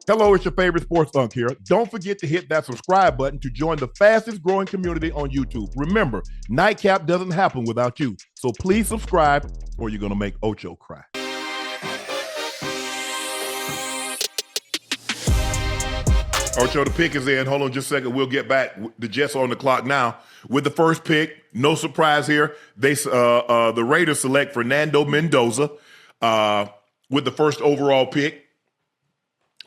Hello, it's your favorite sports Unc here. Don't forget to hit that subscribe button to join the fastest growing community on YouTube. Remember, Nightcap doesn't happen without you. So please subscribe or you're going to make Ocho cry. Ocho, the pick is in. Hold on just a second. We'll get back. The Jets are on the clock now with the first pick. No surprise here. The Raiders select Fernando Mendoza with the first overall pick.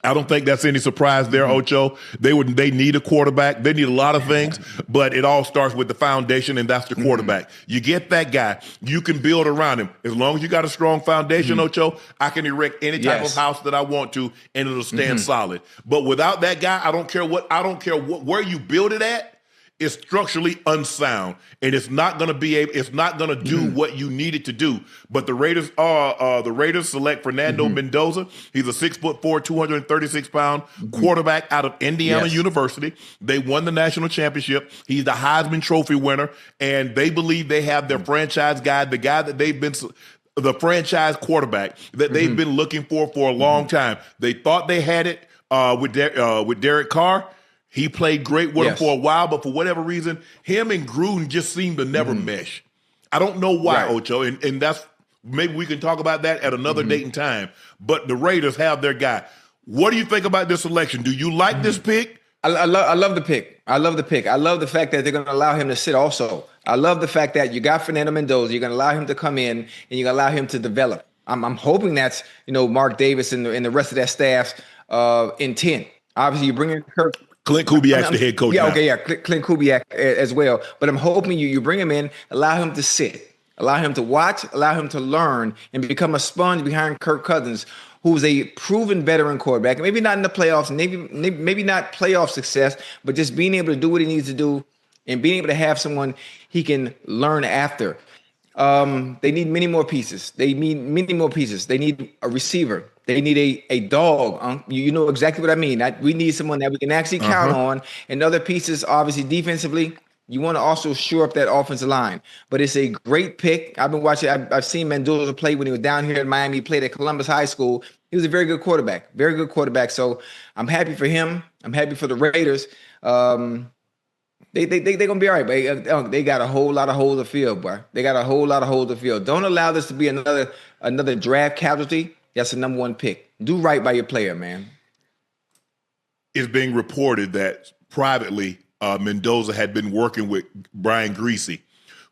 I don't think that's any surprise there, Ocho. They need a quarterback. They need a lot of things, but it all starts with the foundation, and that's the quarterback. You get that guy, you can build around him. As long as you got a strong foundation, Ocho, I can erect any type of house that I want to, and it'll stand solid. But without that guy, I don't care where you build it at. It's structurally unsound, and it's not going to do what you need it to do. But the Raiders select Fernando Mendoza. He's a 6'4", 236-pound quarterback out of Indiana University. They won the national championship. He's the Heisman Trophy winner, and they believe they have their franchise guy, the guy that the franchise quarterback that they've been looking for a long time. They thought they had it with Derek Carr. He played great with him for a while, but for whatever reason, him and Gruden just seemed to never mesh. I don't know why, Ocho, and that's maybe we can talk about that at another date and time. But the Raiders have their guy. What do you think about this selection? Do you like this pick? I love the pick. I love the pick. I love the fact that they're going to allow him to sit also. I love the fact that you got Fernando Mendoza. You're going to allow him to come in, and you're going to allow him to develop. I'm hoping that's, Mark Davis and the rest of that staff's intent. Obviously, you bring in Kirk. Clint Kubiak's the head coach. Clint Kubiak as well. But I'm hoping you bring him in, allow him to sit, allow him to watch, allow him to learn, and become a sponge behind Kirk Cousins, who's a proven veteran quarterback. Maybe not in the playoffs, maybe not playoff success, but just being able to do what he needs to do and being able to have someone he can learn after. They need many more pieces. They need a receiver. They need a dog. You know exactly what I mean. We need someone that we can actually count on. And other pieces, obviously, defensively, you want to also shore up that offensive line. But it's a great pick. I've been watching. I've seen Mendoza play when he was down here in Miami. He played at Columbus High School. He was a very good quarterback. Very good quarterback. So I'm happy for him. I'm happy for the Raiders. They gonna be all right, but they got a whole lot of holes to fill, boy. They got a whole lot of holes to fill. Don't allow this to be another draft casualty. That's the number one pick. Do right by your player, man. It's being reported that privately Mendoza had been working with Brian Griese,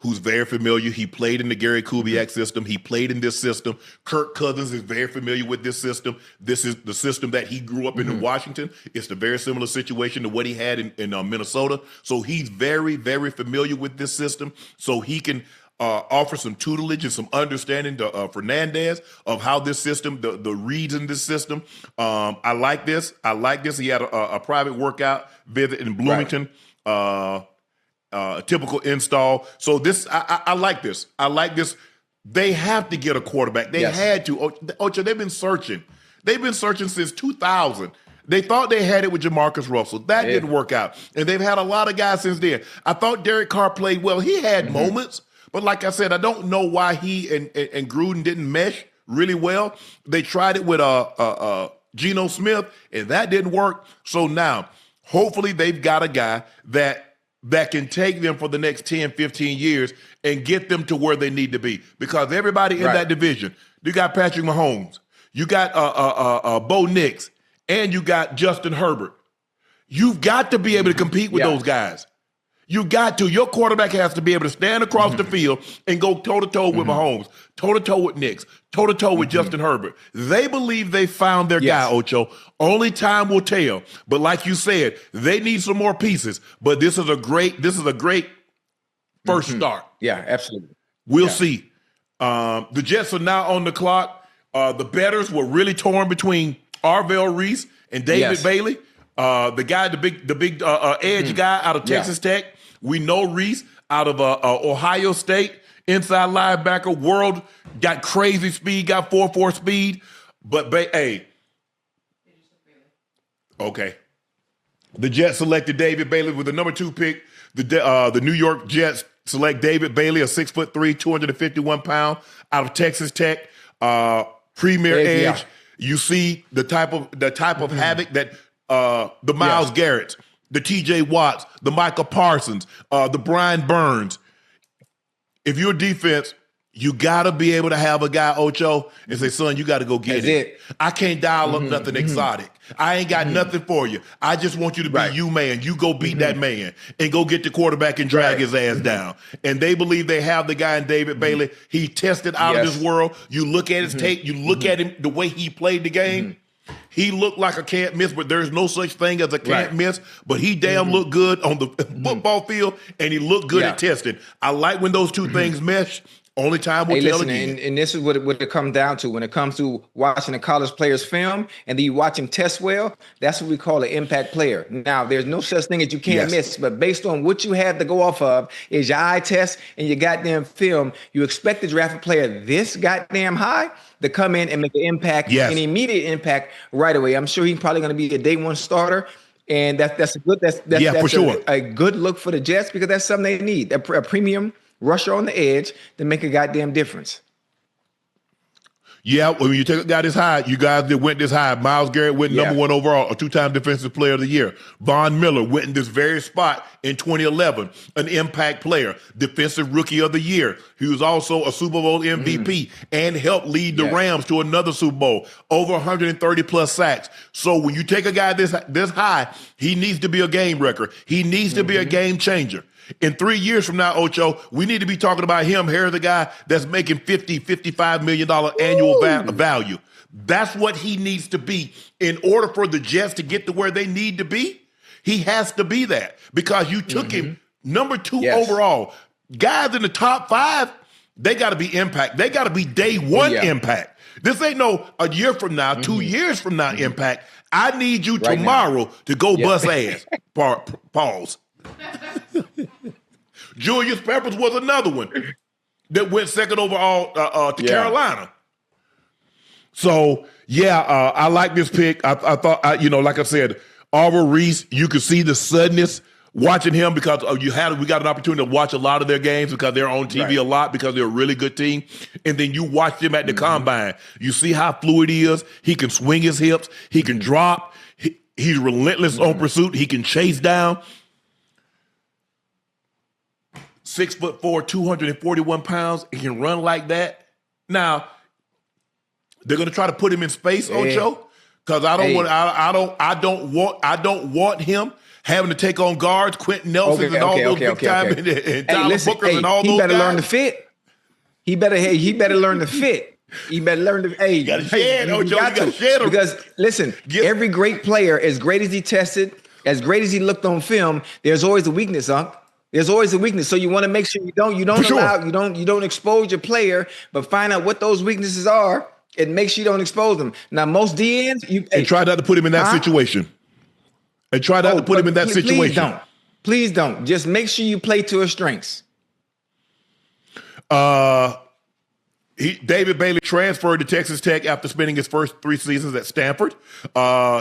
who's very familiar. He played in the Gary Kubiak system. He played in this system. Kirk Cousins is very familiar with this system. This is the system that he grew up in Washington. It's a very similar situation to what he had in Minnesota. So he's very, very familiar with this system. So he can offer some tutelage and some understanding to Fernandez of how this system, the reads in this system. I like this. He had a private workout visit in Bloomington. Typical install. So this, I like this. I like this. They have to get a quarterback. They had to. Ocho, they've been searching. They've been searching since 2000. They thought they had it with Jamarcus Russell. That didn't work out. And they've had a lot of guys since then. I thought Derek Carr played well. He had moments. But like I said, I don't know why he and Gruden didn't mesh really well. They tried it with Geno Smith, and that didn't work. So now, hopefully they've got a guy that can take them for the next 10, 15 years and get them to where they need to be. Because everybody in that division, you got Patrick Mahomes, you got Bo Nix, and you got Justin Herbert. You've got to be able to compete with those guys. You got to. Your quarterback has to be able to stand across the field and go toe-to-toe with Mahomes, toe-to-toe with Nix, toe-to-toe with Justin Herbert. They believe they found their guy, Ocho. Only time will tell. But like you said, they need some more pieces. But this is a great first start. Yeah, absolutely. We'll see. The Jets are now on the clock. The bettors were really torn between Arvell Reese and David Bailey. The guy, the big edge guy out of Texas Tech. We know Reese out of Ohio State, inside linebacker, world, got crazy speed, got 4.4 speed. But, hey. Okay. The Jets selected David Bailey with the number 2 pick. The New York Jets select David Bailey, a 6'3", 251-pound, out of Texas Tech. Premier edge. You see the type of havoc that the Myles Garretts, the T.J. Watts, the Micah Parsons, the Brian Burns. If you're defense, you got to be able to have a guy, Ocho, and say, son, you got to go get it. I can't dial up nothing exotic. I ain't got nothing for you. I just want you to be you, man. You go beat that man and go get the quarterback and drag his ass down. And they believe they have the guy in David Bailey. He tested out of this world. You look at his tape. You look at him, the way he played the game. He looked like a can't miss, but there's no such thing as a can't miss. But he damn looked good on the football field, and he looked good at testing. I like when those two things mesh. Only time will tell again. And this is what it comes down to. When it comes to watching a college player's film and then you watch him test well, that's what we call an impact player. Now, there's no such thing as you can't miss, but based on what you have to go off of is your eye test and your goddamn film, you expect to draft a player this goddamn high to come in and make an impact, an immediate impact right away. I'm sure he's probably going to be a day one starter. And that's a good a good look for the Jets because that's something they need. A premium rusher on the edge to make a goddamn difference. Yeah, when you take a guy this high, you guys that went this high. Myles Garrett went number one overall, a two-time Defensive Player of the Year. Von Miller went in this very spot in 2011, an impact player, Defensive Rookie of the Year. He was also a Super Bowl MVP and helped lead the Rams to another Super Bowl, over 130-plus sacks. So when you take a guy this high, he needs to be a game wrecker. He needs to be a game changer. In 3 years from now, Ocho, we need to be talking about him. Here's the guy that's making $55 million annual value. That's what he needs to be in order for the Jets to get to where they need to be. He has to be that because you took him number 2 overall. Guys in the top 5, they got to be impact. They got to be day one impact. This ain't no a year from now, 2 years from now impact. I need you tomorrow to go bust ass. Pause. Julius Peppers was another one that went second overall to Carolina. So, I like this pick. I thought, like I said, Arvell Reese, you could see the suddenness watching him because we got an opportunity to watch a lot of their games because they're on TV a lot because they're a really good team. And then you watch them at the combine. You see how fluid he is. He can swing his hips. He can drop. He's relentless on pursuit. He can chase down. 6'4", 241 pounds. He can run like that. Now, they're going to try to put him in space, Ocho, because I don't want him having to take on guards, Quentin Nelson and all those big time and Tyler Bookers and all those guys. He better learn to fit. He better learn to fit. He better learn to. You got to shed, Ocho. You got to shed him. Because listen, every great player, as great as he tested, as great as he looked on film, there's always a weakness, Unc. There's always a weakness, so you want to make sure you don't expose your player, but find out what those weaknesses are and make sure you don't expose them. Now, most DNs, and try not to put him in that situation. And try not to put him in that situation. Please don't. Just make sure you play to his strengths. David Bailey transferred to Texas Tech after spending his first 3 seasons at Stanford.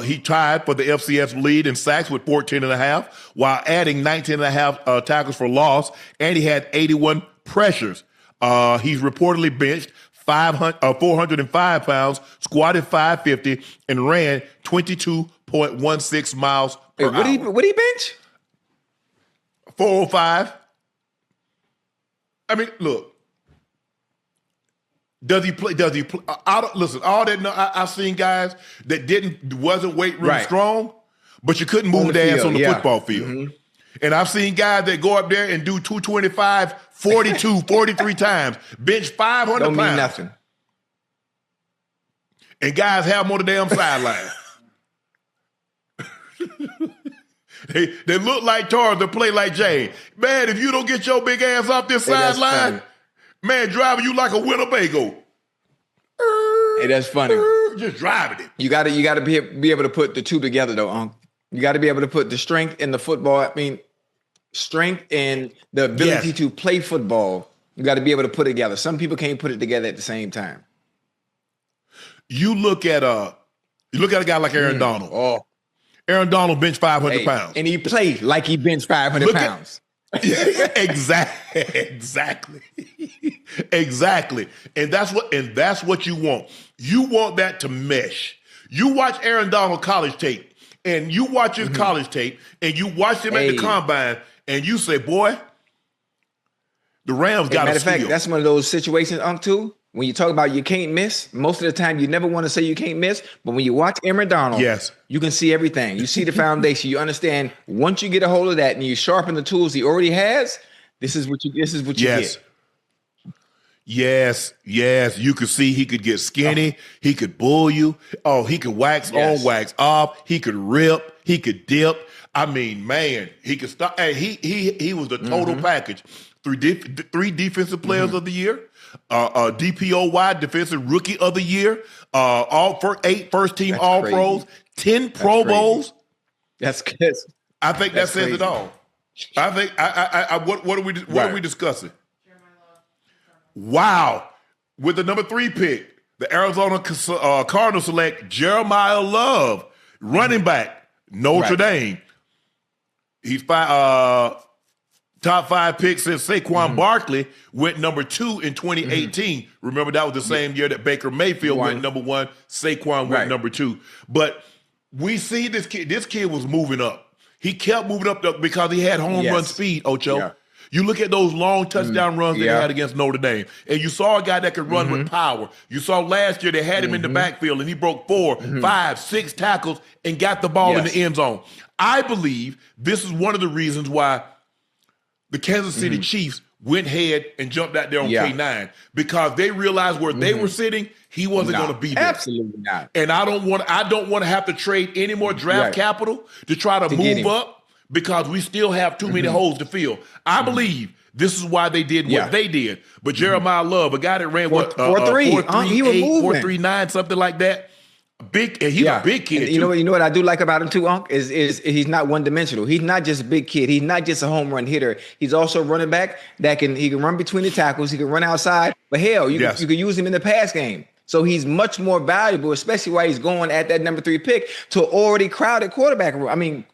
He tied for the FCS lead in sacks with 14.5, while adding 19.5 tackles for loss, and he had 81 pressures. He's reportedly benched 405 pounds, squatted 550, and ran 22.16 miles per hour. What did he bench? 405. I mean, look. Does he play? Listen, all that. I've seen guys that wasn't weight room strong, but you couldn't move their ass on the football field. And I've seen guys that go up there and do 225, 42, 43 times, bench 500 pounds. Don't mean nothing. And guys have them on the damn sideline. They look like Tars that play like Jay. Man, if you don't get your big ass off this sideline, man, driving you like a Winnebago. Hey, that's funny. Just driving it. You got to be able to put the two together, though, Unc. You got to be able to put the strength in the football. I mean, strength and the ability to play football. You got to be able to put it together. Some people can't put it together at the same time. You look at a guy like Aaron Donald. Oh, Aaron Donald benched 500 pounds, and he played like he benched 500 pounds. Exactly. And that's what you want. You want that to mesh. You watch Aaron Donald college tape, and you watch his college tape, and you watch him at the combine, and you say, boy, the Rams got matter a of fact, steal. that's one of those situations, too. When you talk about you can't miss, most of the time you never want to say you can't miss, but when you watch Aaron Donald, you can see everything. You see the foundation. You understand once you get a hold of that and you sharpen the tools he already has, this is what you get. Yes. You could see he could get skinny. He could bull you. Oh, he could wax on, wax off. He could rip. He could dip. I mean, man, he could stop. Hey, he was the total package. Three defensive players of the year. DPOY Defensive Rookie of the Year, all for 8 first team That's All crazy. Pros, 10 Pro Bowls. That's good. I think that says it all. I think what are we discussing? Wow, with the number 3 pick, the Arizona Cardinals select Jeremiyah Love, running back, Notre Dame. He's top 5 picks since Saquon Barkley went number 2 in 2018. Remember, that was the same year that Baker Mayfield went number 1. Saquon went number 2. But we see this kid. This kid was moving up. He kept moving up because he had home run speed, Ocho. Yeah. You look at those long touchdown runs that he had against Notre Dame, and you saw a guy that could run with power. You saw last year they had him in the backfield, and he broke 4, 5, 6 tackles and got the ball in the end zone. I believe this is one of the reasons why the Kansas City Chiefs went ahead and jumped out there on K9 because they realized where they were sitting, he wasn't going to be there. Absolutely not. And I don't want to have to trade any more draft capital to try to move up because we still have too many holes to fill. I believe this is why they did what they did. But Jeremiyah Love, a guy that ran 4.38, he was moving. 4.39, something like that. He's a big kid. And you know what I do like about him too, Unc, is he's not one dimensional. He's not just a big kid. He's not just a home run hitter. He's also a running back he can run between the tackles. He can run outside. But hell, you can use him in the pass game. So he's much more valuable, especially while he's going at that number 3 pick to already crowded quarterback room. I mean,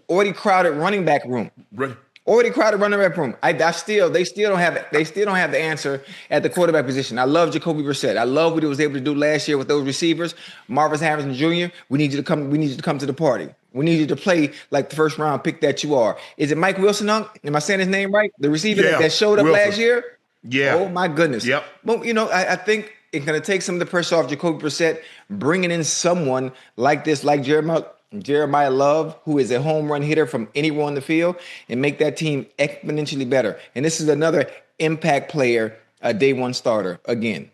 already crowded running back room. Right. Already crowded running back room. They still don't have the answer at the quarterback position. I love Jacoby Brissett. I love what he was able to do last year with those receivers. Marvis Harrison Jr. We need you to come to the party. We need you to play like the first round pick that you are. Is it Mike Wilson? Am I saying his name right? The receiver that showed up last year. Yeah. Oh my goodness. Yep. Well, I think it's going to take some of the pressure off Jacoby Brissett, bringing in someone like this, like Jeremiyah Love, who is a home run hitter from anywhere on the field, and make that team exponentially better. And this is another impact player, a day 1 starter again.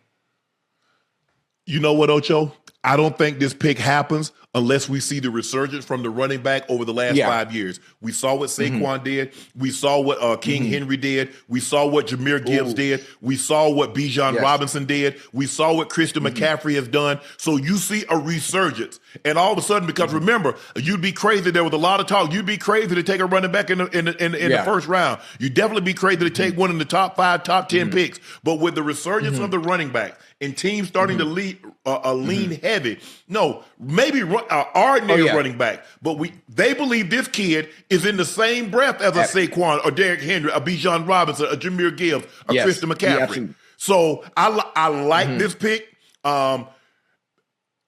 You know what, Ocho? I don't think this pick happens unless we see the resurgence from the running back over the last 5 years. We saw what Saquon did. We saw what King Henry did. We saw what Jahmyr Gibbs did. We saw what Bijan Robinson did. We saw what Christian McCaffrey has done. So you see a resurgence. And all of a sudden, because remember, you'd be crazy. There was a lot of talk. You'd be crazy to take a running back in the first round. You'd definitely be crazy to take one in the top 5, top 10 picks. But with the resurgence of the running back and teams starting to lean heavy, maybe ordinary running back, but they believe this kid is in the same breath as a Saquon or Derrick Henry, a Bijan Robinson, a Jahmyr Gibbs, a Christian McCaffrey. So I like this pick. I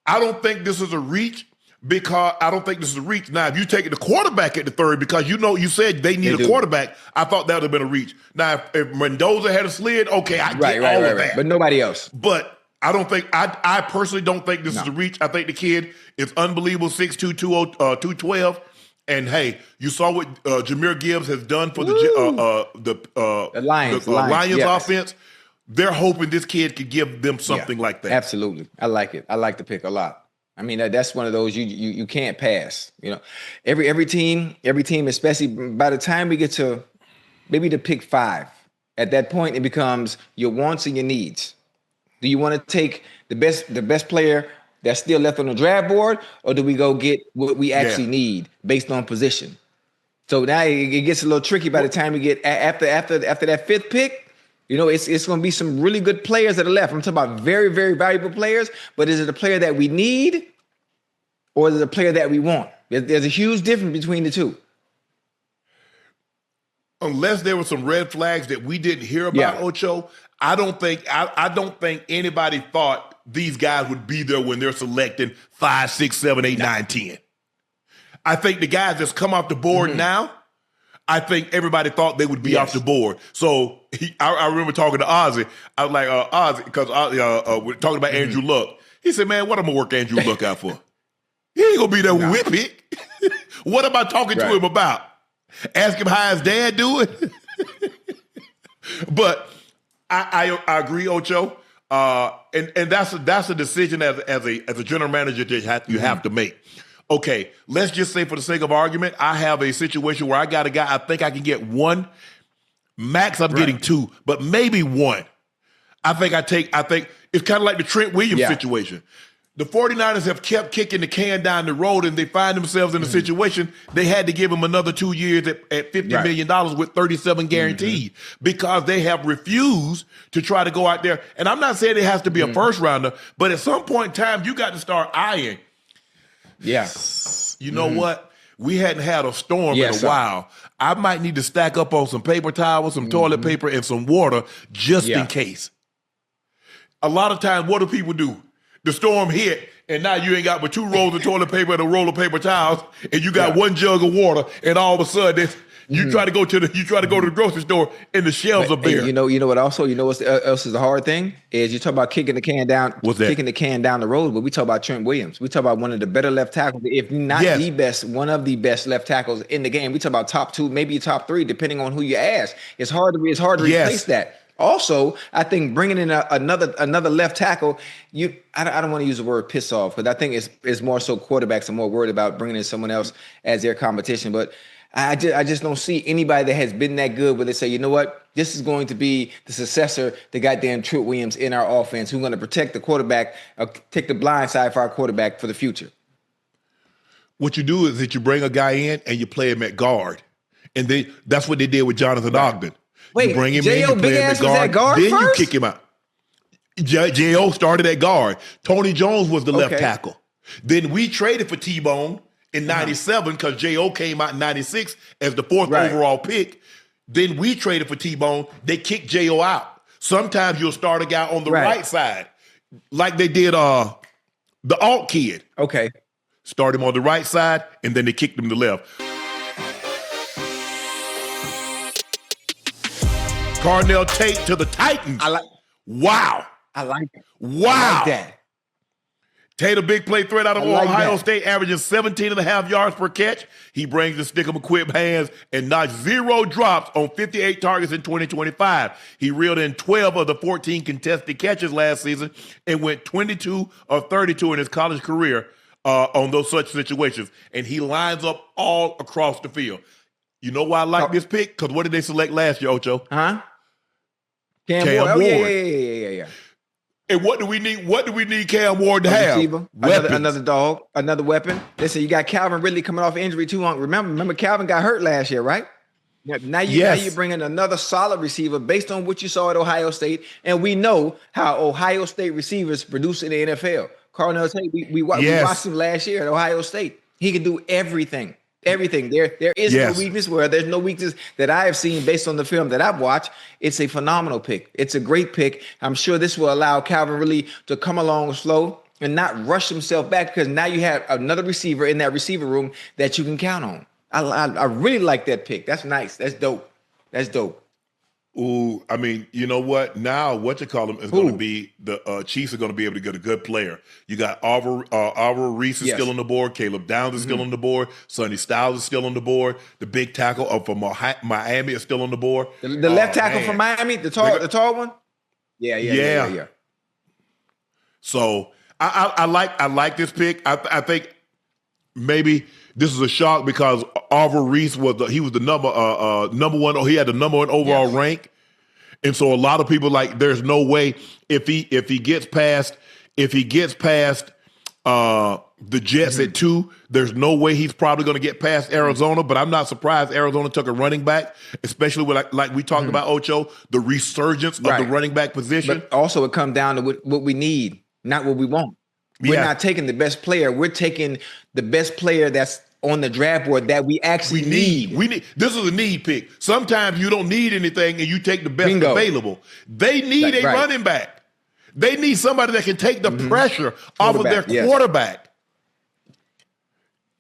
don't think this is a reach Now, if you take the quarterback at the 3rd, because you said they need a quarterback, I thought that would have been a reach. Now, if Mendoza had a slid, okay, I get all of that. But nobody else. But I personally don't think this is a reach. I think the kid is unbelievable, 6'2", 212. And hey, you saw what Jahmyr Gibbs has done for the Lions offense. They're hoping this kid could give them something like that. Absolutely. I like it. I like the pick a lot. I mean, that's one of those you can't pass. Every team, especially by the time we get to maybe the pick 5, at that point it becomes your wants and your needs. Do you want to take the best player that's still left on the draft board, or do we go get what we actually need based on position? So now it gets a little tricky by the time we get after that 5th pick. It's going to be some really good players that are left. I'm talking about very, very valuable players, but is it a player that we need or is it a player that we want? There's a huge difference between the two. Unless there were some red flags that we didn't hear about, Ocho, I don't think anybody thought these guys would be there when they're selecting 5, 6, 7, 8, 9, 10. I think the guys that's come off the board now, I think everybody thought they would be off the board. So I remember talking to Ozzy. I was like, Ozzy, because we're talking about Andrew Luck. He said, man, what am I going to work Andrew Luck out for? He ain't going to be there with pick. What am I talking to him about? Ask him how his dad doing? But I agree, Ocho. And that's a decision as a general manager that you have to make. Okay, let's just say for the sake of argument, I have a situation where I got a guy, I think I can get one. Max, I'm getting 2, but maybe 1. I think it's kind of like the Trent Williams situation. The 49ers have kept kicking the can down the road, and they find themselves in a situation they had to give him another 2 years at $50 million with 37 guaranteed because they have refused to try to go out there. And I'm not saying it has to be a first rounder, but at some point in time, you got to start eyeing. You know what? We hadn't had a storm in a while. I might need to stack up on some paper towels, some toilet paper, and some water just in case. A lot of times, what do people do? The storm hit, and now you ain't got but 2 rolls of toilet paper and a roll of paper towels, and you got 1 jug of water, and all of a sudden you try to go to the grocery store, and the shelves are bare. You know what? Also, what else is the hard thing is you talk about kicking the can down. What's that? Kicking the can down the road, but we talk about Trent Williams. We talk about one of the better left tackles, if not the best, one of the best left tackles in the game. We talk about top 2, maybe top 3, depending on who you ask. It's hard to replace that. Also, I think bringing in another left tackle, I don't want to use the word piss off because I think it's more so quarterbacks are more worried about bringing in someone else as their competition. But I just don't see anybody that has been that good where they say, you know what, this is going to be the successor to goddamn Trent Williams in our offense who's going to protect the quarterback, take the blind side for our quarterback for the future. What you do is that you bring a guy in and you play him at guard. And that's what they did with Jonathan Ogden. Wait, you bring him J.O. in, you play him at guard, then first? you kick him out. J.O. started at guard. Tony Jones was the left tackle. Then we traded for T-Bone in 97 because J.O. came out in 96 as the 4th overall pick. Then we traded for T-Bone. They kicked J.O. out. Sometimes you'll start a guy on the right side like they did the Alt kid. Okay. Start him on the right side, and then they kicked him to the left. Carnell Tate to the Titans. Wow. I like it. Wow. I like that. Tate, a big play threat out of Ohio State, averaging 17.5 yards per catch. He brings the stick-em-equipped hands and knocks 0 drops on 58 targets in 2025. He reeled in 12 of the 14 contested catches last season and went 22 of 32 in his college career on those such situations. And he lines up all across the field. You know why I like this pick? Because what did they select last year, Ocho? Cam Ward. Oh, yeah. And what do we need? What do we need Cam Ward to have? Receiver, another dog, another weapon. Listen, you got Calvin Ridley coming off injury too long. Remember Calvin got hurt last year, right? Now you bring in another solid receiver based on what you saw at Ohio State, and we know how Ohio State receivers produce in the NFL. Carnell Tate, we watched him last year at Ohio State. He can do everything. Everything. There is no weakness where there's no weakness that I have seen based on the film that I've watched. It's a phenomenal pick. It's a great pick. I'm sure this will allow Calvin Ridley to come along slow and not rush himself back because now you have another receiver in that receiver room that you can count on. I really like that pick. That's nice. That's dope. Ooh, I mean, you know what? Now, what you call them is going to be the Chiefs are going to be able to get a good player. You got Arvell Reese is still on the board. Caleb Downs is still on the board. Sonny Styles is still on the board. The big tackle from Miami is still on the board. The left tackle from Miami, the tall one. Yeah. So I like this pick. I think maybe this is a shock because Arvell Reese was the number one. He had the number 1 overall rank, and so a lot of people there's no way if he gets past the Jets at 2, there's no way he's probably going to get past Arizona. But I'm not surprised Arizona took a running back, especially with like we talked about Ocho, the resurgence of the running back position. But also it comes down to what we need, not what we want. We're not taking the best player. We're taking the best player that's on the draft board that we actually need. We need. This is a need pick. Sometimes you don't need anything and you take the best available. They need a running back. They need somebody that can take the pressure off of their quarterback.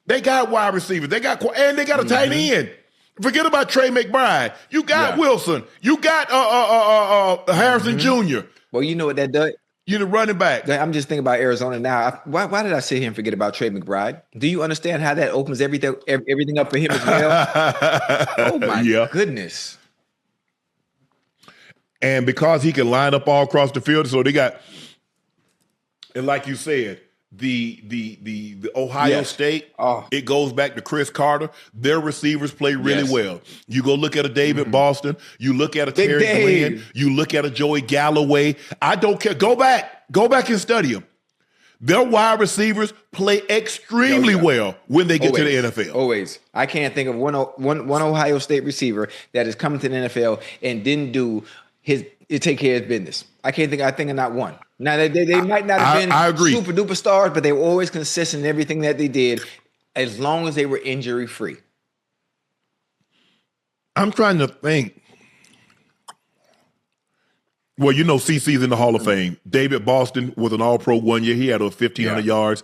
They got wide receivers. They got a tight end. Forget about Trey McBride. You got Wilson. You got Harrison Jr. Well, you know what that does? You're the running back. I'm just thinking about Arizona now. Why did I sit here and forget about Trey McBride? Do you understand how that opens everything up for him as well? Oh, my goodness. And because he can line up all across the field, so they got, and like you said, the Ohio State, it goes back to Chris Carter. Their receivers play really well. You go look at a David Boston. You look at a Terry Glenn. You look at a Joey Galloway. I don't care. Go back and study them. Their wide receivers play extremely well when they get to the NFL. Always. I can't think of one Ohio State receiver that is coming to the NFL and didn't take care of his business. I think of not one. Now they might not have been super duper stars, but they were always consistent in everything that they did, as long as they were injury free. I'm trying to think. Well, CC's in the Hall of Fame. David Boston was an All-Pro 1 year. He had over 1,500 yards.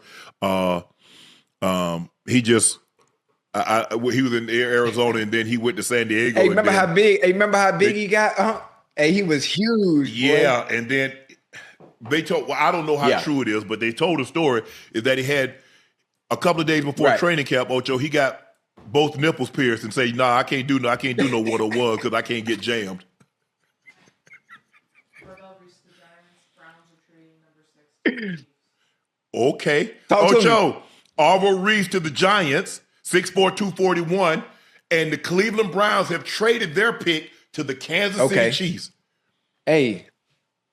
He just he was in Arizona, and then he went to San Diego. Hey, remember how big he got? Hey, he was huge. Yeah, boy. And then they told. Well, I don't know how true it is, but they told a story is that he had a couple of days before training camp. Ocho, he got both nipples pierced and say, "Nah, I can't do no 101 because I can't get jammed." Arvell Reese, the Giants. Browns are trading number 6. Okay, Ocho. Arvell Reese to the Giants, 6'4", 241, and the Cleveland Browns have traded their pick to the Kansas City Chiefs. Hey,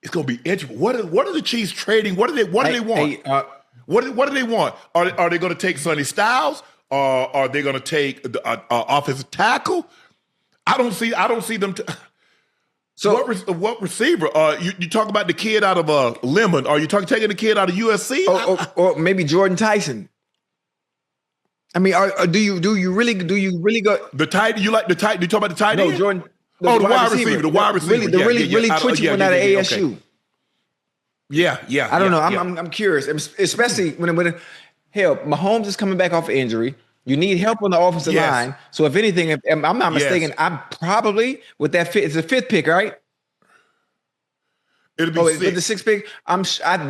it's gonna be interesting. What are the Chiefs trading? What do they want? What do they want? Are they going to take Sonny Styles? Are they going to take the offensive tackle? I don't see them. So what receiver? You talk about the kid out of Lemon? Are you taking the kid out of USC? Or maybe Jordan Tyson? I mean, do you really go the tight? You like the tight? You talk about the tight end? No, Jordan. The wide receiver. The wide receiver. Really twitchy one out of ASU. Okay. Yeah. I don't know. I'm curious, especially when Mahomes is coming back off of injury. You need help on the offensive line. So if anything, if I'm not mistaken, I'm probably with that it's a 5th pick, right? It'll be 6. With the 6th pick,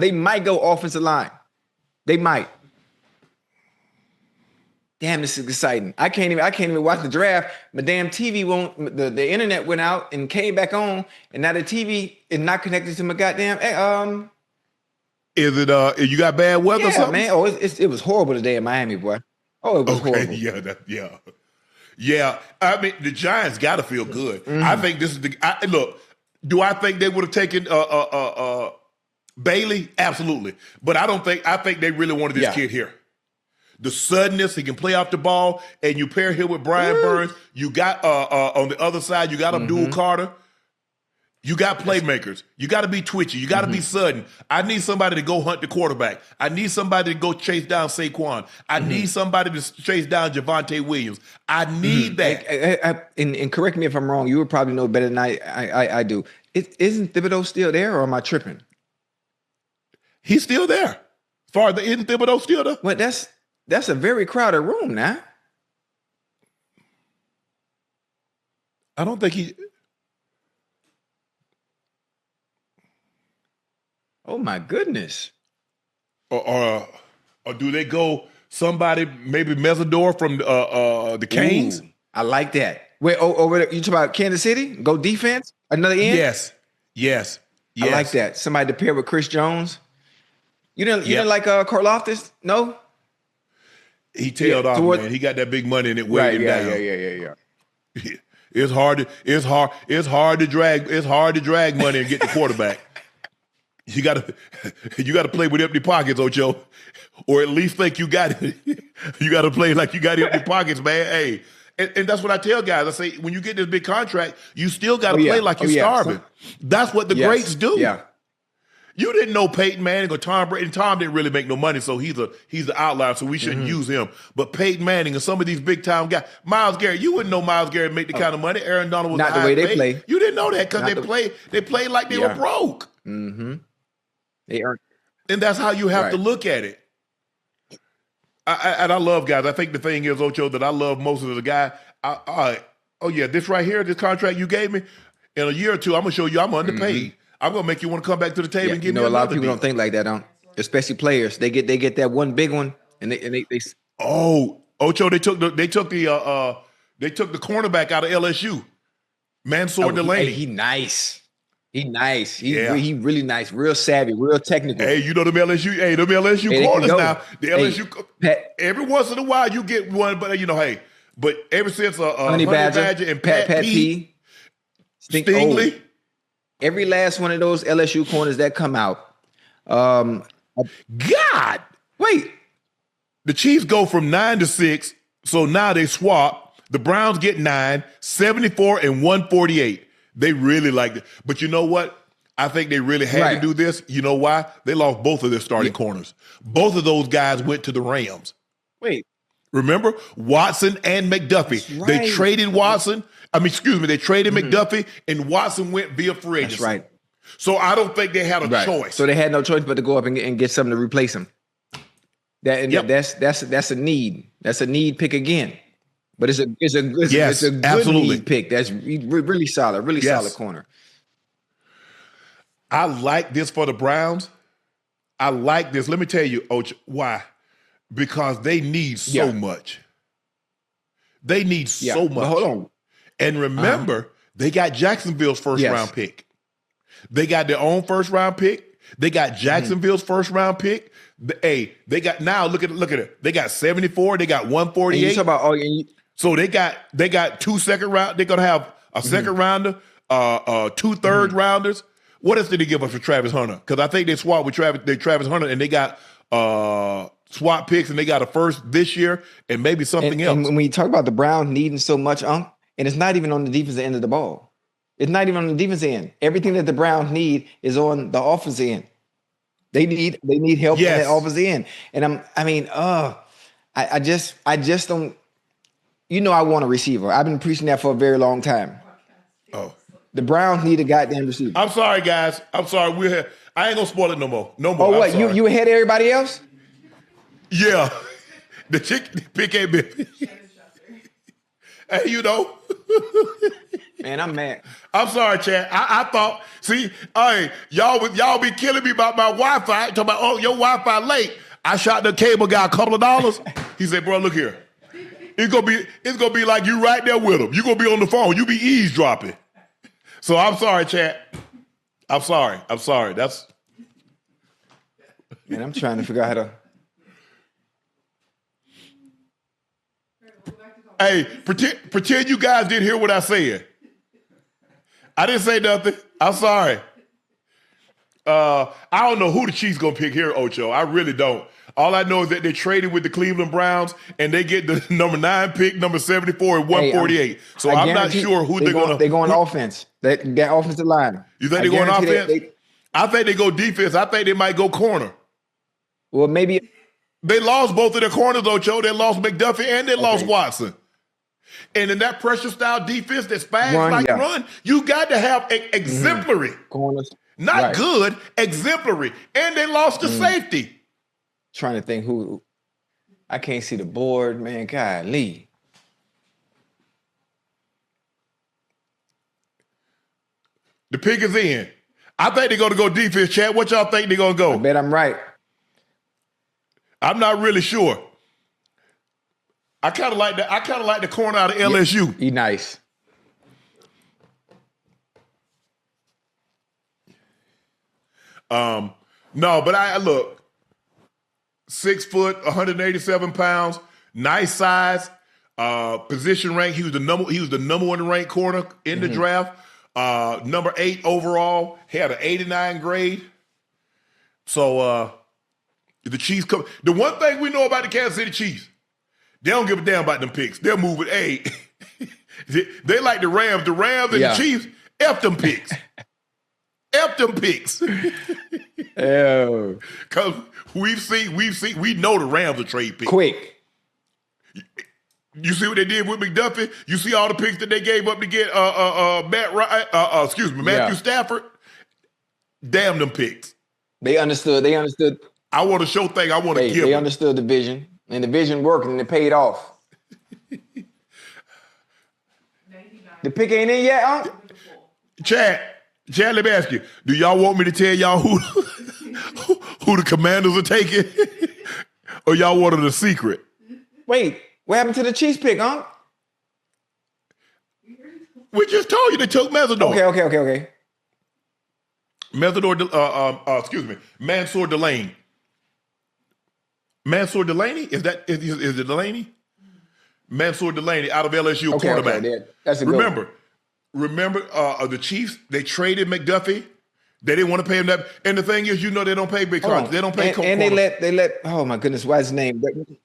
they might go offensive line. They might. Damn, this is exciting. I can't even watch the draft. My damn TV won't. The internet went out and came back on, and now the TV is not connected to my goddamn. Is it you got bad weather or something? Man. Oh, it was horrible today in Miami, boy. Oh, it was horrible. Yeah. I mean, the Giants got to feel good. I think this is look. Do I think they would have taken Bailey? Absolutely, but I think they really wanted this kid here. The suddenness, he can play off the ball, and you pair him with Brian Burns. You got on the other side, you got Abdul Carter. You got playmakers. You got to be twitchy. You got to be sudden. I need somebody to go hunt the quarterback. I need somebody to go chase down Saquon. I need somebody to chase down Javonte Williams. I need that. And correct me if I'm wrong. You would probably know better than I do. Isn't Thibodeau still there, or am I tripping? He's still there. Isn't Thibodeau still there? Well, that's a very crowded room now. I don't think he. Oh my goodness. Or do they go somebody maybe Mesidor from the Canes? Ooh, I like that. Wait, over there, you talk about Kansas City? Go defense? Another end? Yes. I like that. Somebody to pair with Chris Jones. You didn't like Karlaftis? No. He tailed off, man. He got that big money and it weighed him down. Yeah. It's hard to drag money and get the quarterback. You gotta play with empty pockets, Ocho, or at least think you got it. You gotta play like you got empty pockets, man. Hey, and that's what I tell guys. I say when you get this big contract, you still gotta play like you're starving. That's what the greats do. Yeah. You didn't know Peyton Manning or Tom Brady. And Tom didn't really make no money, so he's the outlier, so we shouldn't use him. But Peyton Manning and some of these big time guys, Myles Garrett, you wouldn't know Myles Garrett make the kind of money. Aaron Donald was not the way they play. You didn't know that because they played like they were broke. Mm-hmm. They earned. And that's how you have to Right. look at it. And I love guys. I think the thing is, Ocho, that I love most of the guy. Oh yeah, this right here, this contract you gave me, in a year or two, I'm gonna show you I'm underpaid. I'm gonna make you want to come back to the table Yeah, and you give know, me a lot of another people deal. don't think like that, especially players. They get that one big one, and they Oh, Ocho, they took the cornerback out of LSU, Mansoor Delanee. He nice. He nice. Yeah. He really nice. Real savvy. Real technical. Hey, you know them LSU. Hey, them LSU Hey, they can corners go. now. The Hey, LSU. Pat- every once in a while you get one, but hey, but ever since Honey Badger, and Pat P. Stingley. Every last one of those LSU corners that come out. God, Wait. the Chiefs go from 9-6, so now they swap. The Browns get 9, 74 and 148. They really like it. But you know what? I think they really had to do this. You know why? They lost both of their starting corners. Both of those guys went to the Rams. Wait. Remember? Watson and McDuffie. That's They right. traded Watson. They traded McDuffie, and Watson went via free agency. That's right. So I don't think they had a Right. choice. So they had no choice but to go up and get something to replace him. Yep. That's a need. That's a need pick again. But it's a good absolutely. need pick. That's really solid. Really solid corner. I like this for the Browns. I like this. Let me tell you, Ocho, why? Because they need so much. They need so much. But hold on. And remember, they got Jacksonville's first round pick. They got their own first round pick. They got Jacksonville's first round pick. They got now look at it. They got 74. They got 148. And you talk about So they got 2 second round. They're gonna have a second rounder, 2 third rounders. What else did they give us for Travis Hunter? Because I think they swapped with Travis Hunter, and they got swap picks, and they got a first this year, and maybe something else. And when you talk about the Browns needing so much, and it's not even on the defensive end of the ball. It's not even on the defense end. Everything that the Browns need is on the offensive end. They need help on that offensive end. And I just don't. You know, I want a receiver. I've been preaching that for a very long time. Oh. The Browns need a goddamn receiver. I'm sorry, guys. I'm sorry. We're here. I ain't gonna spoil it no more. No more. Oh, what? You ahead of everybody else? Yeah. The pick ain't been. Hey, you know. Man, I'm mad. I'm sorry, Chad. I thought. See, hey, y'all be killing me about my Wi-Fi. Talking about, oh, your Wi-Fi late. I shot the cable guy a couple of dollars. He said, bro, look here. It's gonna be like you right there with him. You gonna be on the phone. You be eavesdropping. So I'm sorry, Chad. I'm sorry. That's. Man, I'm trying to figure out how to. Hey, pretend you guys didn't hear what I said. I didn't say nothing. I'm sorry. I don't know who the Chiefs gonna pick here, Ocho. I really don't. All I know is that they traded with the Cleveland Browns and they get the number 9 pick, number 74 and 148. So I'm not sure who they're gonna. They're going offense. That offensive line. You think they're going offense? I think they go defense. I think they might go corner. Well, maybe they lost both of their corners, Ocho. They lost McDuffie and they lost Watson. And in that pressure style defense that Spags run, you got to have exemplary corners. Not good, exemplary. And they lost the safety. Trying to think who. I can't see the board, man. Golly. The pick is in. I think they're going to go defense, Chad. What y'all think they're going to go? I bet I'm right. I'm not really sure. I kind of like the corner out of LSU. He nice. No, but I look 6 foot, 187 pounds, nice size, position rank. He was the number 1 ranked corner in the draft. Number 8 overall. He had an 89 grade. So the Chiefs come. The one thing we know about the Kansas City Chiefs, they don't give a damn about them picks. They'll move with A. They like the Rams. The Rams and the Chiefs, F them picks. F them picks. Oh. Because we know the Rams will trade picks. Quick. You see what they did with McDuffie? You see all the picks that they gave up to get Matthew Stafford? Damn them picks. They understood. They understood. I want a show thing. I want to Hey, give they them. understood the vision, and the vision worked, and it paid off. The pick ain't in yet, huh? Chad, let me ask you. Do y'all want me to tell y'all who who the Commanders are taking? Or y'all wanted a secret? Wait, what happened to the Chiefs pick, huh? We just told you they took Mesidor. Okay. Mansoor Delanee. Mansoor Delanee? Is it Delaney? Mansoor Delanee out of LSU, quarterback. Okay, that's a good Remember the Chiefs, they traded McDuffie. They didn't want to pay him that. And the thing is, they don't pay big contracts. They don't pay and they let oh my goodness, what's his name?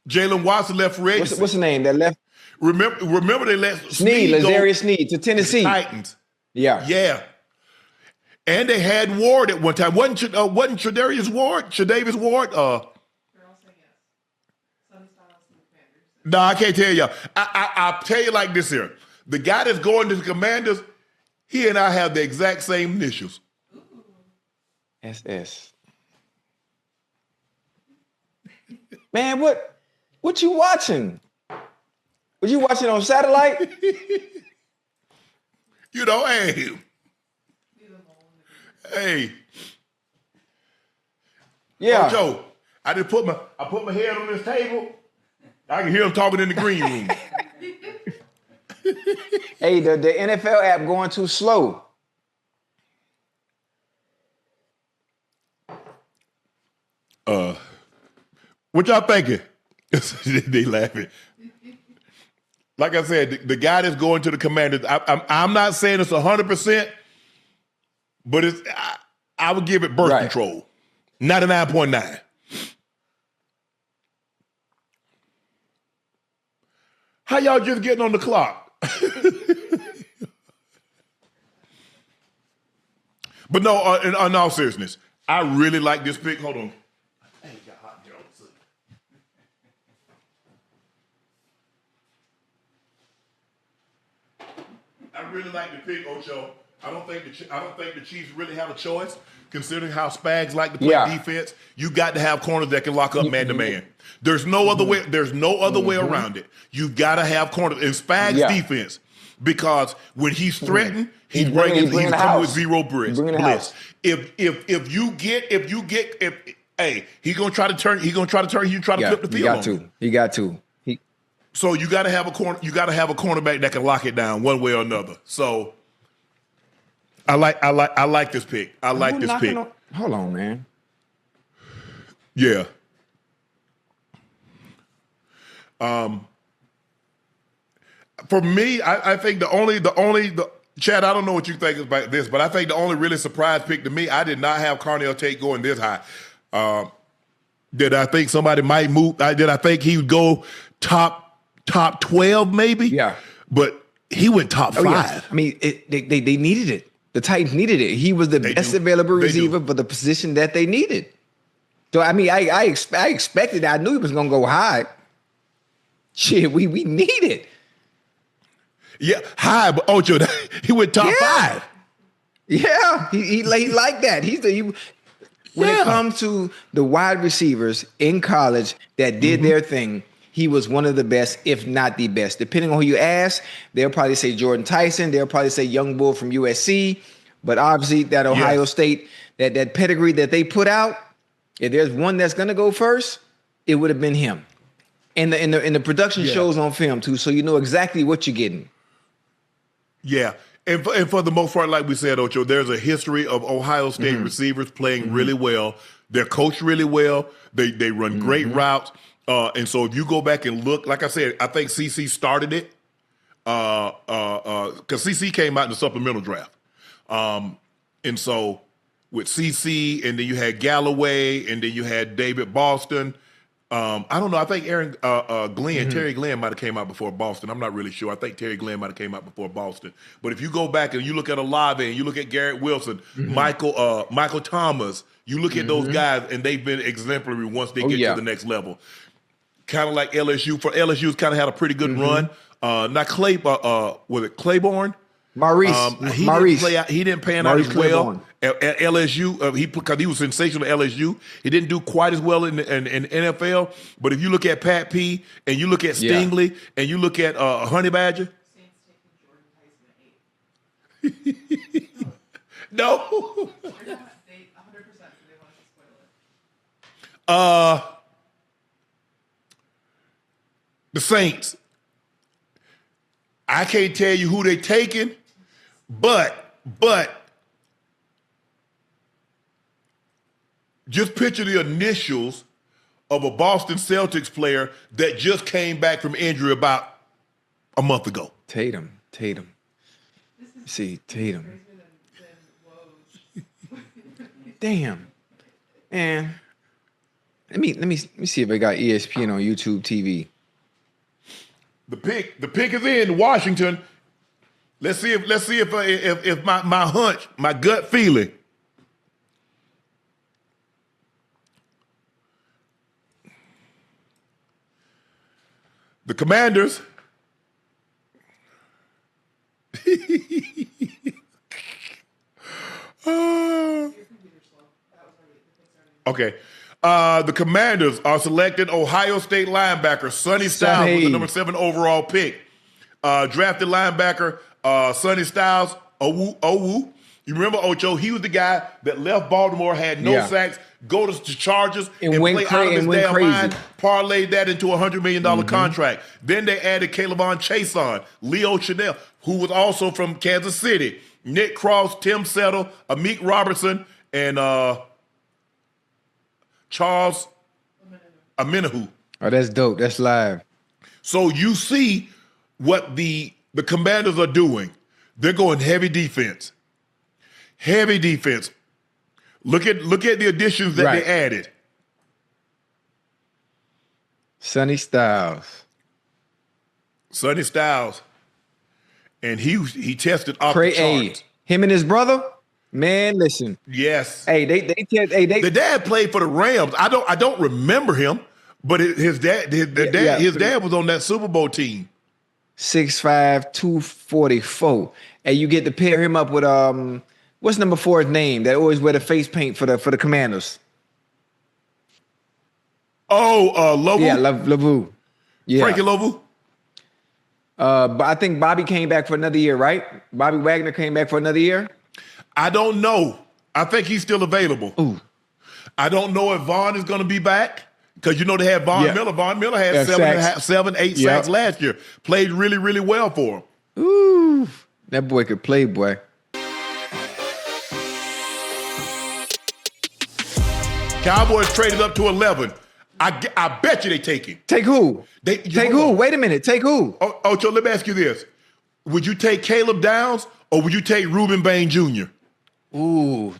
Jalen Watson left free agency. What's the name that left? Remember they let Lazarius Sneed to Tennessee. Titans. Yeah. And they had Ward at one time. Wasn't Tre'Davious Ward? Sonny Styles and the Commanders. No, I can't tell you. I'll tell you like this here. The guy that's going to the Commanders, he and I have the exact same initials. SS. Man, what you watching? Was you watching on satellite? Hey. Yeah. Joe, I put my head on this table. I can hear him talking in the green room. Hey, the NFL app going too slow. What y'all thinking? They laughing. Like I said, the guy that's going to the Commanders, I'm not saying it's 100%, but I would give it birth control. 99.9. How y'all just getting on the clock? But no, in all seriousness, I really like this pick. Hold on. I really like the pick, Ocho. I don't think the Chiefs really have a choice, considering how Spags like to play defense. You got to have corners that can lock up man to man. There's no other way. There's no other way around it. You've got to have corners in Spags defense, because when he's threatened, he's coming with zero bliss. If you get, he's gonna try to turn. He's gonna try to turn. You try to flip the field. He got to. So you got to have a corner. You got to have a cornerback that can lock it down one way or another. So I like this pick. I like this pick. Hold on, man. Yeah. For me, I think the only Chad, I don't know what you think about this, but I think the only really surprise pick to me, I did not have Carnell Tate going this high. Did I think somebody might move? Did I think he would go top 12 maybe? Yeah. But he went top 5. Yeah. I mean, they needed it. The Titans needed it. He was the best available receiver for the position that they needed. So, I mean, I expected, I knew he was going to go high. Shit, we need it. Yeah, high, but Ocho, he went top 5. Yeah, he like that. When it comes to the wide receivers in college that did their thing, he was one of the best, if not the best. Depending on who you ask, they'll probably say Jordan Tyson. They'll probably say Young Bull from USC. But obviously, that Ohio State, that pedigree that they put out, if there's one that's going to go first, it would have been him. And the production shows on film, too, so you know exactly what you're getting. Yeah. And for the most part, like we said, Ocho, there's a history of Ohio State receivers playing really well. They're coached really well. They run great routes. And so if you go back and look, like I said, I think CC started it because CC came out in the supplemental draft. And so with CC, and then you had Galloway, and then you had David Boston. I don't know. I think Terry Glenn might have came out before Boston. I'm not really sure. I think Terry Glenn might have came out before Boston. But if you go back and you look at Olave and you look at Garrett Wilson, Michael Thomas, you look at those guys, and they've been exemplary once they get to the next level. Kind of like LSU. For LSU's kind of had a pretty good run. Not was it Claiborne? He didn't pan out Maurice as well Claiborne. at LSU. Because he was sensational at LSU. He didn't do quite as well in NFL. But if you look at Pat P and you look at Stingley and you look at Honey Badger, Saints taking Jordan Tyson at 8. no. They 100% they want us to spoil it. The Saints. I can't tell you who they taking, but just picture the initials of a Boston Celtics player that just came back from injury about a month ago. Tatum. See, Tatum. Damn. Man. Let me see if I got ESPN on YouTube TV. The pick is in Washington. Let's see if my hunch, my gut feeling. The Commanders. Okay. The Commanders are selecting Ohio State linebacker Sonny Styles with the number 7 overall pick. Drafted linebacker Sonny Styles, Owu. You remember Ocho? He was the guy that left Baltimore, had no sacks, go to Chargers, and play out of his damn mind, parlayed that into a $100 million contract. Then they added Calebon Chason, Leo Chanel, who was also from Kansas City, Nick Cross, Tim Settle, Amik Robertson, and Charles Amenahu. Oh, that's dope. That's live. So you see what the Commanders are doing. They're going heavy defense. Heavy defense. Look at the additions that they added. Sonny Styles. And he tested off the charts. Him and his brother? Man, listen. Yes. Hey, the dad played for the Rams. I don't remember him, but his dad was on that Super Bowl team. 6'5", 244. And you get to pair him up with what's number 4's name that always wear the face paint for the Commanders? Lovu. Yeah, Lavu. Yeah. Frankie Lovu. But I think Bobby came back for another year, right? Bobby Wagner came back for another year. I don't know. I think he's still available. Ooh. I don't know if Vaughn is going to be back because you know they had Von Miller. Von Miller had 8 sacks last year. Played really, really well for him. Ooh, that boy could play, boy. Cowboys traded up to 11. I bet you they take him. Take who? Take who? Wait a minute. Take who? Ocho, let me ask you this. Would you take Caleb Downs or would you take Reuben Bain Jr.? Ooh,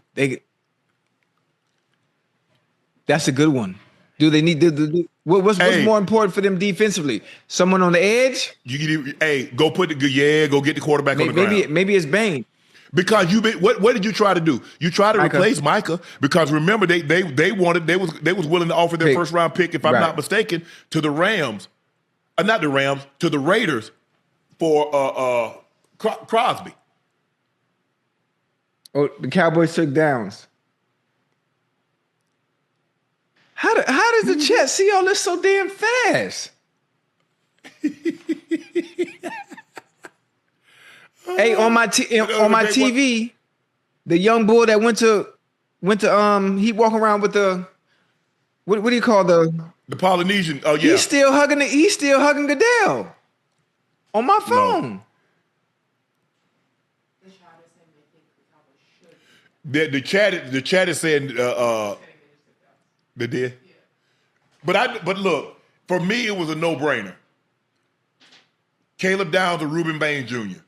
that's a good one. Do they need what's more important for them defensively? Someone on the edge? Go get the quarterback on the ground. Maybe it's Bain. Because what did you try to do? You tried to replace Micah because remember they was willing to offer their first round pick, if I'm not mistaken, to the Rams, not the Rams, to the Raiders for Crosby. Oh, the Cowboys took Downs. How does the chat see all this so damn fast? Hey, on my TV, the young boy that went to he walking around with the what do you call the Polynesian? Oh yeah, he's still hugging Goodell on my phone. No. The chat is saying they did, but look, for me it was a no-brainer. Caleb Downs or Reuben Bain Jr.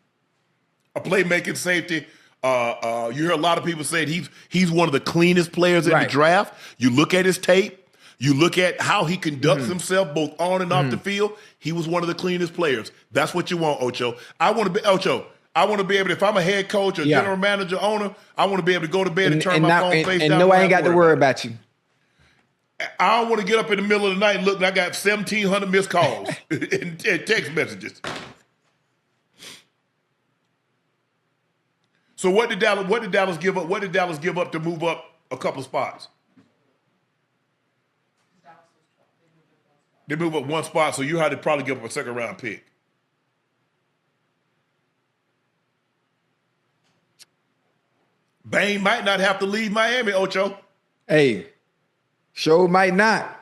A playmaking safety. You hear a lot of people say he's one of the cleanest players in the draft. You look at his tape. You look at how he conducts himself both on and off the field. He was one of the cleanest players. That's what you want, Ocho. I want to be able to, if I'm a head coach or general manager, owner, I want to be able to go to bed and turn my phone face down. And no, I ain't got to worry about you. I don't want to get up in the middle of the night and look, and I got 1,700 missed calls and text messages. So what did Dallas give up? What did Dallas give up to move up a couple of spots? They move up one spot, so you had to probably give up a second round pick. Bane might not have to leave Miami, Ocho. Hey, show might not.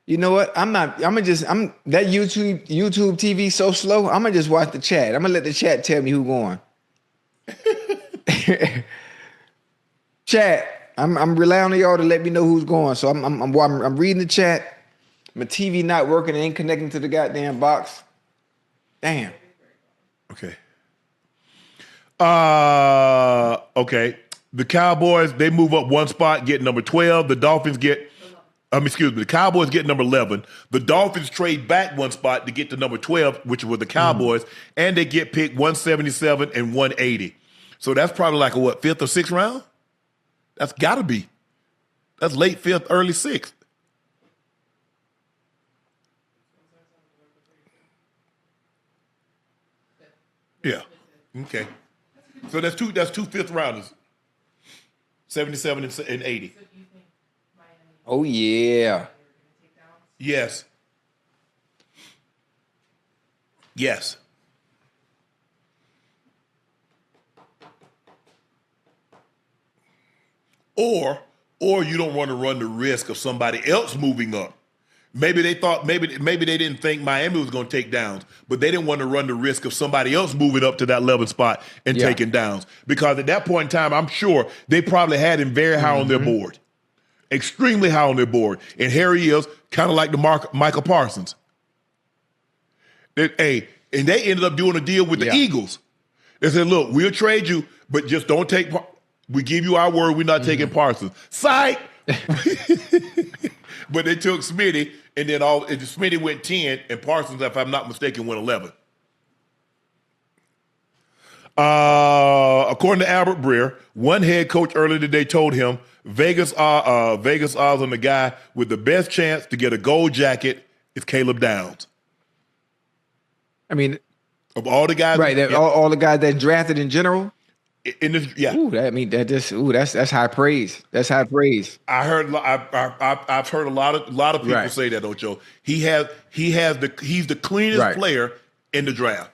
You know what? I'm that YouTube TV so slow. I'm gonna just watch the chat. I'm gonna let the chat tell me who's going. Chat. I'm relying on y'all to let me know who's going. So I'm reading the chat. My TV not working. It ain't connecting to the goddamn box. Damn. Okay. Okay. The Cowboys, they move up one spot, get number 12. The Dolphins get, the Cowboys get number 11. The Dolphins trade back one spot to get to number 12, which were the Cowboys, and they get picked 177 and 180. So that's probably like a fifth or sixth round? That's got to be. That's late fifth, early sixth. Yeah. Okay. So that's two fifth rounders. 77 and 80. Oh yeah. Yes. Yes. Or you don't want to run the risk of somebody else moving up. Maybe they thought maybe they didn't think Miami was going to take downs, but they didn't want to run the risk of somebody else moving up to that 11th spot and taking downs. Because at that point in time, I'm sure they probably had him very high on their board, extremely high on their board. And here he is, kind of like the Michael Parsons. And they ended up doing a deal with the Eagles. They said, "Look, we'll trade you, but just don't take. We give you our word. We're not taking Parsons." Psych. But they took Smitty, and then Smitty went 10, and Parsons, if I'm not mistaken, went 11. According to Albert Breer, one head coach earlier today told him Vegas odds on the guy with the best chance to get a gold jacket is Caleb Downs. I mean, of all the guys, right? All the guys that drafted in general. In this, Ooh, that's high praise. That's high praise. I've heard a lot of people say that, Ocho. He's the cleanest player in the draft.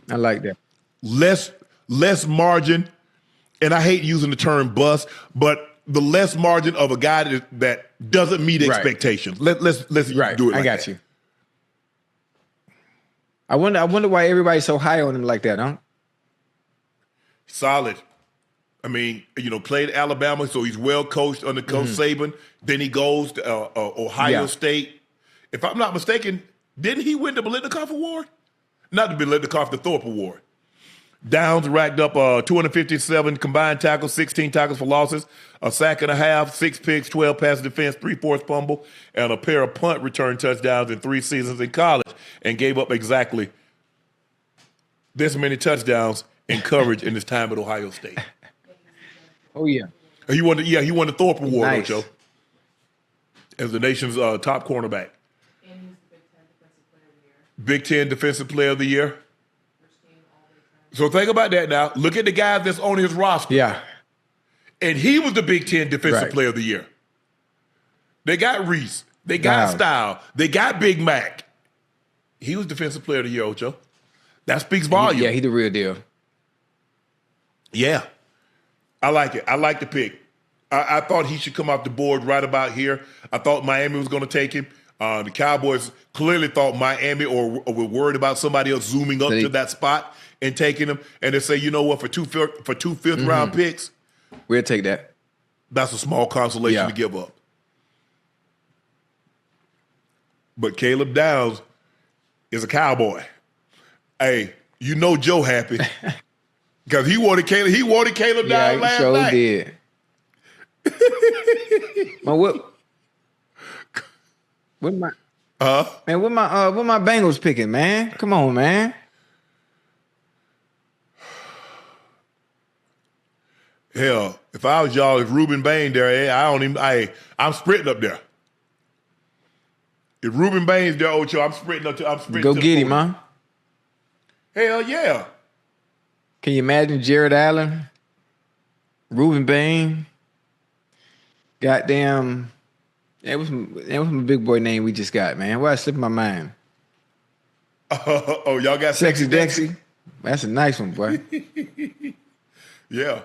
I like that. Less margin, and I hate using the term bust, but the less margin of a guy that doesn't meet expectations. Let's do it. Like I got you. I wonder why everybody's so high on him like that, huh? Solid. I mean, played Alabama, so he's well coached under Coach Saban. Then he goes to Ohio State. If I'm not mistaken, didn't he win the Biletnikoff Award? Not the Biletnikoff, the Thorpe Award. Downs racked up 257 combined tackles, 16 tackles for losses, a sack and a half, 6 picks, 12 pass defense, 3 forced fumble, and a pair of punt return touchdowns in 3 seasons in college, and gave up exactly this many touchdowns in coverage in his time at Ohio State. Oh yeah. He won the Thorpe Award, Nice. Ocho, as the nation's top cornerback. And he was the Big Ten Defensive Player of the Year. Big Ten Defensive Player of the Year. So think about that now. Look at the guys that's on his roster. Yeah. And he was the Big Ten Defensive Player of the Year. They got Reese. They got Style. They got Big Mac. He was Defensive Player of the Year, Ocho. That speaks volume. Yeah, he the real deal. Yeah. I like it. I like the pick. I thought he should come off the board right about here. I thought Miami was going to take him. The Cowboys clearly thought Miami or were worried about somebody else zooming up to that spot and taking him. And they say, you know what, for two fifth round picks, we'll take that. That's a small consolation to give up. But Caleb Downs is a Cowboy. Hey, Joe happy. Because he wanted Caleb Downs last night. Did. Man, what my what my Bengals picking, man? Come on, man. Hell, if I was y'all, if Ruben Bain there, I'm sprinting up there. If Ruben Baines there, Ocho, I'm sprinting up to Go the get him, podium. huh? Hell yeah. Can you imagine Jared Allen, Ruben Bain, goddamn? That was my big boy name we just got, man. Why it slipped my mind? Oh, y'all got Sexy Dexy. That's a nice one, boy. Yeah.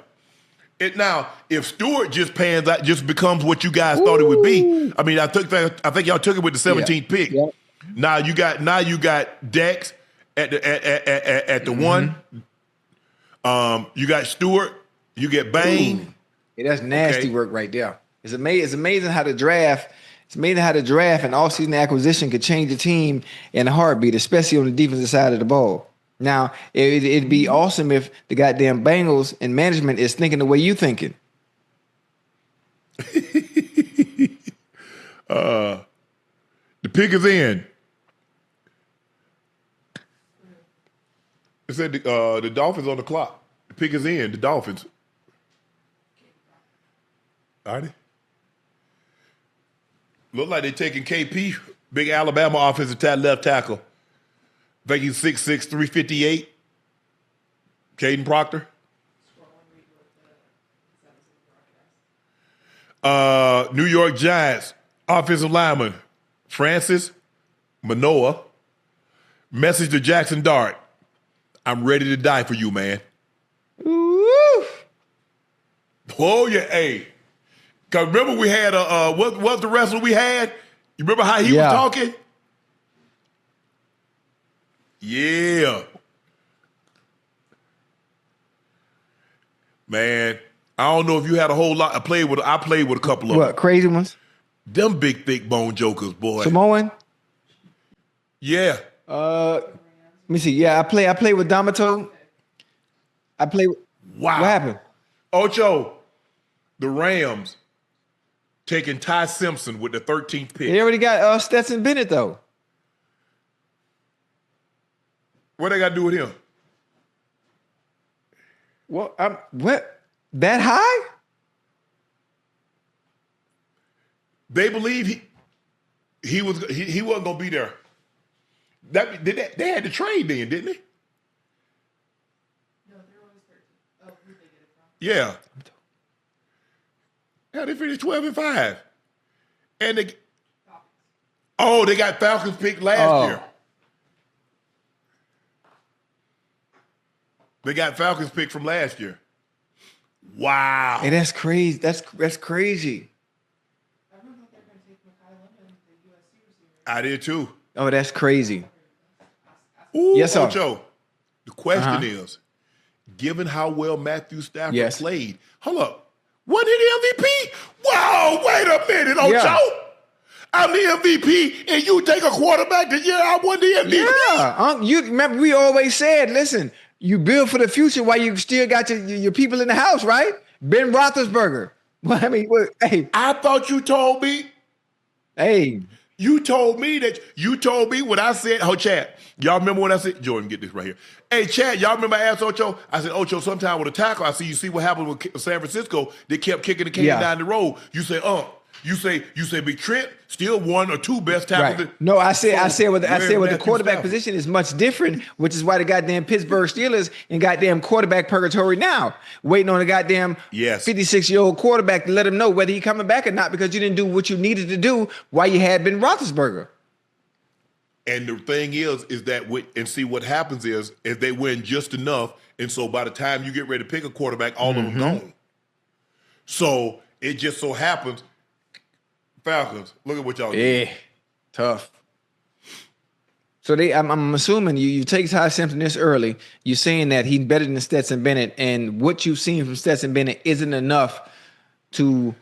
Now, if Stewart just pans out, just becomes what you guys thought it would be. I mean, I think y'all took it with the 17th pick. Yep. Now you got Dex at the one. You got Stewart. You get Bain. Yeah, that's nasty work right there. It's amazing how the draft. It's amazing how the draft and all-season acquisition could change the team in a heartbeat, especially on the defensive side of the ball. Now, it'd be awesome if the goddamn Bengals and management is thinking the way you thinking. The pick is in. It said the Dolphins on the clock. The pick is in. The Dolphins. All right. Look like they're taking KP, big Alabama offensive left tackle. I think he's 6'6", 358. Caden Proctor. New York Giants offensive lineman Francis Manoa. Message to Jackson Dart. I'm ready to die for you, man. Woo! Oh yeah, hey. Cause remember we had what's the wrestler we had? You remember how he was talking? Yeah. Man, I don't know if you had a whole lot. I played with a couple of them. Crazy ones? Them big, thick bone jokers, boy. Samoan? Yeah. Let me see. Yeah, I play with D'Amato. Wow. What happened? Ocho, the Rams taking Ty Simpson with the 13th pick. They already got Stetson Bennett, though. What they got to do with him? What? That high? They believe he wasn't gonna be there. They had to trade then, didn't they? No, they're always 13. Oh, who they get it from? Yeah. Yeah, they finished 12-5. And they got Falcons picked last year. They got Falcons picked from last year. Wow. Hey, that's crazy. That's crazy. Everyone thought they were going to take Makai Lemon, the USC receiver. I did too. Oh, that's crazy. Ooh, Yes, sir. Ocho, the question is, given how well Matthew Stafford played, hold up, wasn't he the MVP? Wow, wait a minute, Ocho. Yeah. I'm the MVP, and you take a quarterback the year I won the MVP. Yeah. You remember we always said, listen, you build for the future while you still got your people in the house, right? Ben Roethlisberger. Well, I mean, hey. I thought you told me. Hey. You told me what I said. Oh, Chad, y'all remember what I said? Jordan, get this right here. Hey, Chad, y'all remember I asked Ocho? I said, Ocho, sometime with a tackle, you see what happened with San Francisco. They kept kicking the can down the road. You say, you say Big Trent, still one or two best tackles. Right. No, I said with the quarterback position is much different, which is why the goddamn Pittsburgh Steelers in goddamn quarterback purgatory now, waiting on a goddamn 56-year-old quarterback to let him know whether he coming back or not because you didn't do what you needed to do while you had Ben Roethlisberger. And the thing is that see what happens is they win just enough, and so by the time you get ready to pick a quarterback, all of them gone. So it just so happens. Falcons, look at what y'all did. Yeah, tough. So I'm assuming you take Ty Simpson this early. You're saying that he's better than Stetson Bennett, and what you've seen from Stetson Bennett isn't enough to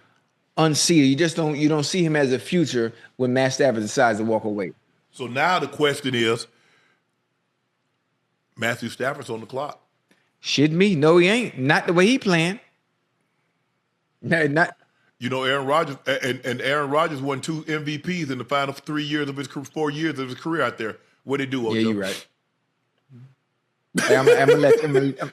unseat. You don't see him as a future when Matt Stafford decides to walk away. So now the question is, Matthew Stafford's on the clock. Shouldn't be? No, he ain't. Not the way he playing. Not. You know, Aaron Rodgers and Aaron Rodgers won 2 MVPs in the final 4 years of his career out there. What did he do, Ocho? Yeah, you're right. Hey, I'm gonna let.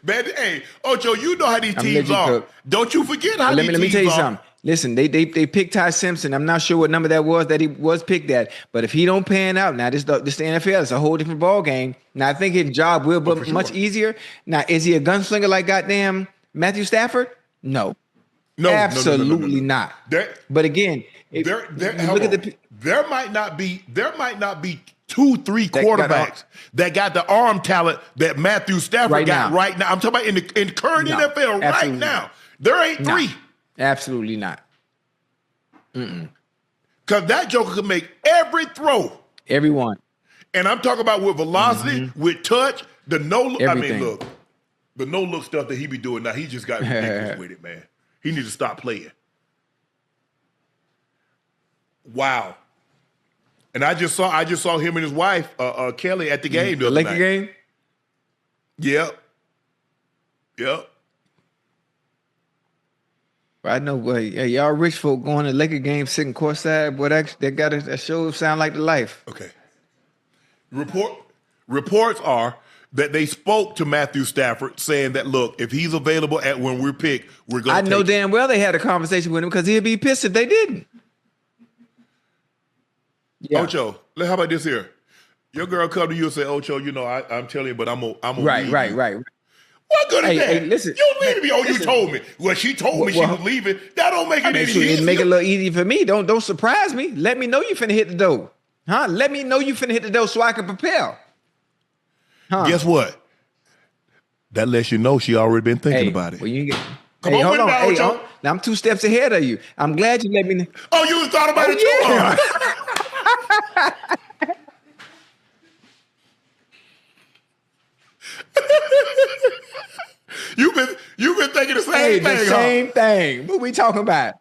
Man, hey, Ocho, you know how these teams are. Don't you forget how these teams are. Let me tell you something. Listen, they picked Ty Simpson. I'm not sure what number that was that he was picked at, but if he don't pan out, now this the NFL, it's a whole different ball game. Now I think his job will be much easier. Now, is he a gunslinger like goddamn Matthew Stafford? No. No, absolutely no. not. There, but again, there might not be 2-3 quarterbacks that got the arm talent that Matthew Stafford got right now. I'm talking about in the current NFL right now. There ain't 3. Absolutely not. Because that joker could make every throw. Everyone. And I'm talking about with velocity, with touch, the no-look. I mean, look, the no-look stuff that he be doing now, he just got ridiculous with it, man. He needs to stop playing. Wow. And I just saw him and his wife, Kelly, at the game the other night. Game? Yep. I know, boy. Y'all rich folk going to Laker game, sitting courtside. Boy, that got a show sound like the life. Okay. Reports are that they spoke to Matthew Stafford, saying that, look, if he's available when we're picked, we're going to. I know damn well they had a conversation with him because he'd be pissed if they didn't. Yeah. Ocho, how about this here? Your girl come to you and say, Ocho, I'm telling you, but I'm gonna right. What good is that? Hey, listen. You leaving me? You told me. Well, she told me she was leaving. That don't make it any easier. Make it a little easy for me. Don't surprise me. Let me know you finna hit the door. Huh? Let me know you finna hit the door so I can prepare. Huh? Guess what? That lets you know she already been thinking about it. Well, you Come on, hold on. Now, Ocho. Now I'm 2 steps ahead of you. I'm glad you let me know. Oh, you thought about it too long. You've been thinking the same thing. The same thing. What we talking about?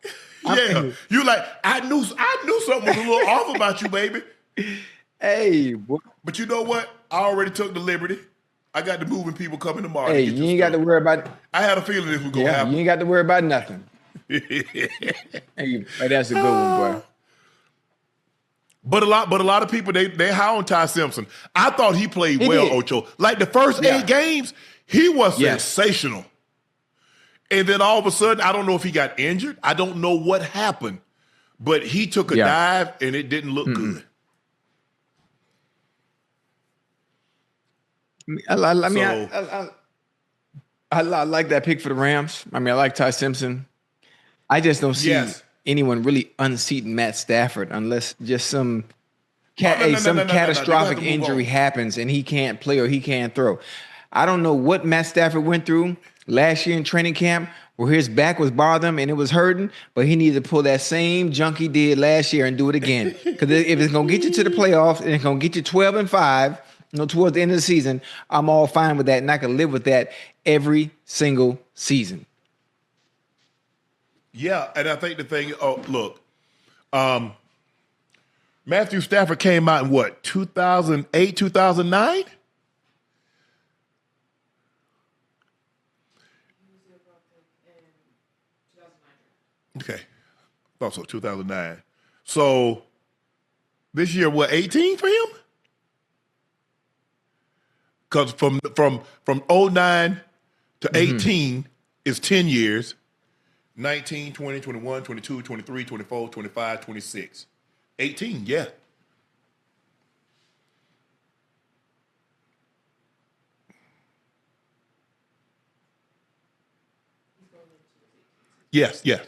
Yeah. You like, I knew something was a little off about you, baby. Hey, boy. But you know what? I already took the liberty. I got the moving people coming tomorrow. Hey, you ain't got to worry about. I had a feeling this was gonna happen. You ain't got to worry about nothing. Hey, that's a good one, boy. But a lot of people they high on Ty Simpson. I thought he played well, Ocho. Like the first 8 games, he was sensational. And then all of a sudden, I don't know if he got injured. I don't know what happened, but he took a dive and it didn't look good. I like that pick for the Rams. I mean, I like Ty Simpson. I just don't see anyone really unseating Matt Stafford unless just some catastrophic injury happens and he can't play or he can't throw. I don't know what Matt Stafford went through last year in training camp where his back was bothering him and it was hurting, but he needed to pull that same junk he did last year and do it again. Because if it's going to get you to the playoffs and it's going to get you 12-5, towards the end of the season, I'm all fine with that, and I can live with that every single season. Yeah, and I think the thing, Matthew Stafford came out in what, 2008, 2009? Okay. Thought so, 2009. So this year, what, 18 for him? Because from 09 to 18 is 10 years. 19, 20, 21, 22, 23, 24, 25, 26. 18, yeah. Yes, yeah.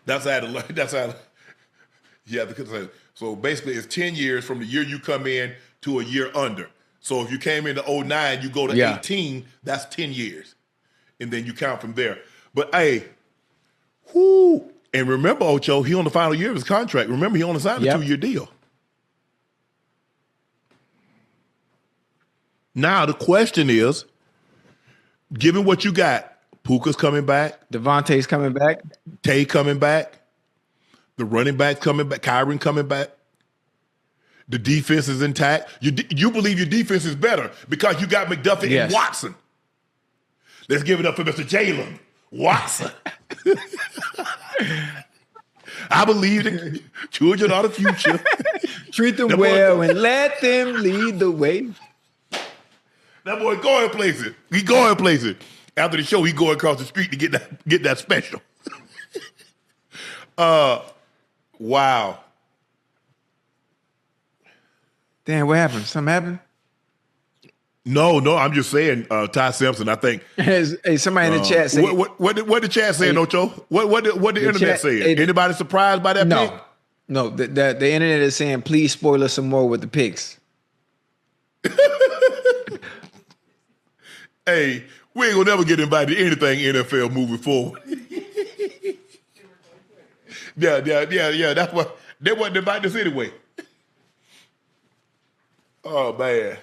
That's how. Yeah, because so basically it's 10 years from the year you come in to a year under. So if you came into 09, you go to 18, that's 10 years. And then you count from there. But hey, and remember, Ocho, he on the final year of his contract. Remember, he only signed a 2-year deal. Now the question is, given what you got, Puka's coming back. Devontae's coming back. Tay coming back. The running back's coming back. Kyron coming back. The defense is intact. You believe your defense is better because you got McDuffie and Watson. Let's give it up for Mr. Jalen Watson. I believe the children are the future. Treat them well and let them lead the way. That boy going places. He going places. After the show, he go across the street to get that special. Wow. Damn, what happened? Something happened? No, I'm just saying, Ty Simpson, I think. Hey, somebody in the chat said. What did the chat say, Ocho? What the internet chat, say? Anybody surprised by that pick? No. The internet is saying, please spoil us some more with the picks. Hey, we ain't gonna never get invited to anything NFL moving forward. Yeah. That's what they wasn't invited us anyway. Oh man.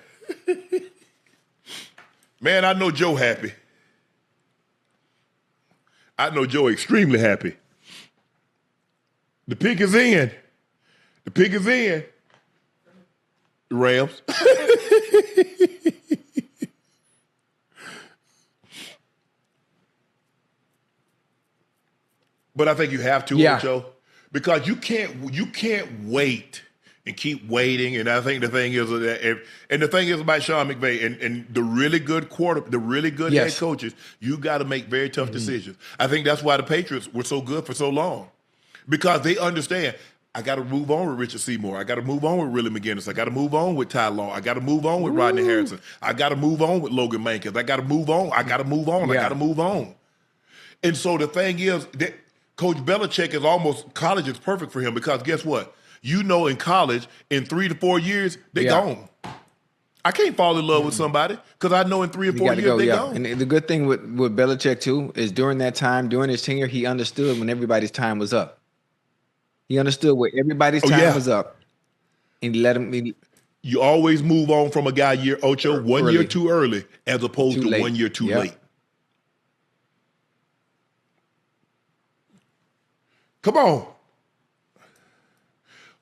Man, I know Joe happy. I know Joe extremely happy. The pick is in. The Rams. But I think you have to, Ocho, because you can't wait and keep waiting. And I think the thing is about Sean McVay and the really good head coaches, you got to make very tough decisions. I think that's why the Patriots were so good for so long, because they understand. I got to move on with Richard Seymour. I got to move on with Willie McGinnis. I got to move on with Ty Law. I got to move on with Rodney Harrison. I got to move on with Logan Mankins. I got to move on. I got to move on. And so the thing is that Coach Belichick college is perfect for him, because guess what? In college, in 3 to 4 years, they gone. I can't fall in love with somebody because I know in 3 or 4 years they gone. And the good thing with Belichick too is during that time, during his tenure, he understood when everybody's time was up. He understood where everybody's time was up, and he let him. You always move on from a guy Ocho, 1 year too early as opposed to late. 1 year too late. Come on.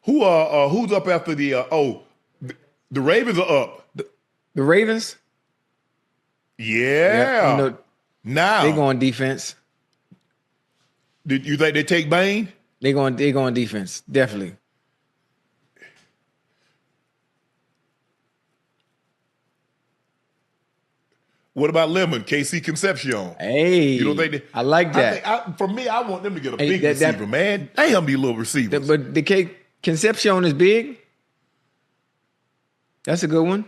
Who's up after the the Ravens are up. The Ravens? Yeah. Now they go on defense. Did you think they take Bain? They go on defense, definitely. What about Lemon, KC Concepcion? Hey, you don't think I like that. For me, I want them to get a big receiver, man. Damn, these little receivers. But the Concepcion is big. That's a good one.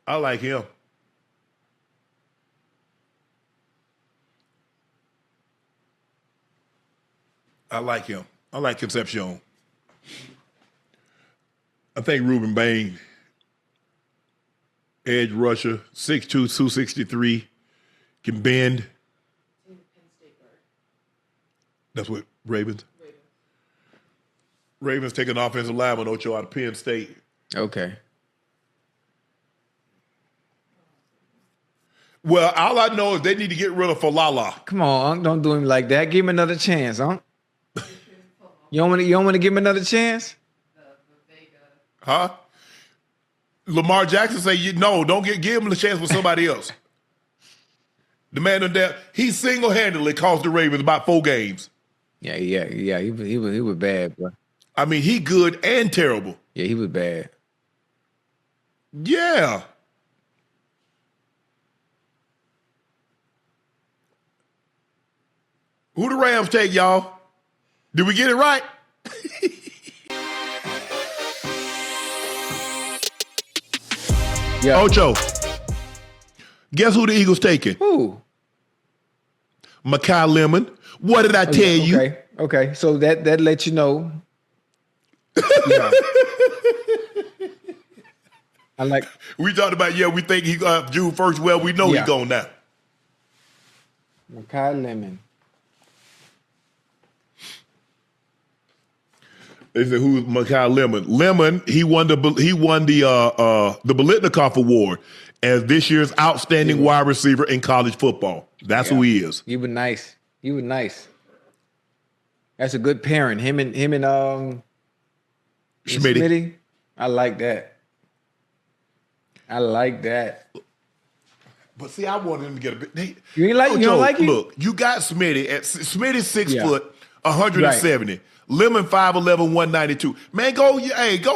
I like him. I like Concepcion. I think Ruben Bain, edge rusher, 6'2", 263, can bend. That's what Ravens. Ravens take an offensive lineman, Ocho, out of Penn State. Okay. Well, all I know is they need to get rid of Falala. Come on, Unc, don't do him like that. Give him another chance, Unc. You don't want to give him another chance? Huh? Lamar Jackson say, no, don't give him the chance with somebody else. The man in there, he single-handedly cost the Ravens about 4 games. Yeah. He was bad, bro. I mean, he good and terrible. Yeah, he was bad. Yeah. Who the Rams take, y'all? Did we get it right? Yeah. Ocho, guess who the Eagles taking? Who? Makai Lemon. What did I tell you? Okay. So that lets you know. Yeah. I like. We talked about, we think he June 1st. Well, we know he's gone now. Makai Lemon. They said, who's Makai Lemon? Lemon, he won the Biletnikoff Award as this year's outstanding wide receiver in college football. That's who he is. He was nice. That's a good pairing. Him and Smitty. I like that. But see, I wanted him to get a bit. You don't like it? Look, you got Smitty. Smitty's 6 foot, 170. Lemon 5'11", 192. Man, go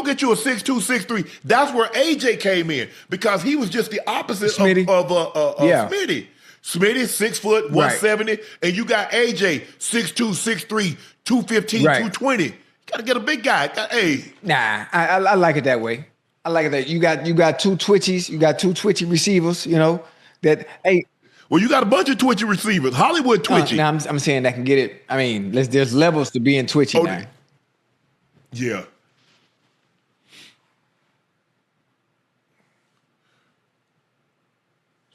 get you a 6'2", 6'3". That's where AJ came in because he was just the opposite Smitty. of Smitty. Smitty, 6 foot, 170, and you got AJ, 6'2", 6'3", 215, 220. You got to get a big guy. Nah, I like it that way. I like it that you got two twitchies, you got two twitchy receivers, that Well, you got a bunch of twitchy receivers. Hollywood twitchy. Now I'm saying that can get it. I mean, there's levels to being twitchy now. Yeah.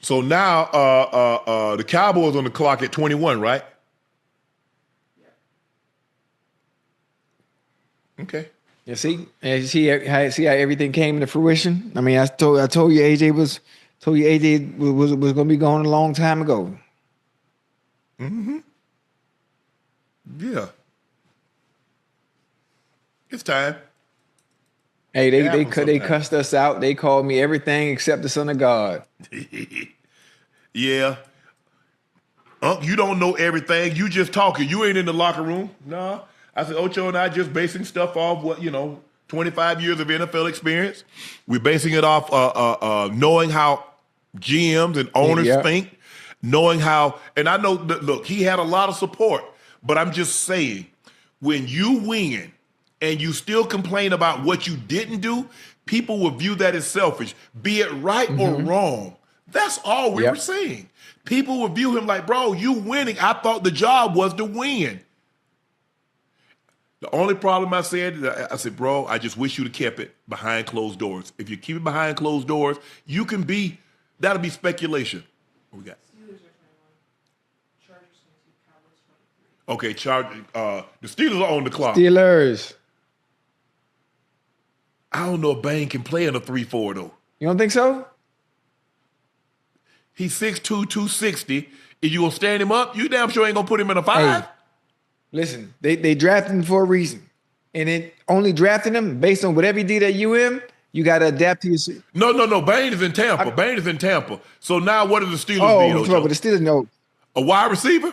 So now the Cowboys on the clock at 21, right? Okay. You see how everything came into fruition. I mean, I told you AJ was going to be gone a long time ago. Mm-hmm. Yeah. It's time. Hey, they cussed us out. They called me everything except the Son of God. Yeah. You don't know everything. You just talking. You ain't in the locker room. No. I said, Ocho and I just basing stuff off 25 years of NFL experience. We're basing it off knowing how GMs and owners think, knowing how, and I know that, look, he had a lot of support, but I'm just saying, when you win and you still complain about what you didn't do, people will view that as selfish, be it right or wrong. That's all we were saying. People will view him like, bro, you winning. I thought the job was to win. The only problem I said, bro, I just wish you'd have kept it behind closed doors. If you keep it behind closed doors, that'll be speculation. What we got? Steelers are 21. Chargers 22. Cowboys 23. Okay, the Steelers are on the clock. Steelers. I don't know if Bane can play in a 3-4 though. You don't think so? He's 6'2", 260. If you gonna stand him up, you damn sure ain't gonna put him in a 5. Hey, listen, they drafted him for a reason. And it only drafting him based on whatever he did at UM, you got to adapt to your... No. Bane is in Tampa. So now what do the Steelers need, Ocho? But the Steelers know. A wide receiver?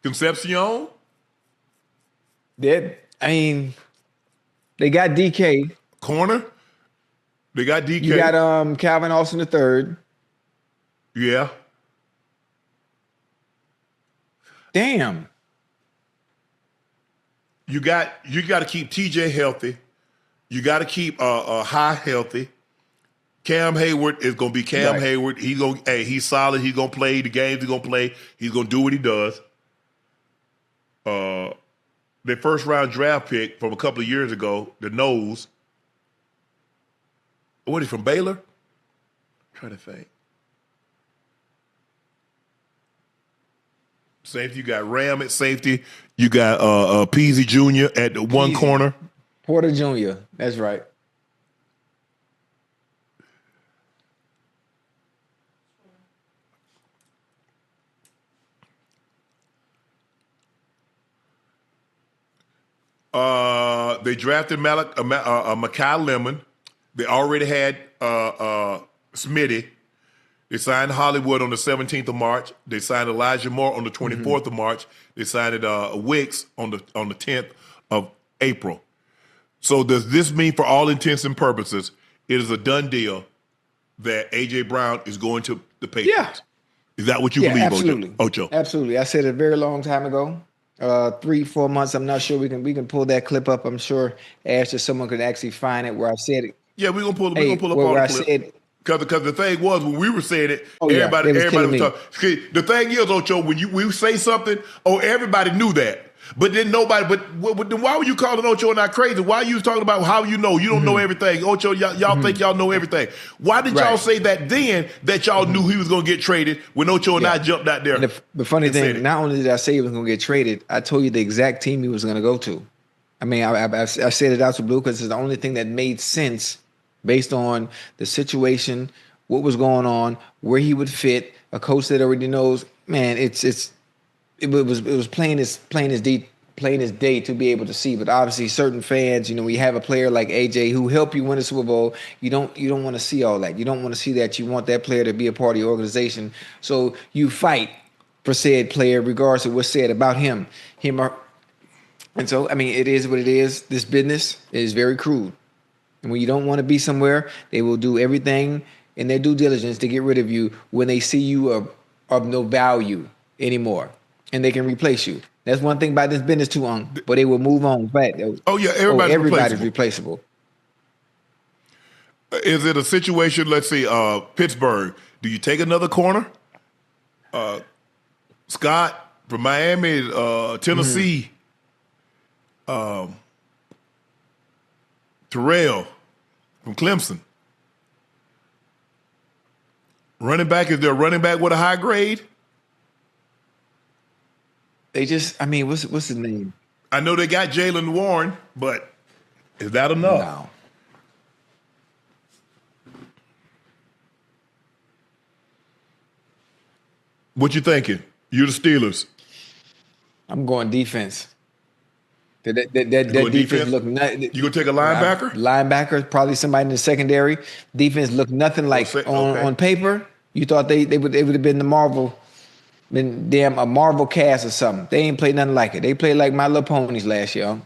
Concepcion? They got DK. Corner? They got DK. You got Calvin Austin III. Yeah. Damn. You got to keep TJ healthy. You got to keep High healthy. Cam Hayward is going to be Cam Hayward. He's solid. He's going to play the games he's going to play. He's going to do what he does. Their first round draft pick from a couple of years ago, the nose. What is he from Baylor? I'm trying to think. Safety, you got Ram at safety. You got Peasy Jr. at the one corner. Porter Jr., that's right. They drafted Makai Lemon. They already had Smitty. They signed Hollywood on the 17th of March. They signed Elijah Moore on the 24th of March. They signed Wicks on the 10th of April. So does this mean, for all intents and purposes, it is a done deal that A.J. Brown is going to the Patriots? Yeah. Is that what you believe, absolutely. Ocho? Absolutely. I said it a very long time ago. 3-4 months. I'm not sure we can pull that clip up. I'm sure Ash or someone could actually find it where I said it. Yeah, we're gonna pull up all the clip. Because the thing was, when we were saying it, everybody was talking. The thing is, Ocho, when we say something, everybody knew that. But then nobody, then why were you calling Ocho and I crazy? Why you was talking about how you know? You don't know everything. Ocho, y'all think y'all know everything. Why did y'all say that then that y'all knew he was going to get traded when Ocho and I jumped out there? And the funny thing, not only did I say he was going to get traded, I told you the exact team he was going to go to. I mean, I said it out to blue because it's the only thing that made sense based on the situation, what was going on, where he would fit, a coach that already knows. Man, it was plain as day to be able to see. But obviously, certain fans, we have a player like AJ who helped you win a Super Bowl. You don't want to see all that. You don't want to see that. You want that player to be a part of your organization. So you fight for said player, regardless of what's said about him. And so, I mean, it is what it is. This business is very crude. And when you don't want to be somewhere, they will do everything in their due diligence to get rid of you when they see you of no value anymore. And they can replace you. That's one thing about this business too, but they will move on. Oh, yeah, everybody's replaceable. Is it a situation, let's see, Pittsburgh, do you take another corner? Scott from Miami, Tennessee, Terrell from Clemson. Running back, is there a running back with a high grade? They just, I mean, what's his name? I know they got Jalen Warren, but is that enough? No. What you thinking? You're the Steelers. I'm going defense. That defense look. You gonna take a linebacker? Linebacker, probably somebody in the secondary. Defense looked nothing like on paper. You thought they would have been a Marvel cast or something. They ain't played nothing like it. They played like My Little Ponies last year.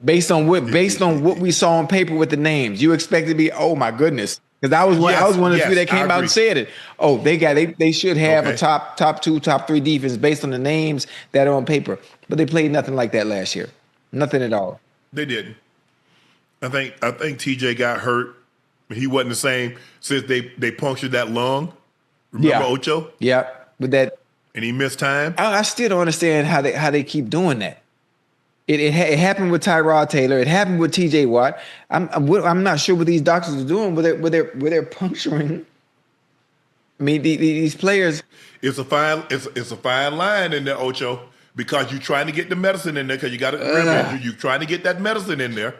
Based on what we saw on paper with the names, you expect it to be, oh my goodness. Because I was one of the few that came out and said it. Oh, they should have a top 2, top 3 defense based on the names that are on paper. But they played nothing like that last year. Nothing at all. They didn't. I think TJ got hurt. He wasn't the same since they punctured that lung. Remember Ocho? Yeah. With that, and he missed time. I still don't understand how they keep doing that. It happened with Tyrod Taylor. It happened with T.J. Watt. I'm not sure what these doctors are doing where they're puncturing. I mean, these players. It's a fine line in there, Ocho, because you're trying to get the medicine in there because you got a rib injury. You're trying to get that medicine in there,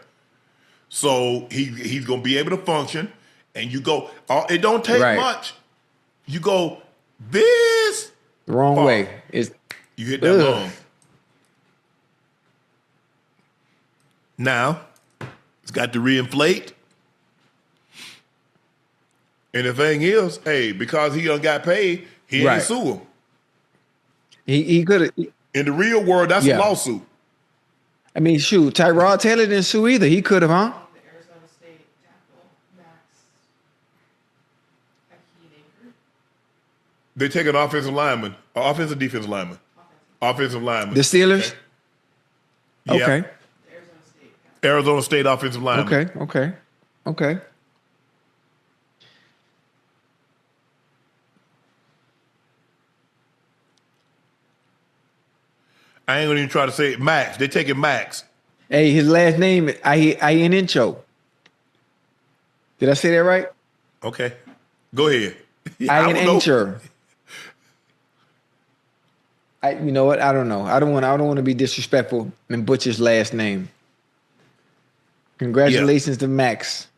so he's gonna be able to function. And you go. It don't take much. You go this the wrong far. way. You hit that lung. Now, it's got to reinflate. And the thing is, hey, because he done got paid, he ain't sue him. He could have. In the real world, that's a lawsuit. I mean, shoot, Tyrod Taylor didn't sue either. He could have, huh? The Arizona State tackle, Max. They take an offensive lineman, offensive defensive lineman. Offensive lineman. The Steelers? Okay. Yeah. Okay. Arizona State offensive lineman. Okay. I ain't gonna even try to say it. Max. They taking Max. Hey, his last name is Iancho. Did I say that right? Okay. Go ahead. Iancho. You know what? I don't know. I don't want to be disrespectful and butcher his last name. Congratulations to Max.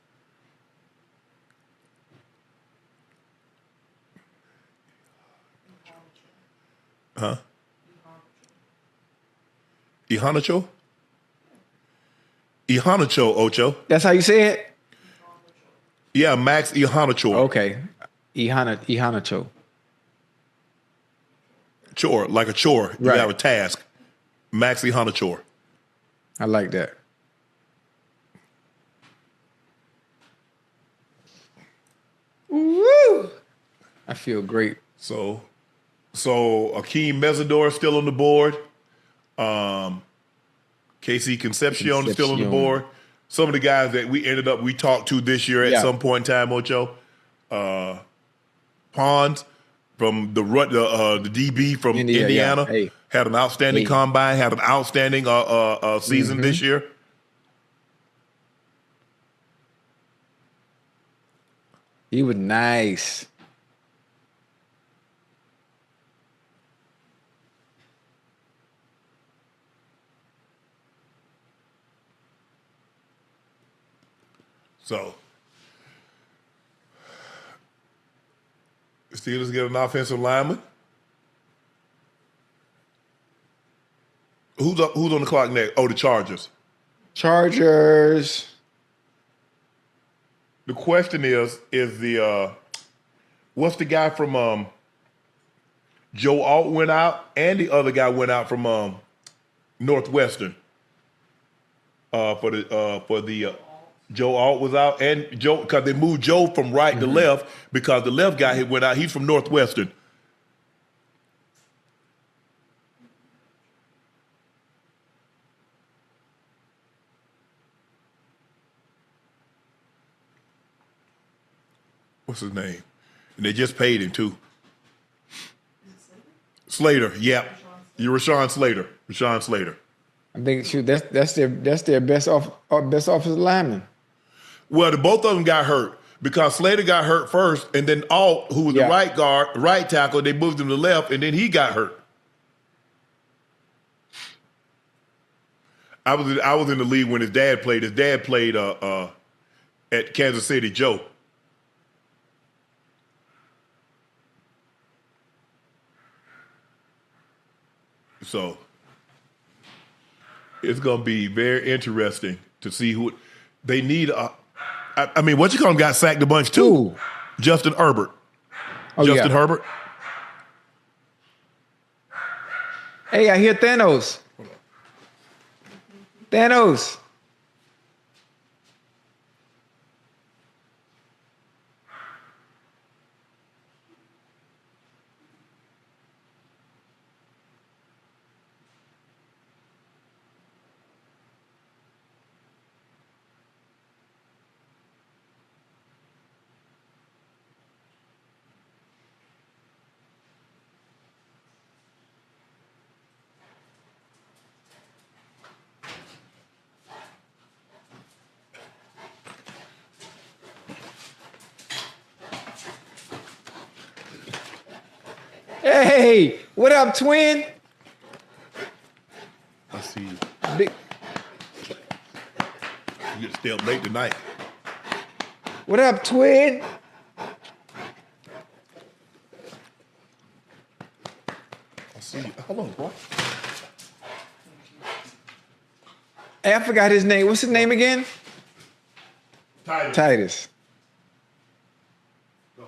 Huh? Ihanacho? Ihanacho, Ocho. That's how you say it? Yeah, Max Ihanacho. Okay. Ihanacho. Chore, like a chore. You Right. have a task. Max Ihanacho. I like that. Woo! I feel great. So Akeem Mesidor is still on the board. KC Concepcion is still on the board. Some of the guys that we talked to this year at some point in time, Ocho. Pons from the DB from Indiana had an outstanding combine, had an outstanding season this year. He was nice. So, the Steelers get an offensive lineman. Who's on the clock next? Oh, the Chargers. The question is the what's the guy from Joe Alt went out, and the other guy went out from Northwestern. For the Joe Alt was out, and Joe, because they moved Joe from right to left because the left guy had went out. He's from Northwestern. What's his name? And they just paid him too. Slater, yeah. You're Rashawn Slater. Rashawn Slater. I think that's their best offensive lineman. Well, both of them got hurt because Slater got hurt first, and then Alt, who was the right tackle, they moved him to left, and then he got hurt. I was in the league when his dad played. His dad played at Kansas City, Joe. So it's going to be very interesting to see who they need. I mean, what you call him got sacked a bunch too. Ooh. Justin Herbert. Oh, Justin Herbert. Hey, I hear Thanos. Thanos. Hey, what up, twin? I see you. Big, You get to stay up late tonight. what up, twin? I see you. Hold on, bro. Hey, I forgot his name. What's his name again? Titus. Titus. Go.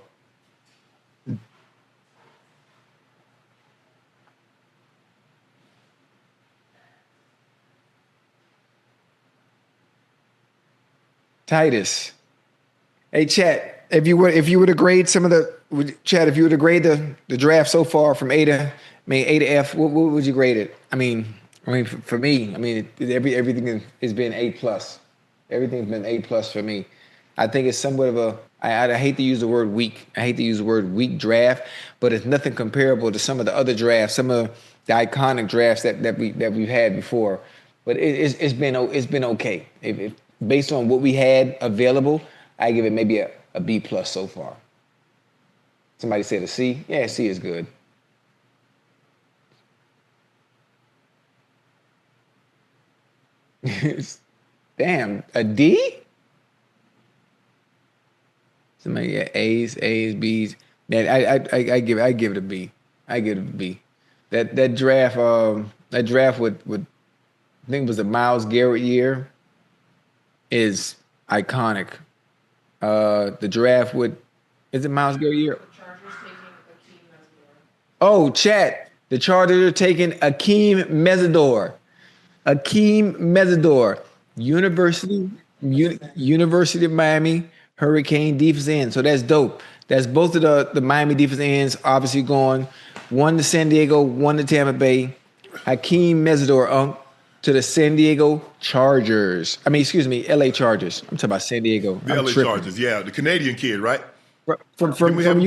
Titus. Hey, Chad, if you were to grade some of the Chad, if you were to grade the draft so far from A to F, what would you grade it? I mean, for me, everything has been A plus. Everything's been A plus for me. I think it's somewhat of a. I hate to use the word weak. I hate to use the word weak draft, but it's nothing comparable to some of the other drafts, some of the iconic drafts that we've had before. But it's been okay. If based on what we had available, I give it maybe a B plus so far. Somebody said a C. Yeah, C is good. Damn, a D? Somebody, yeah, A's, B's. Man, I give it a B. I give it a B. That draft with I think it was the Myles Garrett year is iconic. The draft with is it Myles Garrett year? Chargers taking Akeem Mesidor. Oh, chat. The Chargers are taking Akeem Mesidor. University of Miami Hurricane defense end. So that's dope. That's both of the Miami defense ends obviously going. One to San Diego, one to Tampa Bay. Akeem Mesidor, Unc, to the San Diego Chargers. LA Chargers. I'm talking about San Diego. The LA Chargers, yeah. The Canadian kid, right? From we had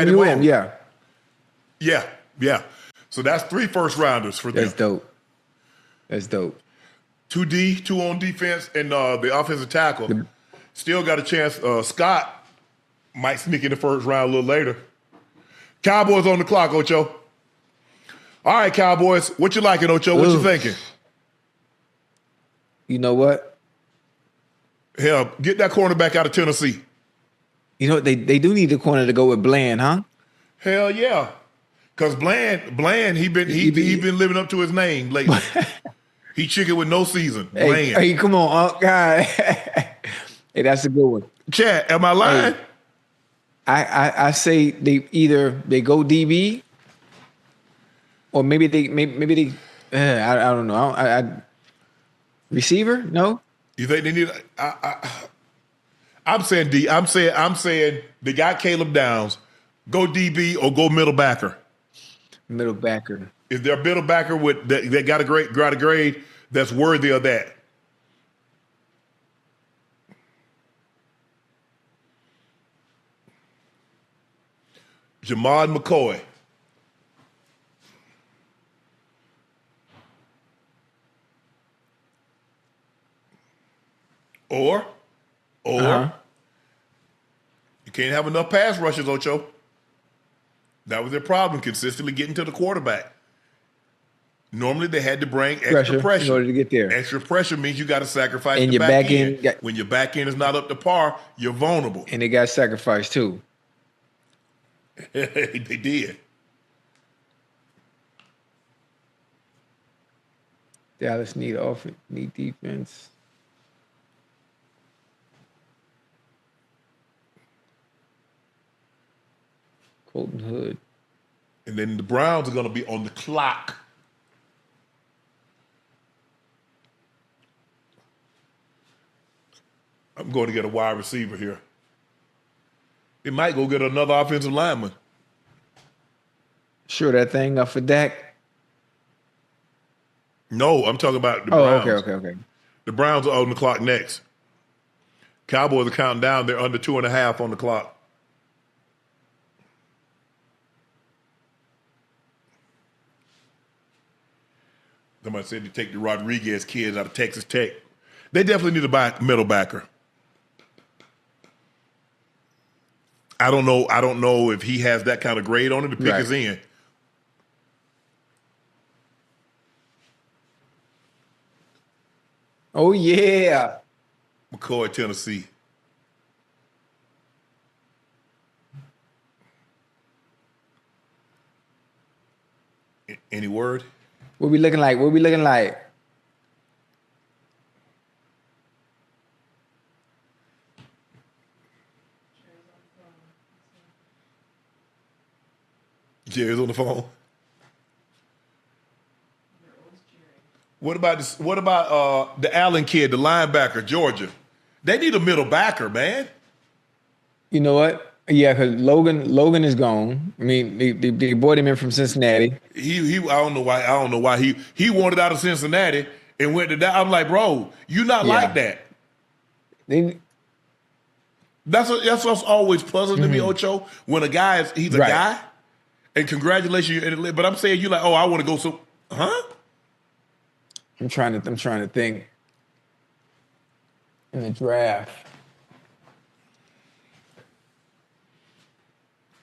him on. yeah. Yeah. So that's 3 first rounders for them. That's dope. 2 on defense, and the offensive tackle. Still got a chance. Scott might sneak in the first round a little later. Cowboys on the clock, Ocho. All right, Cowboys. What you liking, Ocho? What you thinking? You know what? Hell, get that cornerback out of Tennessee. You know what? They do need a corner to go with Bland, huh? Hell yeah. Because Bland, he been living up to his name lately. He chicken with no season. Bland. Hey, come on, God. Hey, that's a good one. Chad, am I lying? Hey, I say they go DB Or maybe they. I don't know. Receiver? No. You think they need? I'm saying D. I'm saying they got Caleb Downs. Go DB or go middle backer. Middle backer. Is there a middle backer with that got a grade that's worthy of that? Jamad McCoy. Or you can't have enough pass rushes, Ocho. That was their problem, consistently getting to the quarterback. Normally they had to bring extra pressure in order to get there. Extra pressure means you got to sacrifice and the your back end. When your back end is not up to par, you're vulnerable. And they got sacrificed too. They did. Dallas need offense, need defense. Colton Hood. And then the Browns are going to be on the clock. I'm going to get a wide receiver here. It might go get another offensive lineman. Sure, that thing up for Dak? No, I'm talking about the Browns. Okay. The Browns are on the clock next. Cowboys are counting down. They're under 2.5 on the clock. Somebody said to take the Rodriguez kids out of Texas Tech. They definitely need a middle backer. I don't know if he has that kind of grade on it. The pick is in. Oh, yeah. McCoy, Tennessee. Any word? What we looking like? Jerry's on the phone. What about the Allen kid, the linebacker, Georgia? They need a middle backer, man. You know what? Yeah, because Logan is gone. I mean, they brought him in from Cincinnati. I don't know why he wanted out of Cincinnati and went to that. I'm like, bro, you not like that. That's what's always puzzling to me, Ocho. When a guy he's a guy, and congratulations. But I'm saying you like, oh, I want to go. So, huh? I'm trying to think. In the draft,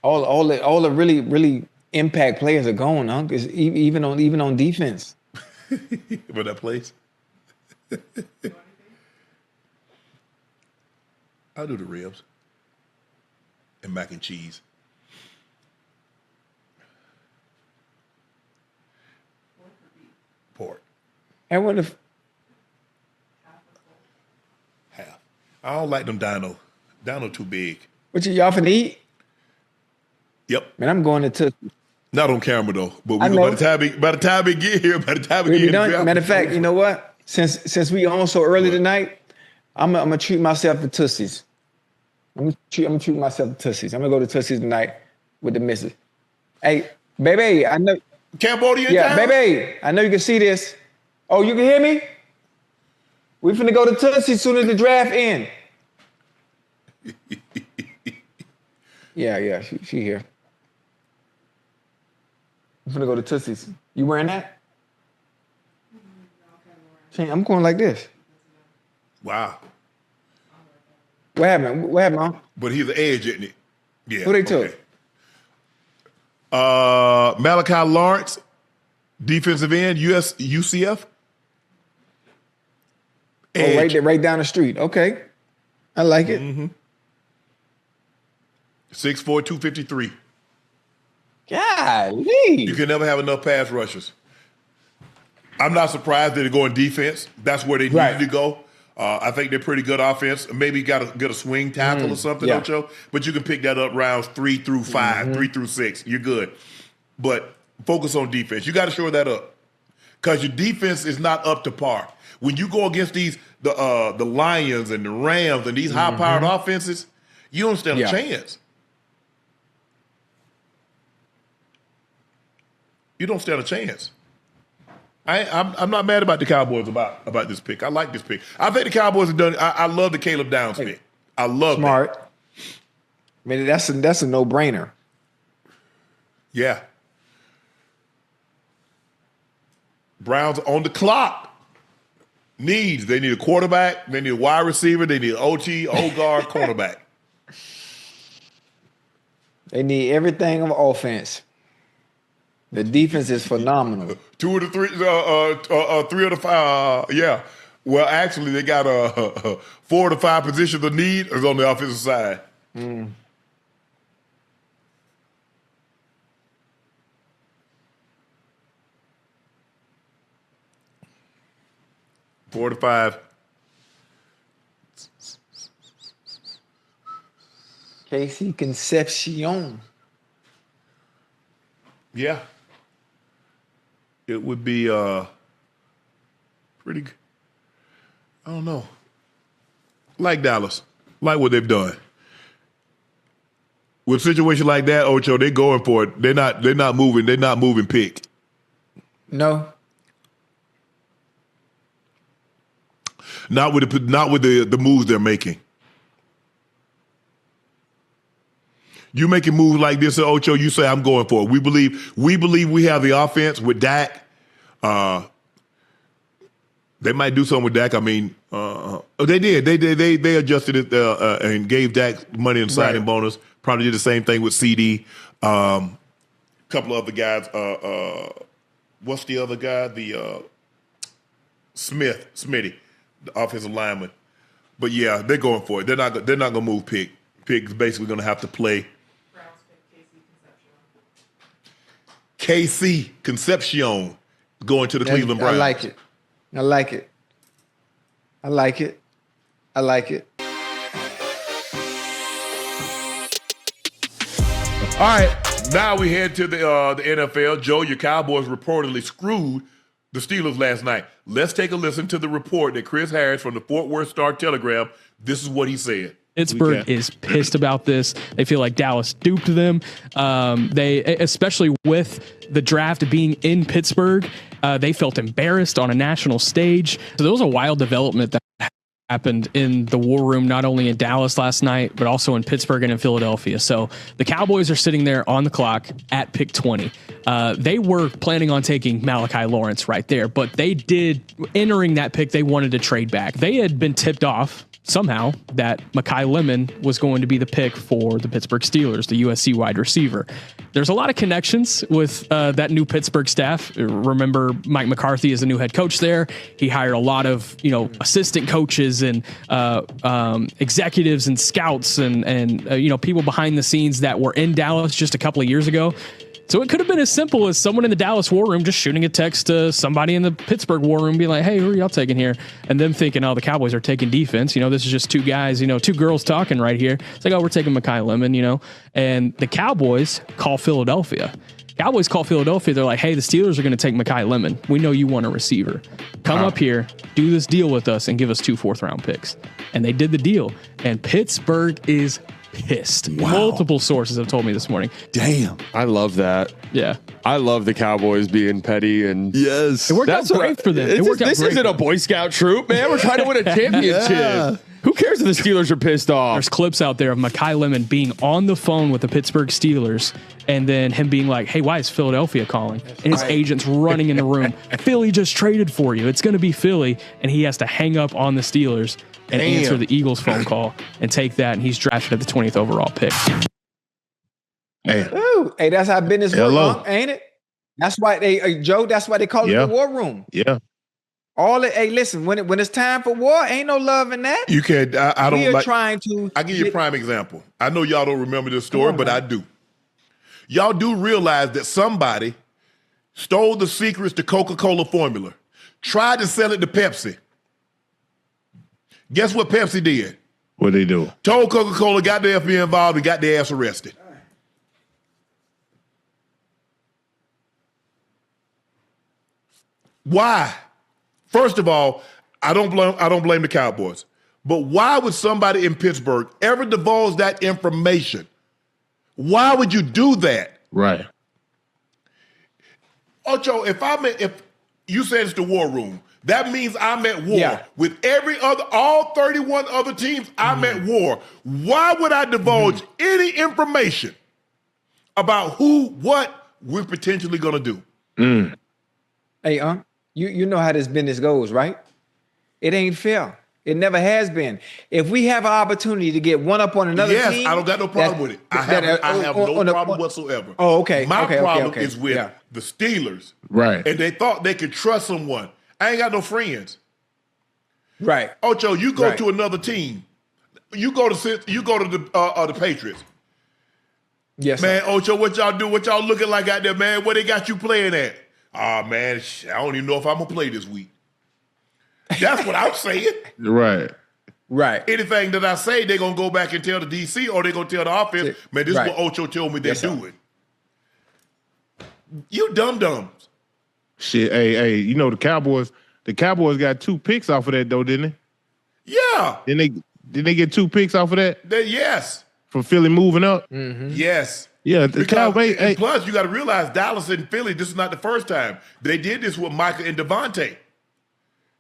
all the really impact players are going, Unc. Even on defense. But that place. I'll do the ribs and mac and cheese. Pork. And what if half? I don't like them Dino. Dino too big. What y'all finna eat? Yep. Man, I'm going to Tootsie. Not on camera though. But by the time we get here, Matter of fact, you know what? Since we on so early tonight, I'm gonna treat myself to Tootsies. I'm gonna treat myself to Tootsies. I'm gonna go to Tootsies tonight with the missus. Hey, baby, I know Cambodia. Yeah, baby, I know you can see this. Oh, you can hear me? We finna go to Tootsies as soon as the draft ends. Yeah, she here. I'm finna go to Tootsies. You wearing that? I'm going like this. Wow. What happened, Mom? But he's the edge, isn't he? Yeah. Who they took? Malachi Lawrence, defensive end, UCF. Edge. Oh, right down the street. Okay. I like it. 6'4", 253. Golly. You can never have enough pass rushers. I'm not surprised that they go in defense. That's where they need to go. I think they're pretty good offense. Maybe got to get a swing tackle or something, Ocho. But you can pick that up rounds 3 through 5, 3 through 6. You're good. But Focus on defense. You got to shore that up because your defense is not up to par. When you go against the Lions and the Rams and these high-powered offenses, you don't stand a chance. You don't stand a chance. I'm not mad about the Cowboys about this pick. I like this pick. I think the Cowboys have done. I love the Caleb Downs pick. I love Smart. that. I mean, that's a no-brainer. Yeah. Browns on the clock. Needs. They need a quarterback. They need a wide receiver. They need an OT, guard, cornerback. They need everything of offense. The defense is phenomenal. 2 of the 3, 3 of the 5. Yeah. Well, actually, they got 4 of the 5 positions of need is on the offensive side. 4 to 5. Casey Concepcion. Yeah. It would be pretty good. I don't know. Like Dallas. Like what they've done. With a situation like that, Ocho, they're going for it. They're not moving pick. No. Not with the moves they're making. You making moves like this, Ocho, you say I'm going for it. We believe we have the offense with Dak. They might do something with Dak. I mean, they did. They adjusted it and gave Dak money and signing bonus. Probably did the same thing with CD. Couple of other guys. What's the other guy? The Smitty, the offensive lineman. But yeah, they're going for it. They're not gonna move pick. Pick's basically gonna have to play. Browns pick KC Concepcion going to the Cleveland Browns. I like it. All right, now we head to the NFL. Joe, your Cowboys reportedly screwed the Steelers last night. Let's take a listen to the report that Chris Harris from the Fort Worth Star-Telegram, this is what he said. Pittsburgh is pissed about this. They feel like Dallas duped them. They, especially with the draft being in Pittsburgh, they felt embarrassed on a national stage. So there was a wild development that happened in the war room, not only in Dallas last night, but also in Pittsburgh and in Philadelphia. So the Cowboys are sitting there on the clock at pick 20. They were planning on taking Malachi Lawrence right there, but they did, entering that pick, they wanted to trade back. They had been tipped off somehow that Mekhi Lemon was going to be the pick for the Pittsburgh Steelers, the USC wide receiver. There's a lot of connections with that new Pittsburgh staff. Remember, Mike McCarthy is the new head coach there. He hired a lot of, assistant coaches and executives and scouts and people behind the scenes that were in Dallas just a couple of years ago. So it could have been as simple as someone in the Dallas war room just shooting a text to somebody in the Pittsburgh war room, being like, hey, who are y'all taking here? And them thinking, oh, the Cowboys are taking defense. This is just two guys, two girls talking right here. It's like, oh, we're taking Mekhi Lemon, And the Cowboys call Philadelphia. They're like, hey, the Steelers are going to take Mekhi Lemon. We know you want a receiver. Come up here, do this deal with us, and give us 2 fourth-round picks. And they did the deal. And Pittsburgh is pissed. Wow. Multiple sources have told me this morning. Damn. I love that. Yeah. I love the Cowboys being petty and yes. It worked out great for them. This isn't a Boy Scout troop, man. We're trying to win a championship. Yeah. Who cares if the Steelers are pissed off? There's clips out there of Mekhi Lemon being on the phone with the Pittsburgh Steelers and then him being like, hey, why is Philadelphia calling? And his agent's running in the room. Philly just traded for you. It's going to be Philly. And he has to hang up on the Steelers and answer the Eagles phone call and take that. And he's drafted at the 20th overall pick. Hey, that's how business works, ain't it? That's why Joe, that's why they call it the war room. Yeah. Hey, listen, when it's time for war, ain't no love in that. You can't, I don't like. Trying to. I'll give you a prime example. I know y'all don't remember this story, but I do. Y'all do realize that somebody stole the secrets to Coca-Cola formula, tried to sell it to Pepsi. Guess what Pepsi did? What they do? Told Coca-Cola, got the FBI involved, and got their ass arrested. Why? First of all, I don't blame the Cowboys. But why would somebody in Pittsburgh ever divulge that information? Why would you do that? Right. Ocho, if you said it's the war room, that means I'm at war. Yeah. With all 31 other teams, I'm at war. Why would I divulge any information about what we're potentially going to do? Hey, you know how this business goes, right? It ain't fair. It never has been. If we have an opportunity to get one up on another team, I don't got no problem with it. I have no problem whatsoever. Oh, okay. My problem okay. is with the Steelers. Right. And they thought they could trust someone. I ain't got no friends. Right. Ocho, you go Right. to another team. You go to the Patriots. Yes, Man, sir. Ocho, what y'all do? What y'all looking like out there, man? Where they got you playing at? Man, I don't even know if I'm going to play this week. That's what I'm saying. Right. Right. Anything that I say, they're going to go back and tell the DC or they're going to tell the offense, man, this is what Ocho told me they're doing. You dum-dums. Shit, hey, you know the Cowboys got 2 picks off of that though, didn't they? Yeah. Didn't they get 2 picks off of that? Yes. For Philly moving up? Yes. Yeah, the Cowboys. Hey, Plus, you got to realize Dallas and Philly, this is not the first time. They did this with Micah and Devontae.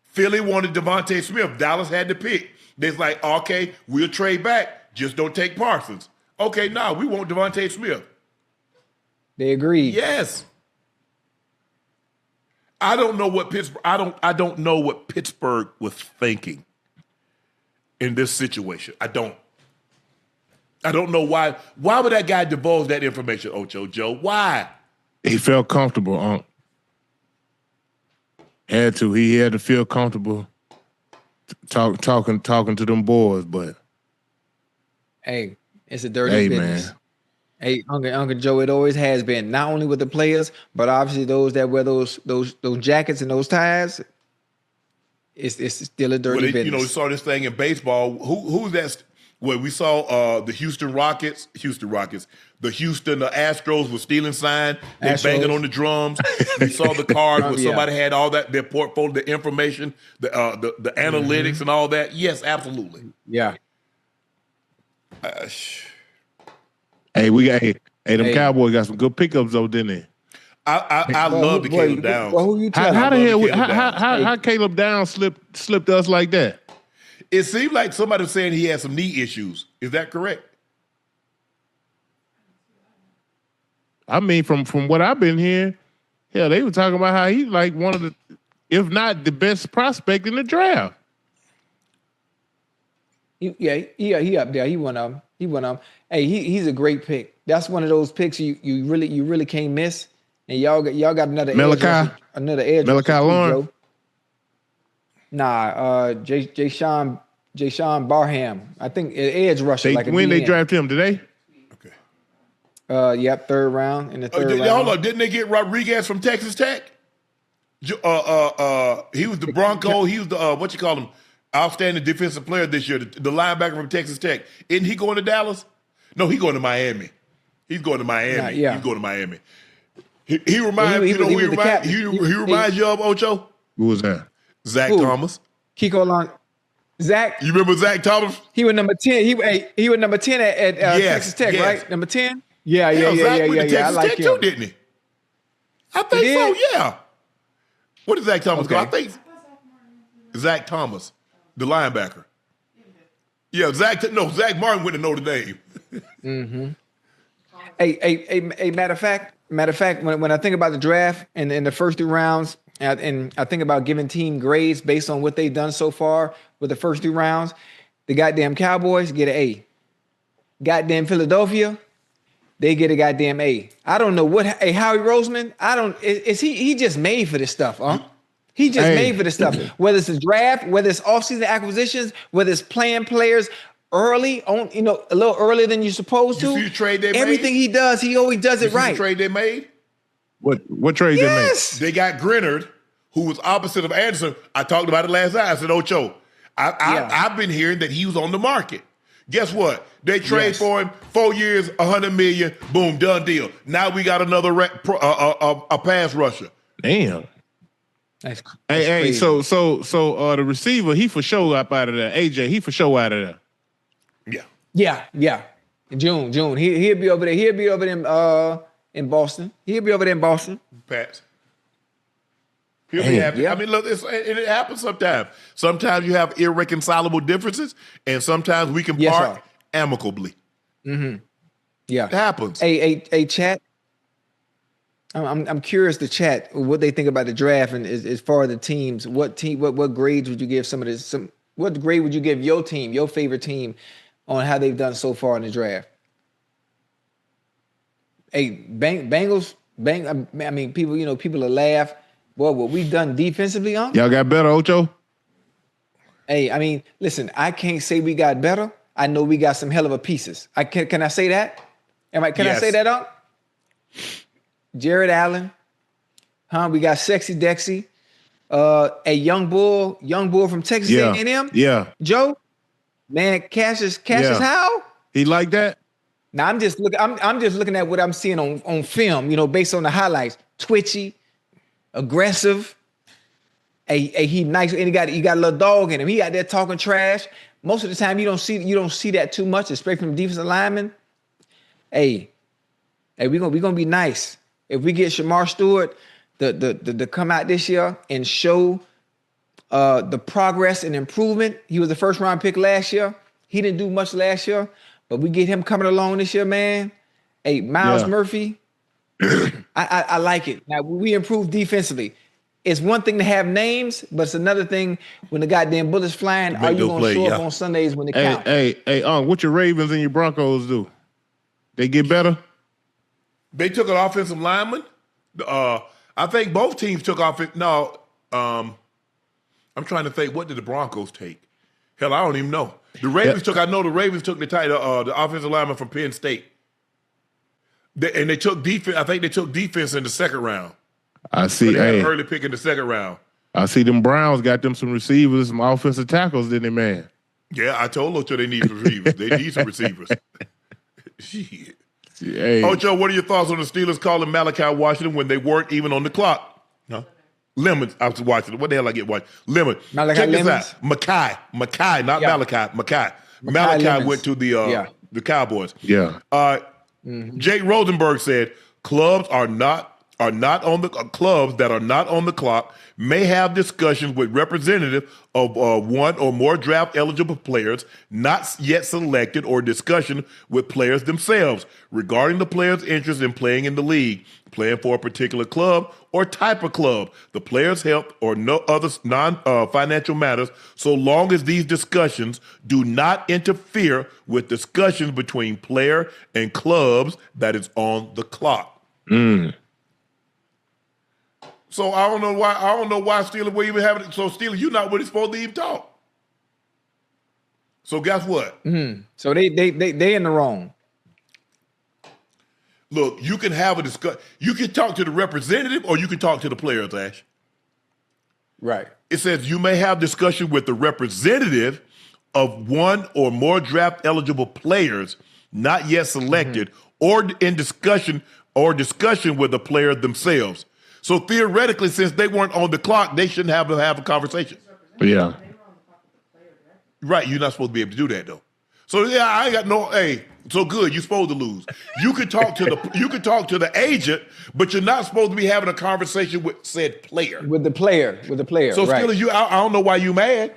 Philly wanted Devontae Smith. Dallas had to pick. They're like, okay, we'll trade back. Just don't take Parsons. Okay, now we want Devontae Smith. They agreed. Yes. I don't know what Pittsburgh was thinking in this situation. I don't know why. Why would that guy divulge that information, Ocho Joe? Why? he felt comfortable. Had to. He had to feel comfortable talking to them boys. But Hey, it's a dirty business. Man. Hey, Uncle Joe, it always has been. Not only with the players, but obviously those that wear those jackets and those ties. It's still a dirty business. You know, we saw this thing in baseball. Who's that? Well, we saw the Houston Rockets. The Houston Astros were stealing sign. They banging on the drums. We saw the card where somebody had all that, their portfolio, the information, the analytics and all that. Yes, absolutely. Yeah. Them Cowboys got some good pickups though, didn't they? I love the Caleb Downs. Well, who you telling? How Caleb Downs slipped us like that? It seemed like somebody was saying he had some knee issues. Is that correct? I mean, from what I've been hearing, hell, they were talking about how he's like one of the, if not the best prospect in the draft. He up there. He went up. Hey, he's a great pick. That's one of those picks you really can't miss. And y'all got another Malachi Lauren. Nah, Jay Sean Barham. I think edge rusher. When they drafted him today? Okay. Yep, third round in the third round. Hold on, didn't they get Rodriguez from Texas Tech? He was the Bronco. He was the outstanding defensive player this year. The linebacker from Texas Tech. Isn't he going to Dallas? No, he's going to Miami. He's going to Miami. Yeah. He's going to Miami. He reminds you of, Ocho? Who was that? Zach Thomas. Kiko Long. Zach. You remember Zach Thomas? He was number 10. He was number 10 at Texas Tech, right? Number 10? Yeah. Zach went to Texas I like Tech him. too, didn't he? I think so, yeah. What did Zach Thomas go? I think Zach Thomas, the linebacker. Yeah, Zach Martin went to Notre Dame. Mm-hmm. Hey, matter of fact, when I think about the draft and in the first 2 rounds, and I think about giving team grades based on what they've done so far with the first 2 rounds, the goddamn Cowboys get an A. Goddamn Philadelphia, they get a goddamn A. I don't know what Howie Roseman. Is he just made for this stuff, huh? He just made for this stuff. Whether it's the draft, whether it's offseason acquisitions, whether it's playing players early on, a little earlier than you're supposed to. You see the trade they made? Everything he does, he always does it right. The trade they made? What trade they made? They got Grenard, who was opposite of Anderson. I talked about it last night. I said, Ocho, I've been hearing that he was on the market. Guess what? They trade for him, 4 years, $100 million, boom, done deal. Now we got another a pass rusher. Damn. That's Hey, crazy. so the receiver, he for sure up out of there. AJ, he for sure out of there. Yeah. June. He'll be over there. He'll be over there in Boston. He'll be over there in Boston. Pats. He'll be happy. yeah. I mean, look, it happens sometimes. Sometimes you have irreconcilable differences, and sometimes we can Yes, part sir. amicably. Yeah. It happens. Hey, chat. I'm curious to chat what they think about the draft and as far as the teams. What grades would you give some of this? What grade would you give your team, your favorite team, on how they've done so far in the draft? Hey, Bengals. I mean, people will laugh. Well, what we've done defensively, Y'all got better, Ocho? Hey, I mean, listen, I can't say we got better. I know we got some hell of a pieces. Can I say that? Can I Yes. say that, Unc? Jared Allen. We got Sexy Dexy. A young bull from Texas A&M. Yeah. Joe. Man, Cassius Yeah. How? He like that? Now I'm just looking at what I'm seeing on film, based on the highlights. Twitchy, aggressive. He nice, and he got a little dog in him. He out there talking trash. Most of the time you don't see that too much, especially from defensive linemen. Hey, we're gonna be nice. If we get Shamar Stewart to come out this year and show the progress and improvement. He was the first round pick last year. He didn't do much last year, but we get him coming along this year, man. Hey, Miles Murphy, I like it. Now we improve defensively. It's one thing to have names, but it's another thing when the goddamn bullets flying. Are you gonna show up on Sundays when they count? Hey, what your Ravens and your Broncos do? They get better? They took an offensive lineman. I think both teams took offense. No, I'm trying to think. What did the Broncos take? Hell, I don't even know. The Ravens took. I know the Ravens took the offensive lineman from Penn State. And they took defense. I think they took defense in the second round. I see. They had an early pick in the second round. I see them Browns got them some receivers, some offensive tackles, didn't they, man? Yeah, I told Ocho they need some receivers. They need some receivers. Shit. Hey. Ocho, what are your thoughts on the Steelers calling Malachi Washington when they weren't even on the clock? No. Lemons. I was watching. What the hell I get watching? Lemon. Malachi Check this Lemons? out. Mackay, not Yeah. Malachi. Malachi Lemons. went to the Cowboys. Yeah. Jake Rosenberg said clubs are not on the clubs that are not on the clock may have discussions with representative of one or more draft eligible players not yet selected or discussion with players themselves regarding the player's interest in playing in the league, playing for a particular club or type of club, the player's health or no other non-financial matters, so long as these discussions do not interfere with discussions between player and clubs that is on the clock. So I don't know why Steelers were even having it. So Steelers, you're not really supposed to even talk. So guess what? So they in the wrong. Look, you can have a discussion. You can talk to the representative or you can talk to the players, Ash. Right. It says you may have discussion with the representative of one or more draft eligible players not yet selected or in discussion with the players themselves. So theoretically, since they weren't on the clock, they shouldn't have a conversation. Yeah. Right, you're not supposed to be able to do that though. So yeah, I ain't got no. Hey, so good, you're supposed to lose. You could talk to the agent, but you're not supposed to be having a conversation with said player. With the player. So right. still, I don't know why you mad.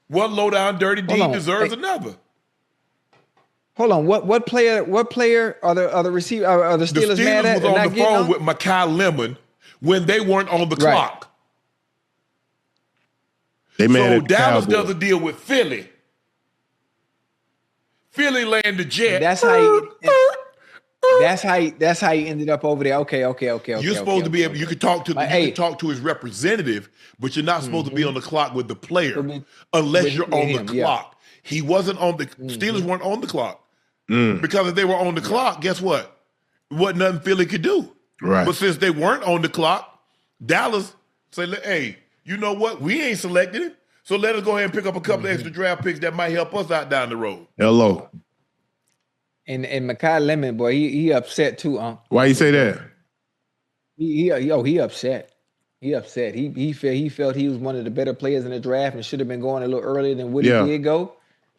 One low down dirty deed deserves another. Hold on. What player are the receiver are the The Steelers mad at? was on and the not getting phone on? with Makai Lemon when they weren't on the Right. clock. They mad So at the Dallas Cowboys. does a deal with Philly. Philly land the jet. That's how he ended up over there. Okay. You're supposed to be able. You can talk to But, you can talk to his representative, but you're not supposed to be on the clock with the player unless you're on the clock. He wasn't on the Steelers weren't on the clock because if they were on the clock, guess what? Wasn't nothing Philly could do. Right. But since they weren't on the clock, Dallas said, "Hey, you know what? We ain't selected him, so let us go ahead and pick up a couple of extra draft picks that might help us out down the road." Hello. And Makai Lemon, boy, he upset too, Why you say that? He upset. He upset. He felt he was one of the better players in the draft and should have been going a little earlier than what he did go.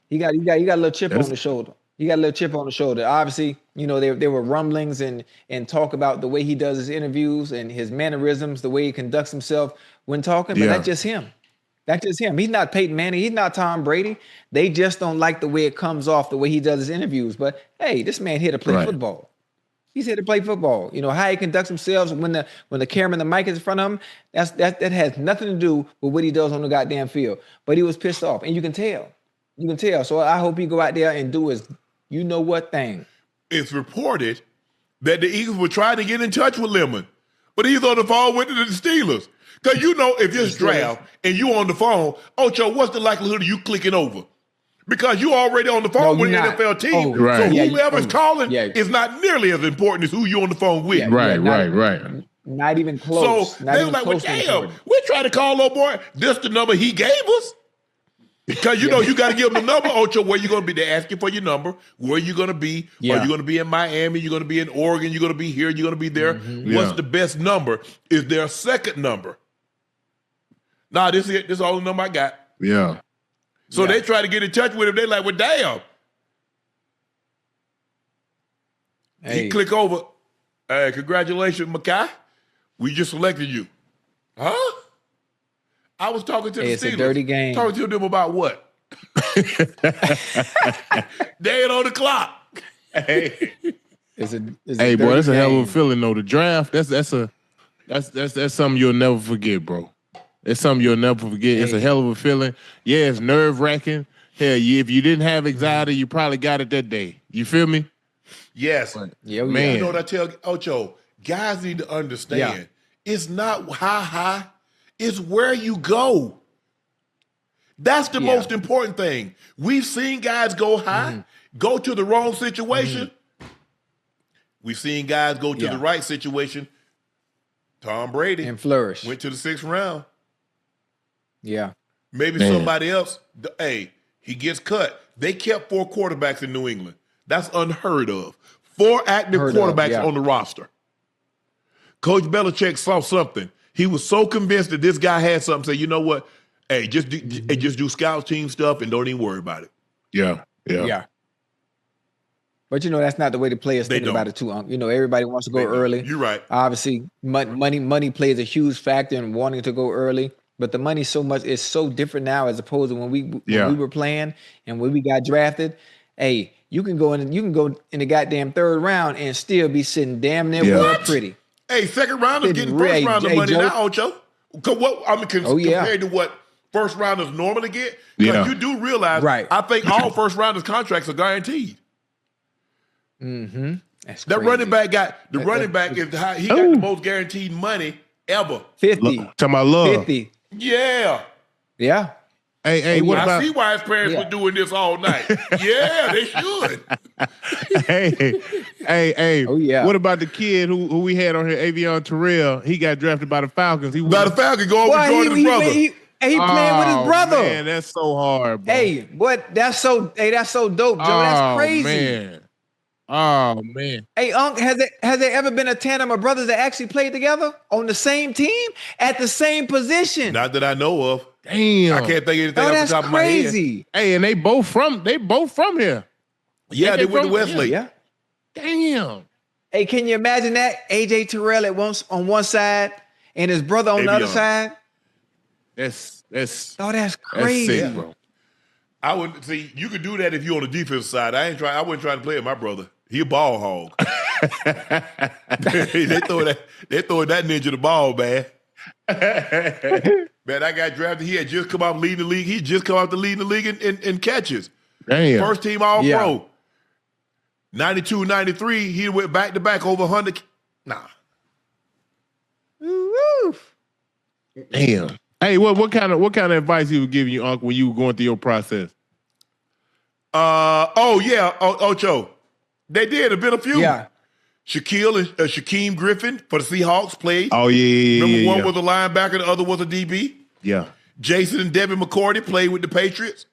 He got a little chip on the shoulder. He got a little chip on the shoulder. Obviously, there were rumblings and talk about the way he does his interviews and his mannerisms, the way he conducts himself when talking. But that's just him. That's just him. He's not Peyton Manning. He's not Tom Brady. They just don't like the way it comes off, the way he does his interviews. But hey, this man here to play football. He's here to play football. How he conducts himself when the camera and the mic is in front of him, that has nothing to do with what he does on the goddamn field. But he was pissed off, and you can tell. You can tell. So I hope he go out there and do his you-know-what thing. It's reported that the Eagles were trying to get in touch with Lemon, but he's on the phone with the Steelers. Because if it's draft and you on the phone, Ocho, what's the likelihood of you clicking over? Because you already on the phone with the NFL team. So whoever's calling is not nearly as important as who you on the phone with. Right. Not even close. So they were like, well, damn, we're trying to call old boy. This the number he gave us. Because you got to give them the number, Ocho, where you going to be. They're asking for your number. Where you going to be? Are you going to be in Miami? You're going to be in Oregon? You're going to be here? You're going to be there? What's the best number? Is there a second number? Nah, this is it. This is all the number I got. Yeah. So they try to get in touch with him. They're like, well, damn. He click over. Hey, congratulations, Makai. We just selected you. Huh? I was talking to the Steelers. It's a dirty game. Talking to them about what? They ain't on the clock. Hey, it's boy, that's a hell of a feeling though. The draft, that's something you'll never forget, bro. It's something you'll never forget. It's a hell of a feeling. Yeah, it's nerve-wracking. Hell, if you didn't have anxiety, you probably got it that day. You feel me? Yes. Man. You know what I tell Ocho? Guys need to understand. It's not how high. It's where you go. That's the most important thing. We've seen guys go high, go to the wrong situation. We've seen guys go to the right situation. Tom Brady. And flourish. Went to the 6th round. Yeah. Maybe somebody else, he gets cut. They kept 4 quarterbacks in New England. That's unheard of. 4 active quarterbacks on the roster. Coach Belichick saw something. He was so convinced that this guy had something. Say, you know what? Hey, just do scout team stuff and don't even worry about it. Yeah. But that's not the way the players think about it too, Unc. Everybody wants to go early. You're right. Obviously, money plays a huge factor in wanting to go early. But the money is so different now as opposed to when we were playing and when we got drafted. Hey, you can go in the goddamn 3rd round and still be sitting damn near well pretty. Hey, 2nd rounders getting first round of money now, Ocho. Compared to what first rounders normally get. Because you do realize, I think all first rounders contracts are guaranteed. Mm-hmm. That running back got running back is got the most guaranteed money ever. 50. Talking about Love. 50. Yeah. Yeah. Hey, what about? I see why his parents were doing this all night. Yeah, they should. Hey. Oh yeah. What about the kid who we had on here, Avion Terrell? He got drafted by the Falcons. Go over and join his brother. He playing with his brother. Man, that's so hard, bro. Hey, that's so dope, Joe. That's crazy. Oh man. Hey, Unc, has there ever been a tandem of brothers that actually played together on the same team at the same position? Not that I know of. Damn. I can't think of anything off the top of my head. That's crazy. Hey, and they both from here. Yeah, they went to Westlake. Yeah. Damn. Hey, can you imagine that? AJ Terrell on one side and his brother on the other side? That's crazy. That's sick, bro. I wouldn't see. You could do that if you're on the defensive side. I wasn't trying to play with my brother. He a ball hog. they throw that ninja the ball, man. Man, I got drafted. He had just come out leading the league. He just come out to leading the league in catches. Damn. First team all pro. 92, 93, he went back to back over 100. Nah. Woo. Damn. Hey, what kind of advice he was giving you, Unc, when you were going through your process? Ocho. They did. There's been a few. Yeah. Shaquille and Shaquem Griffin for the Seahawks played. Oh, yeah. Remember one was a linebacker, the other was a DB? Yeah. Jason and Devin McCourty played with the Patriots.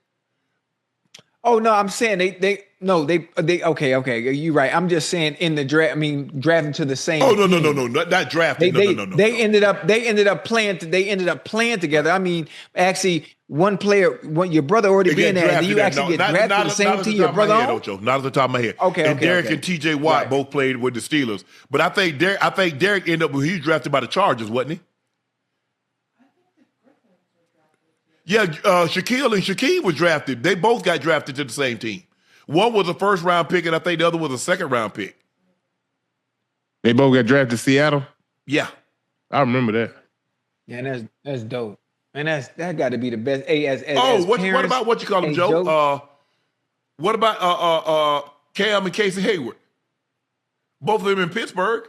Oh, no, I'm saying they Okay. You're right. I'm just saying in the draft. I mean, drafting to the same. Oh no, team. not drafting. No. They ended up playing together. I mean, actually, your brother already been there, and then you actually get drafted to the same team. Your brother, not at the top of my head. Okay. And Derek and T.J. Watt both played with the Steelers, but I think Derek ended up. He was drafted by the Chargers, wasn't he? Yeah, Shaquille and Shaquille was drafted. They both got drafted to the same team. One was a first-round pick, and I think the other was a second-round pick. They both got drafted to Seattle? Yeah. I remember that. Yeah, that's dope. And that got to be the best. Hey, what about what you call him, Joe? What about Cam and Casey Hayward? Both of them in Pittsburgh.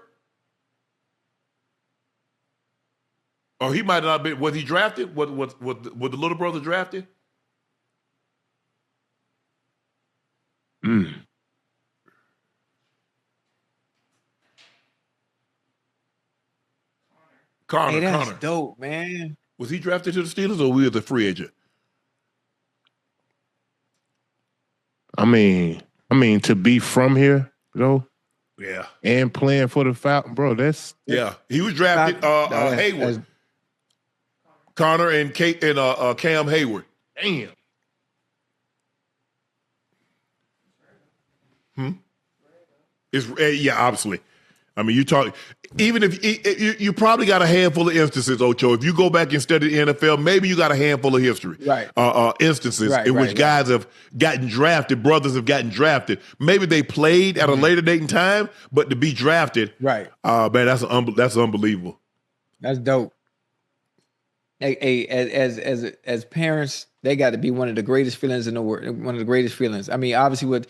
Or he might not have been. Was he drafted? Was the little brother drafted? Connor. Connor. Dope, man. Was he drafted to the Steelers or was he a free agent? I mean, to be from here, though. Yeah. And playing for the Falcons, bro, that's He was drafted Hayward. Connor and Kate and Cam Hayward. damn. It's obviously. I mean, you talk. Even if you probably got a handful of instances, Ocho. If you go back and study the NFL, maybe you got a handful of history, right? Instances in which guys have gotten drafted, brothers have gotten drafted. Maybe they played at a later date and time, but to be drafted, right? Man, that's unbelievable. That's dope. Hey, as parents, they got to be one of the greatest feelings in the world. One of the greatest feelings. I mean, obviously with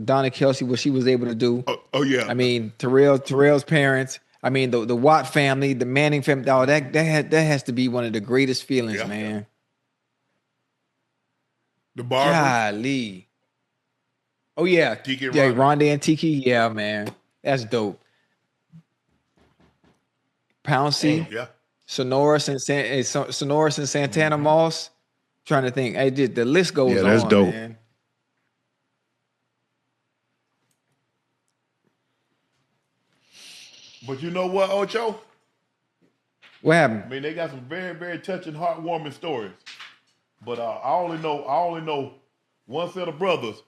Donna Kelsey, what she was able to do. Oh yeah. I mean, Terrell's parents. I mean, the Watt family, the Manning family. Oh, that has to be one of the greatest feelings, man. The Barbers. Golly. Oh yeah, Tiki and Rondé and Tiki. Yeah, man, that's dope. Pouncey. Yeah. Sonoris and Santana Moss. Trying to think. The list goes on. Yeah, that's dope. Man. But you know what, Ocho? What happened? I mean, they got some very, very touching, heartwarming stories. But I only know one set of brothers.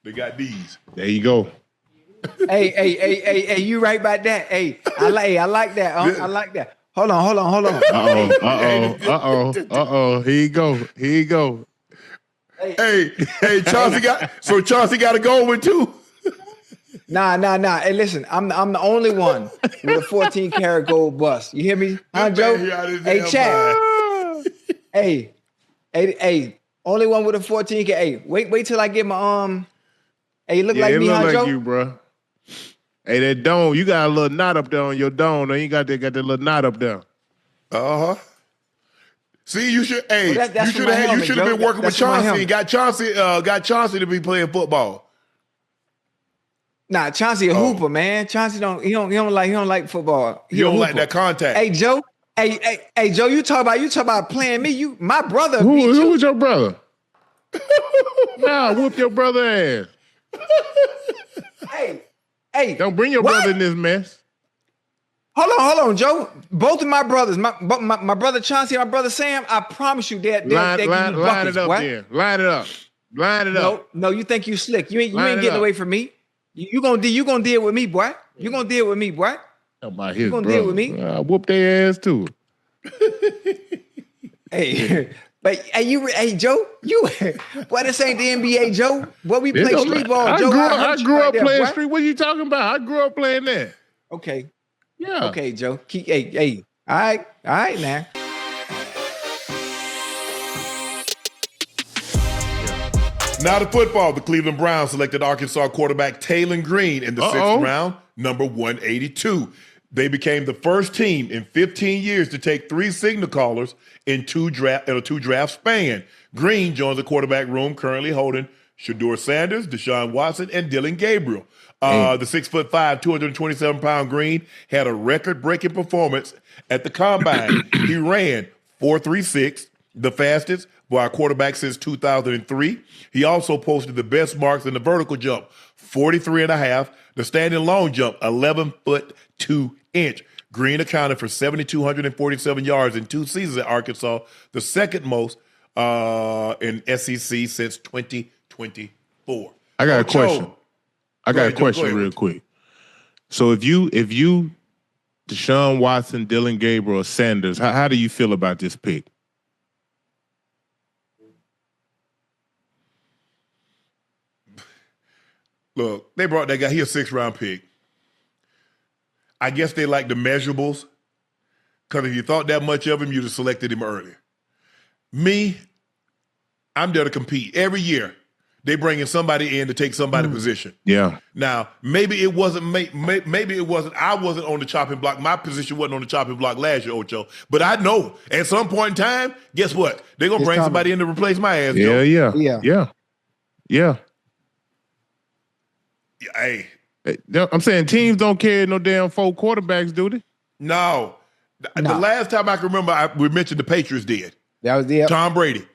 They got these. There you go. Hey, you right about that? Hey, I like that. I like that. Hold on. Uh-oh. Here you go. Hey, Chauncey got to go with too. Nah. Hey, listen, I'm the only one with a 14 karat gold bust. You hear me? Huh, Joe? Hey, Chad. Hey, only one with a 14 karat. Hey, wait till I get my Hey, you look like me, huh, Joe? It look like you, bro. Hey, that dome, you got a little knot up there on your dome. You got that little knot up there. See, you should. Hey, well, you should have been working with Chauncey and got Chauncey to be playing football. Nah, Chauncey a hooper, man. Chauncey don't like football. He don't like that contact. Hey, Joe. Hey, Joe. You talk about playing me. My brother. Who was your brother? Nah, whoop your brother ass. Hey, don't bring your brother in this mess. Hold on, Joe. Both of my brothers, my brother Chauncey and my brother Sam, I promise you that line it up there. Line it up. No, you think you slick. You ain't getting away from me. You gonna deal with me, boy. You gonna deal with me, boy. About you gonna deal with me. I whoop their ass too. Hey, but hey, Joe, boy, this ain't the NBA, Joe. Boy, we play street ball, Joe. I grew up playing street. What are you talking about? I grew up playing that. Okay. Yeah. Okay, Joe. Hey. All right, now. Now to football, the Cleveland Browns selected Arkansas quarterback Taylon Green in the sixth round, number 182. They became the first team in 15 years to take 3 signal callers in a two-draft span. Green joins the quarterback room currently holding Shedeur Sanders, Deshaun Watson, and Dylan Gabriel. The 6'5", 227-pound Green had a record-breaking performance at the combine. He ran 4.36, the fastest for our quarterback since 2003. He also posted the best marks in the vertical jump, 43 and a half. The standing long jump, 11 foot 2 inch. Green accounted for 7,247 yards in 2 seasons at Arkansas, the second most in SEC since 2024. I got a question. I got a question real quick. So if you Deshaun Watson, Dylan Gabriel, Sanders, how do you feel about this pick? Look, they brought that guy. He a 6th-round pick. I guess they like the measurables, because if you thought that much of him, you'd have selected him earlier. Me, I'm there to compete. Every year, they bring in somebody in to take somebody's position. Yeah. Now, maybe it wasn't. Maybe it wasn't. I wasn't on the chopping block. My position wasn't on the chopping block last year, Ocho. But I know at some point in time, guess what? They're gonna bring somebody in to replace my ass. Yeah. Hey, I'm saying teams don't carry no damn 4 quarterbacks, do they? no. The last time I can remember, we mentioned the Patriots did. That was the Tom Brady.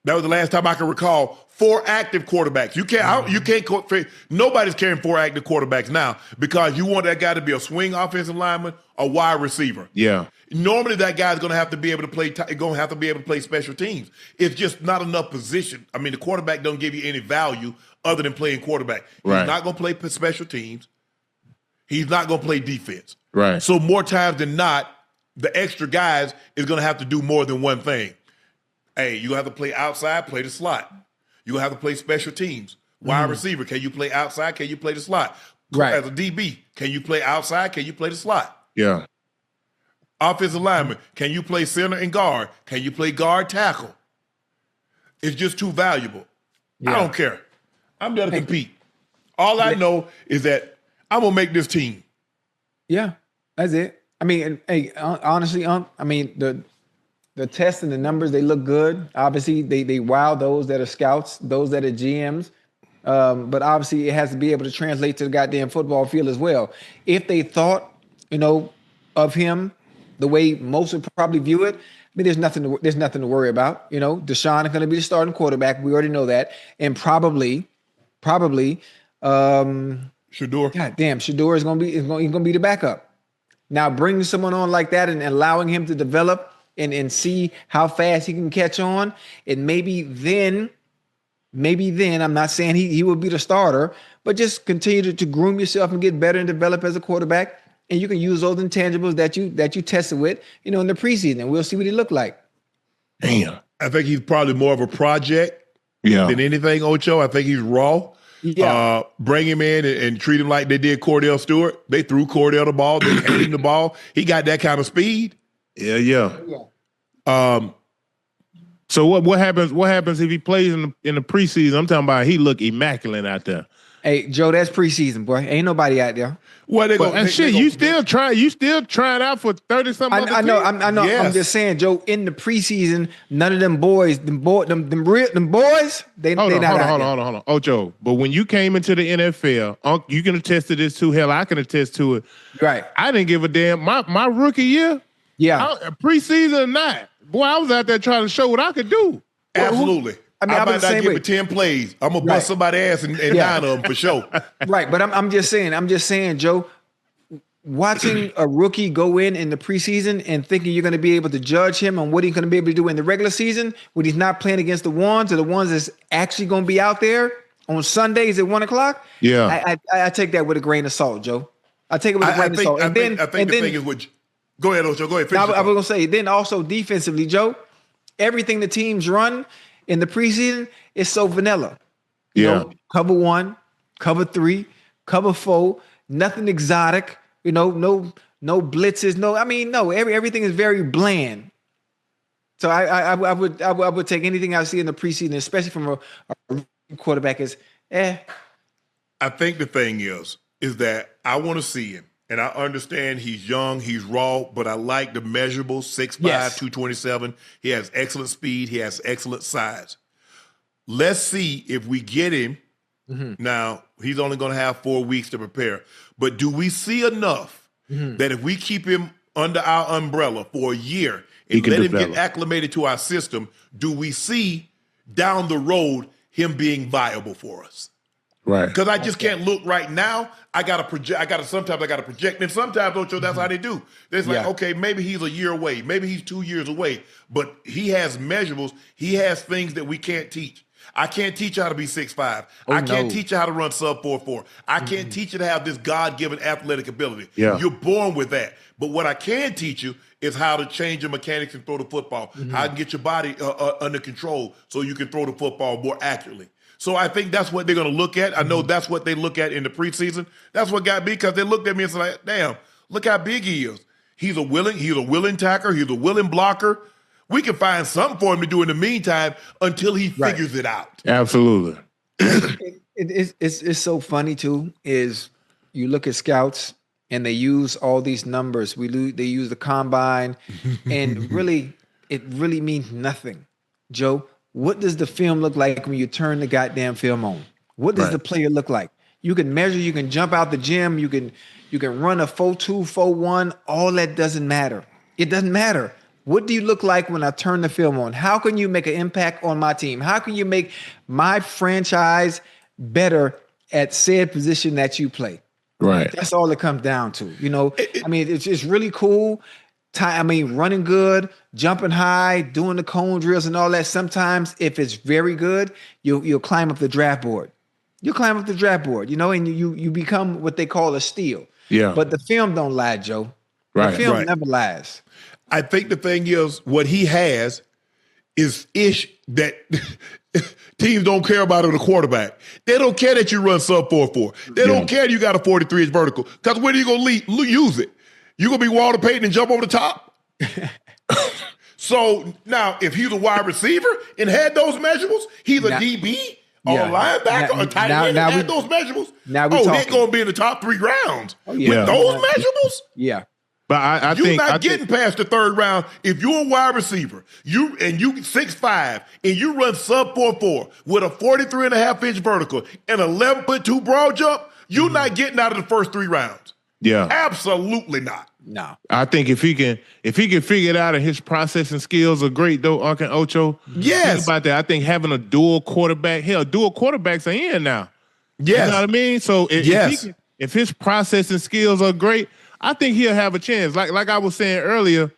That was the last time I can recall 4 active quarterbacks. You can't. Nobody's carrying 4 active quarterbacks now because you want that guy to be a swing offensive lineman, a wide receiver. Yeah. Normally, that guy's going to have to be able to play. Going to have to be able to play special teams. It's just not enough position. I mean, the quarterback don't give you any value other than playing quarterback. Right. He's not going to play special teams. He's not going to play defense. Right. So more times than not, the extra guys is going to have to do more than one thing. Hey, you have to play outside, play the slot. You have to play special teams. Wide receiver, can you play outside? Can you play the slot? Right. As a DB, can you play outside? Can you play the slot? Yeah. Offensive lineman, can you play center and guard? Can you play guard tackle? It's just too valuable. I don't care. I'm there to compete. All I know is that I'm going to make this team. Yeah, that's it. I mean, honestly, I mean, the tests and the numbers, they look good. Obviously, they wow those that are scouts, those that are GMs. But obviously, it has to be able to translate to the goddamn football field as well. If they thought, of him the way most would probably view it, I mean, there's nothing to worry about. Deshaun is going to be the starting quarterback. We already know that, and probably, Shador. God damn, Shador is going to be the backup. Now, bringing someone on like that and allowing him to develop and see how fast he can catch on, and maybe then, I'm not saying he will be the starter, but just continue to groom yourself and get better and develop as a quarterback. And you can use those intangibles that you tested with, in the preseason. We'll see what he look like. Damn. I think he's probably more of a project than anything, Ocho. I think he's raw. Yeah. Bring him in and treat him like they did Cordell Stewart. They threw Cordell the ball. They handed him the ball. He got that kind of speed. Yeah. So what happens if he plays in the preseason? I'm talking about he look immaculate out there. Hey, Joe, that's preseason, boy. Ain't nobody out there. Well, you still trying out for 30-something. I know. Yes. I'm just saying, Joe. In the preseason, none of them boys, them boys, they not out there. Hold on. Ocho, but when you came into the NFL, Unc, you can attest to this too. Hell, I can attest to it. Right. I didn't give a damn. My rookie year, preseason or not, boy, I was out there trying to show what I could do. Absolutely. I mean, I might the not same give way. it 10 plays. I'm gonna bust somebody's ass and 9 of them for sure. Right, but I'm just saying, Joe, watching a rookie go in the preseason and thinking you're going to be able to judge him on what he's going to be able to do in the regular season when he's not playing against the ones that's actually going to be out there on Sundays at 1:00. Yeah, I take that with a grain of salt, Joe. I take it with a grain of salt. I think the thing is what. Go ahead, Ocho. Go ahead. I was going to say, then also defensively, Joe, everything the teams run in the preseason is so vanilla. Cover 1, cover 3, cover 4, nothing exotic. No blitzes. Everything is very bland. So I would take anything I see in the preseason, especially from a quarterback, as I think the thing is that I want to see him. And I understand he's young, he's raw, but I like the measurables, 6'5", 227. He has excellent speed. He has excellent size. Let's see if we get him. Now, he's only going to have 4 weeks to prepare. But do we see enough that if we keep him under our umbrella for a year and can let him develop. get acclimated to our system, do we see down the road him being viable for us? Right. Because I just can't look right now. I gotta project. Sometimes I gotta project, and sometimes Ocho, that's how they do. It's like, okay, maybe he's a year away, maybe he's 2 years away, but he has measurables. He has things that we can't teach. I can't teach you how to be 6'5". I can't teach you how to run sub 4.4. I can't teach you to have this God-given athletic ability. Yeah. You're born with that. But what I can teach you is how to change your mechanics and throw the football. How to get your body under control so you can throw the football more accurately. So I think that's what they're going to look at. I know that's what they look at in the preseason. That's what got me, because they looked at me and said, like, damn, look how big he is. He's a willing tacker. He's a willing blocker. We can find something for him to do in the meantime until he figures it out. Absolutely. It's so funny too. Is you look at scouts and they use all these numbers. They use the combine, and really, it really means nothing. Joe, what does the film look like when you turn the goddamn film on? What does the player look like? You can measure. You can jump out the gym. You can run a 4.2, 4.1. All that doesn't matter. It doesn't matter. What do you look like when I turn the film on? How can you make an impact on my team? How can you make my franchise better at said position that you play? Right. That's all it comes down to. You know, I mean, it's just really cool. Running good, jumping high, doing the cone drills and all that. Sometimes if it's very good, you'll climb up the draft board. You'll climb up the draft board, you know, and you become what they call a steal. Yeah. But the film don't lie, Joe. Right. The film never lies. I think the thing is, what he has is that teams don't care about in a quarterback. They don't care that you run sub 4.4. They don't care you got a 43-inch vertical. Because when are you going to use it? You going to be Walter Payton and jump over the top? So now, if he's a wide receiver and had those measurables, he's a DB or a linebacker or tight end and had those measurables. They're going to be in the top 3 rounds with those measurables. Yeah. But You're not getting past the 3rd round if you're a wide receiver. You 6'5" and you run sub 4.4 with a 43.5-inch vertical and 11'2" broad jump. You're not getting out of the first 3 rounds. Yeah, absolutely not. No, I think if he can figure it out and his processing skills are great, though, Unc and Ocho. Yes, think about that. I think having a dual quarterback, dual quarterbacks are in now. Yes, you know what I mean. So if his processing skills are great, I think he'll have a chance. Like I was saying earlier,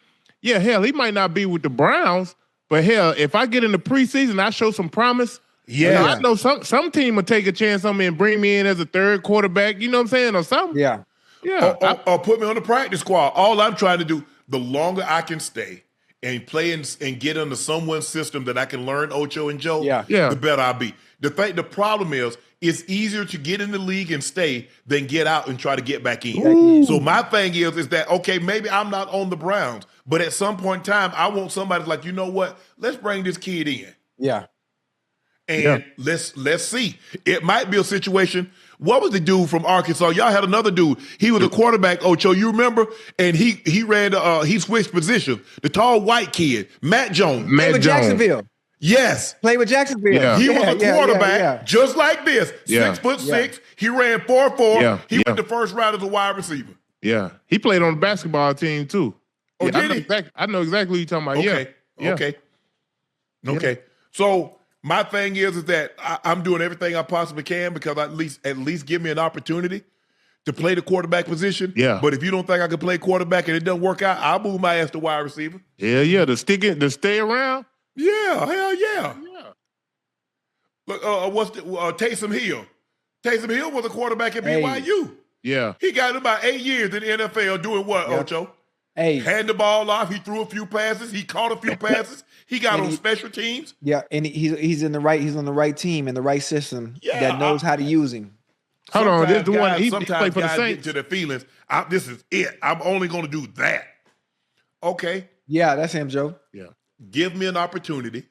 he might not be with the Browns, but if I get in the preseason, I show some promise. I know some team will take a chance on me and bring me in as a 3rd quarterback. You know what I'm saying, or something. Yeah. Or put me on the practice squad. All I'm trying to do, the longer I can stay and play and get into someone's system that I can learn Ocho and Joe, the better I'll be. The problem is, it's easier to get in the league and stay than get out and try to get back in. Ooh. So my thing is that, okay, maybe I'm not on the Browns, but at some point in time, I want somebody like, you know what? Let's bring this kid in. Yeah. And let's see. It might be a situation. What was the dude from Arkansas? Y'all had another dude. He was a quarterback, Ocho. You remember? And he switched positions. The tall white kid, Matt Jones. Jacksonville. Yes. Played with Jacksonville. Yeah. He was a quarterback just like this. 6'6". He ran 4.4. He went the first round as a wide receiver. Yeah. He played on the basketball team too. Oh, did he? I know exactly what you're talking about. Okay. Okay. So my thing is that I'm doing everything I possibly can because at least give me an opportunity to play the quarterback position. Yeah. But if you don't think I can play quarterback and it doesn't work out, I'll move my ass to wide receiver. Yeah. To stay around. Yeah, hell yeah. Look, what's the Taysom Hill? Taysom Hill was a quarterback at BYU. Yeah. He got about 8 years in the NFL doing what, Ocho? Hand the ball off. He threw a few passes. He caught a few passes. He got on special teams. Yeah, and he's on the right team in the right system that knows how to use him. Hold on, this the one he played for the Get Saints. to the feelings. This is it. I'm only going to do that. Okay. Yeah, that's him, Joe. Yeah. Give me an opportunity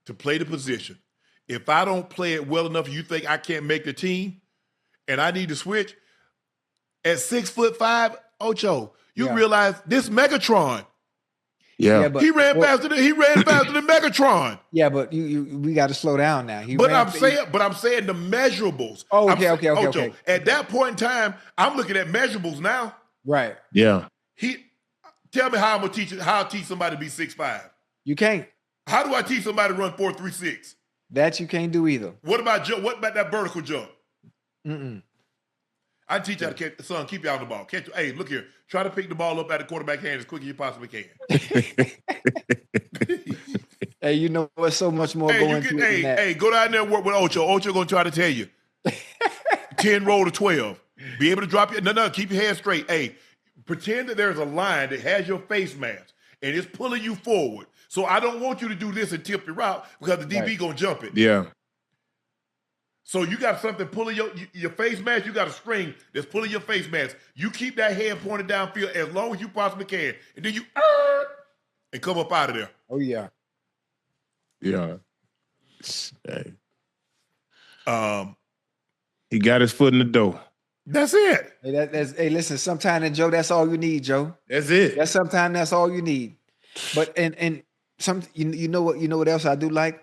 to play the position. If I don't play it well enough, you think I can't make the team, and I need to switch at 6'5", Ocho. You realize this Megatron. Yeah, but he ran faster than Megatron. Yeah, but we got to slow down now. I'm saying the measurables. Oh, okay. At that point in time, I'm looking at measurables now. Right. Yeah. Tell me how I'm gonna teach it. How I teach somebody to be 6'5". You can't. How do I teach somebody to run 4.36? That you can't do either. What about jump? What about that vertical jump? Mm-mm. I teach you how to catch. Son, keep you on the ball. Catch. Hey, look here. Try to pick the ball up at the quarterback hand as quick as you possibly can. Hey, you know what's so much more Hey, going to it than that. hey, go down there and work with Ocho. Ocho gonna try to tell you. 10 roll to 12. Be able to drop your no, keep your head straight. Hey, pretend that there's a line that has your face mask and it's pulling you forward. So I don't want you to do this and tip your route because the DB gonna jump it. Yeah. So you got something pulling your face mask. You got a string that's pulling your face mask. You keep that head pointed downfield as long as you possibly can, and then you and come up out of there. Oh yeah. Yeah. Hey. He got his foot in the door. That's it. Hey, listen. Sometimes, Joe, that's all you need, Joe. That's it. Sometimes that's all you need. But and some you know what else I do like.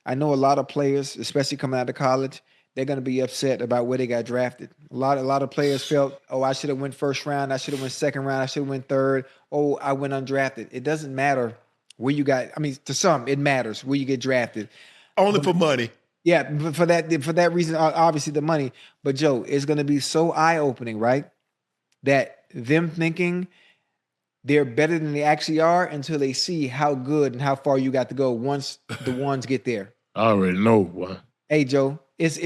I know a lot of players, especially coming out of college, they're going to be upset about where they got drafted. A lot of players felt, oh, I should have went first round. I should have went second round. I should have went third. Oh, I went undrafted. It doesn't matter where you got. I mean, to some, it matters where you get drafted. Only for money. Yeah, but for that reason, obviously the money. But Joe, it's going to be so eye-opening, right? That them thinking they're better than they actually are until they see how good and how far you got to go once the ones get there. I already know why. Hey Joe, it's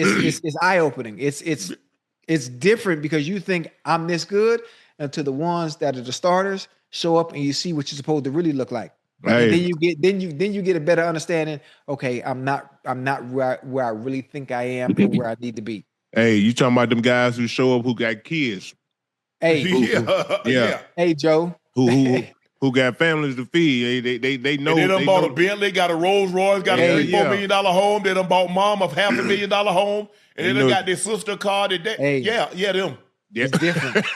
eye-opening. It's different because you think I'm this good until the ones that are the starters show up and you see what you're supposed to really look like. Hey. And then you get a better understanding. Okay, I'm not where I really think I am and where I need to be. Hey, you talking about them guys who show up who got kids? Hey, Yeah. Hey Joe, who got families to feed? They know. And they done bought a Bentley, got a Rolls Royce, got a $3-4 million home. They done bought mom a $500,000 home, and they done got their sister car. Them. It's different.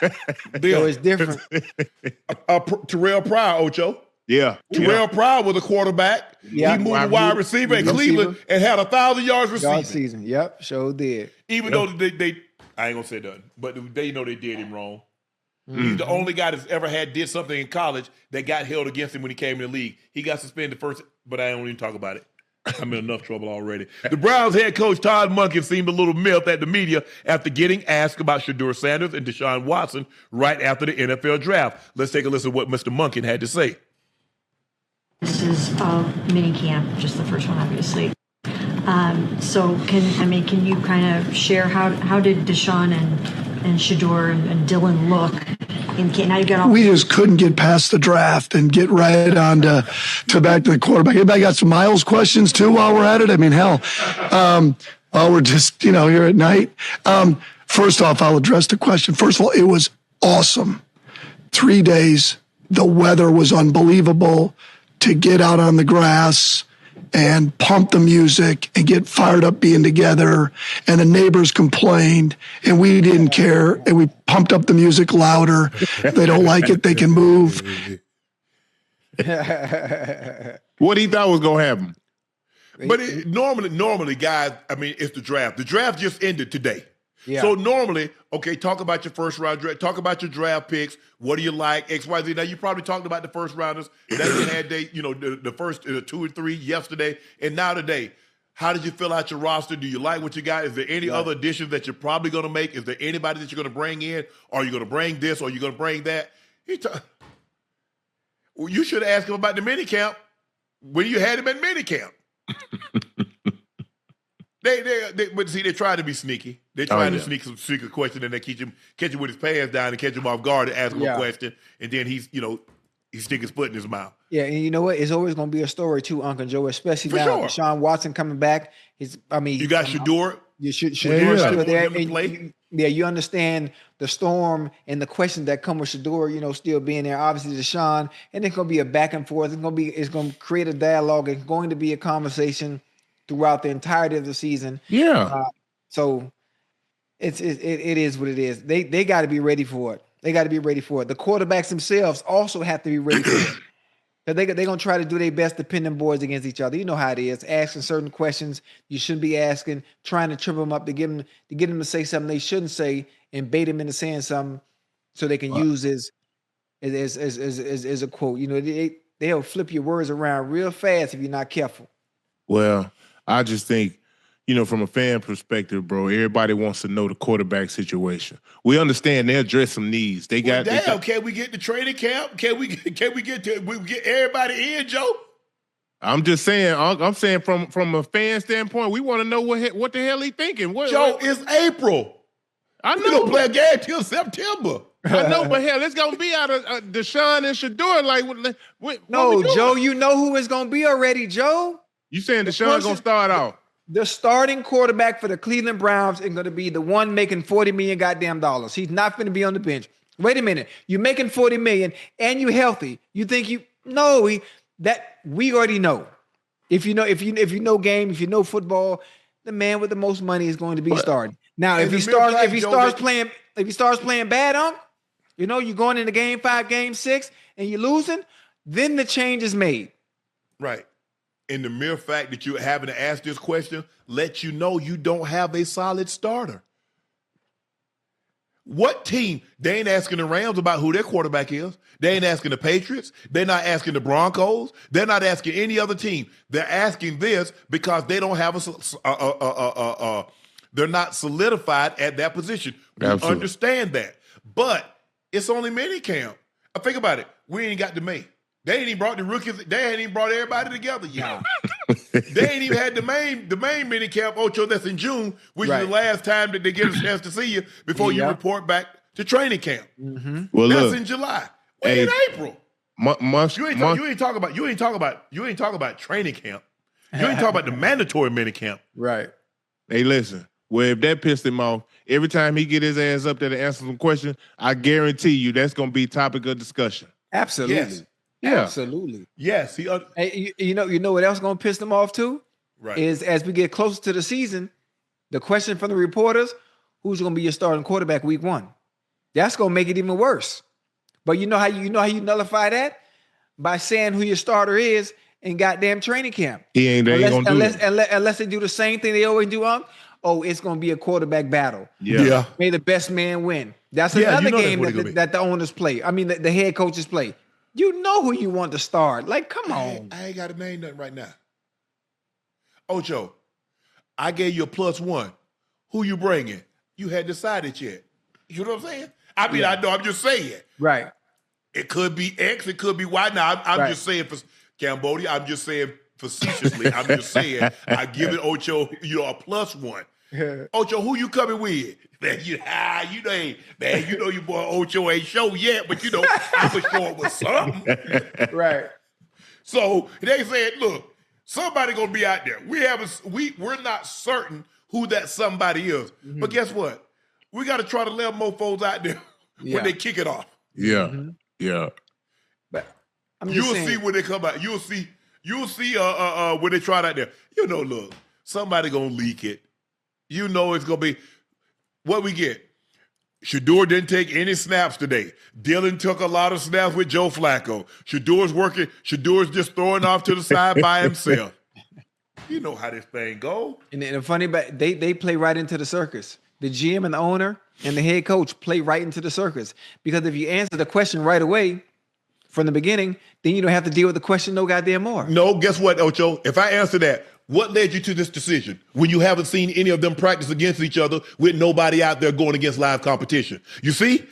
Joe, it's different. Terrell Pryor, Ocho. Yeah. Terrell Pryor was a quarterback. Yeah. He moved to wide receiver in Cleveland and had 1,000 yards receiving. Season. Yep, sure did. Even though they I ain't gonna say nothing, but they know they did him wrong. He's the only guy that's ever did something in college that got held against him when he came in the league. He got suspended first, but I don't even talk about it. I'm in enough trouble already. The Browns head coach Todd Monken seemed a little miffed at the media after getting asked about Shedeur Sanders and Deshaun Watson right after the NFL draft. Let's take a listen to what Mr. Monken had to say. This is mini camp, just the first one, obviously. So can you kind of share how did Deshaun and Shedeur and Dylan look in camp? Now you got all. We just couldn't get past the draft and get right on to back to the quarterback. Anybody got some Miles questions too while we're at it? I mean, hell, while we're just here at night. First off, I'll address the question. First of all, it was awesome. 3 days. The weather was unbelievable. To get out on the grass and pump the music and get fired up being together. And the neighbors complained and we didn't care. And we pumped up the music louder. If they don't like it, they can move. What he thought was going to happen. But normally, guys, I mean, it's the draft. The draft just ended today. Yeah. So normally, okay, talk about your first round draft, talk about your draft picks. What do you like? XYZ. Now you probably talked about the first rounders that you had the first 2 or 3 yesterday, and now today. How did you fill out your roster? Do you like what you got? Is there any other additions that you're probably going to make? Is there anybody that you're going to bring in? Are you going to bring this? Or are you going to bring that? Well, you should ask him about the minicamp when you had him at minicamp. But see, they try to be sneaky. They're trying to sneak some secret question, and they catch him with his pants down and catch him off guard and ask him a question, and then he stick his foot in his mouth. Yeah, and you know what? It's always going to be a story too, Unc and Joe, especially For now. sure. Deshaun Watson coming back. You got Shedeur. Shedeur still there. him to play. You understand the storm and the questions that come with Shedeur, still being there. Obviously, Deshaun, and it's going to be a back and forth. It's going to create a dialogue. It's going to be a conversation throughout the entirety of the season. Yeah. So it is what it is. They got to be ready for it. The quarterbacks themselves also have to be ready for it. Because they're going to try to do their best to pin them boys against each other. You know how it is. Asking certain questions you shouldn't be asking, trying to trip them up to get them to say something they shouldn't say and bait them into saying something so they can use his is a quote. You know, they'll flip your words around real fast if you're not careful. Well, I just think, from a fan perspective, bro, everybody wants to know the quarterback situation. We understand they address some needs. They got. Can we get the training camp? Can we get everybody in, Joe? I'm just saying. I'm saying from a fan standpoint, we want to know what the hell he thinking. Joe, it's April. I know. We don't play a game till September. I know, but hell, it's gonna be out of Deshaun and Shador. Like, what no, Joe, you know who it's gonna be already, Joe. You saying Deshaun gonna start off? The starting quarterback for the Cleveland Browns is going to be the one making $40 million goddamn dollars. He's not going to be on the bench. Wait a minute. You're making $40 million and you're healthy. You think that we already know. If you know game, if you know football, the man with the most money is going to be starting. Now, if he starts playing bad, you're going into game 5, game 6, and you're losing, then the change is made. Right. And the mere fact that you're having to ask this question lets you know you don't have a solid starter. What team? They ain't asking the Rams about who their quarterback is. They ain't asking the Patriots. They're not asking the Broncos. They're not asking any other team. They're asking this because they don't have they're not solidified at that position. We understand that. But it's only mini camp. Think about it. We ain't got the May. They ain't even brought the rookies. They ain't even brought everybody together yet. They ain't even had the main mini camp, Ocho, that's in June, which is the last time that they get a chance to see you before you report back to training camp. Mm-hmm. Well, that's in July. We're in April. You ain't talking about training camp. You ain't talking about the mandatory mini camp. Right. Hey, listen. Well, if that pissed him off, every time he get his ass up there to answer some questions, I guarantee you that's going to be topic of discussion. Absolutely. Yes. Yeah. Absolutely. Yes. Hey, you know what else gonna piss them off too? Right. Is as we get closer to the season, the question from the reporters, who's gonna be your starting quarterback week 1? That's gonna make it even worse. But you know how you nullify that? By saying who your starter is in goddamn training camp. Unless they do the same thing they always do, it's gonna be a quarterback battle. Yeah. May the best man win. That's another game that the owners play. I mean the head coaches play. You know who you want to start. Like, come on. I ain't got to name nothing right now. Ocho, I gave you a +1. Who you bringing? You hadn't decided yet. You know what I'm saying? I mean, I know. I'm just saying. Right. It could be X. It could be Y. Now, I'm just saying for Cambodia. I'm just saying facetiously. I'm just saying I give it Ocho, a +1. Ocho, who you coming with? Man, you know your boy Ocho ain't show yet, but I was sure it was something. Right. So they said, look, somebody gonna be out there. We're not certain who that somebody is. Mm-hmm. But guess what? We gotta try to let mofos out there when they kick it off. Yeah. Mm-hmm. Yeah. But you'll see when they come out. You'll see when they try it out there. Look, somebody gonna leak it. It's going to be what we get. Shador didn't take any snaps today. Dylan took a lot of snaps with Joe Flacco. Shador's working. Shador's just throwing off to the side by himself. You know how this thing goes. And the funny, but they play right into the circus. The GM and the owner and the head coach play right into the circus. Because if you answer the question right away from the beginning, then you don't have to deal with the question no goddamn more. No, guess what, Ocho? If I answer that, what led you to this decision when you haven't seen any of them practice against each other with nobody out there going against live competition? You see,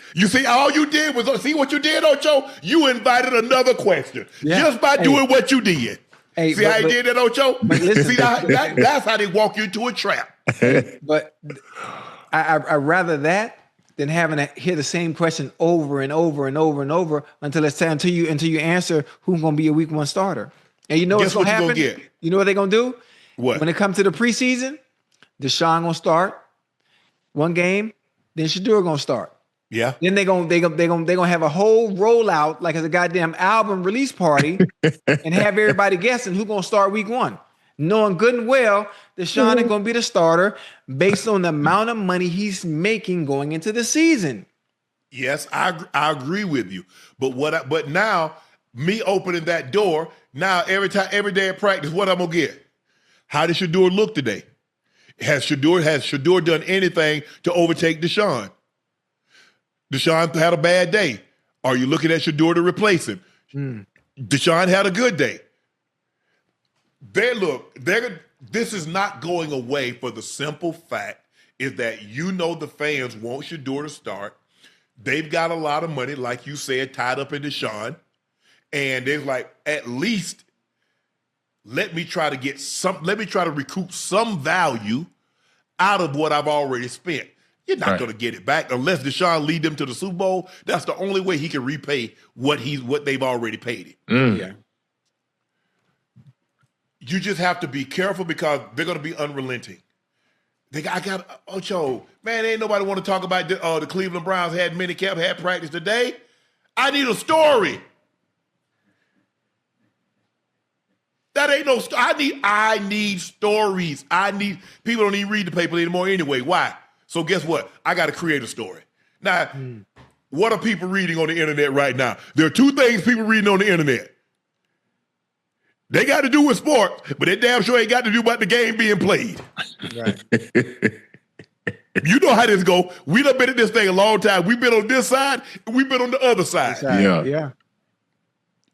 all you did was, see what you did, Ocho? You invited another question just by doing what you did. Hey, see how you did that, Ocho? Listen, see, that's how they walk you into a trap. But I rather that than having to hear the same question over and over and over and over until you answer who's going to be your week 1 starter. And you know what's going to happen? You know what they're going to do? What? When it comes to the preseason, Deshaun going to start one game, then Shador going to start. Yeah. Then they're gonna have a whole rollout like as a goddamn album release party and have everybody guessing who's going to start week 1. Knowing good and well Deshaun is going to be the starter based on the amount of money he's making going into the season. Yes, I agree with you. But now, me opening that door, now every day at practice, what I'm gonna get? How did Shador look today? Has Shador done anything to overtake Deshaun? Deshaun had a bad day. Are you looking at Shador to replace him? Deshaun had a good day. This is not going away for the simple fact is that the fans want Shador to start. They've got a lot of money, like you said, tied up in Deshaun. And they're like, at least let me try to recoup some value out of what I've already spent. You're not going to get it back unless Deshaun lead them to the Super Bowl. That's the only way he can repay what they've already paid him. Yeah. You just have to be careful because they're going to be unrelenting. I got Ocho. Man, ain't nobody want to talk about the Cleveland Browns had minicamp, had practice today. I need a story. That ain't no. I need stories. People don't even read the paper anymore anyway. Why? So guess what? I got to create a story. Now, what are people reading on the internet right now? There are two things people reading on the internet. They got to do with sports, but they damn sure ain't got to do about the game being played. Right. You know how this go. We done been at this thing a long time. We've been on this side, and we've been on the other side. Yeah.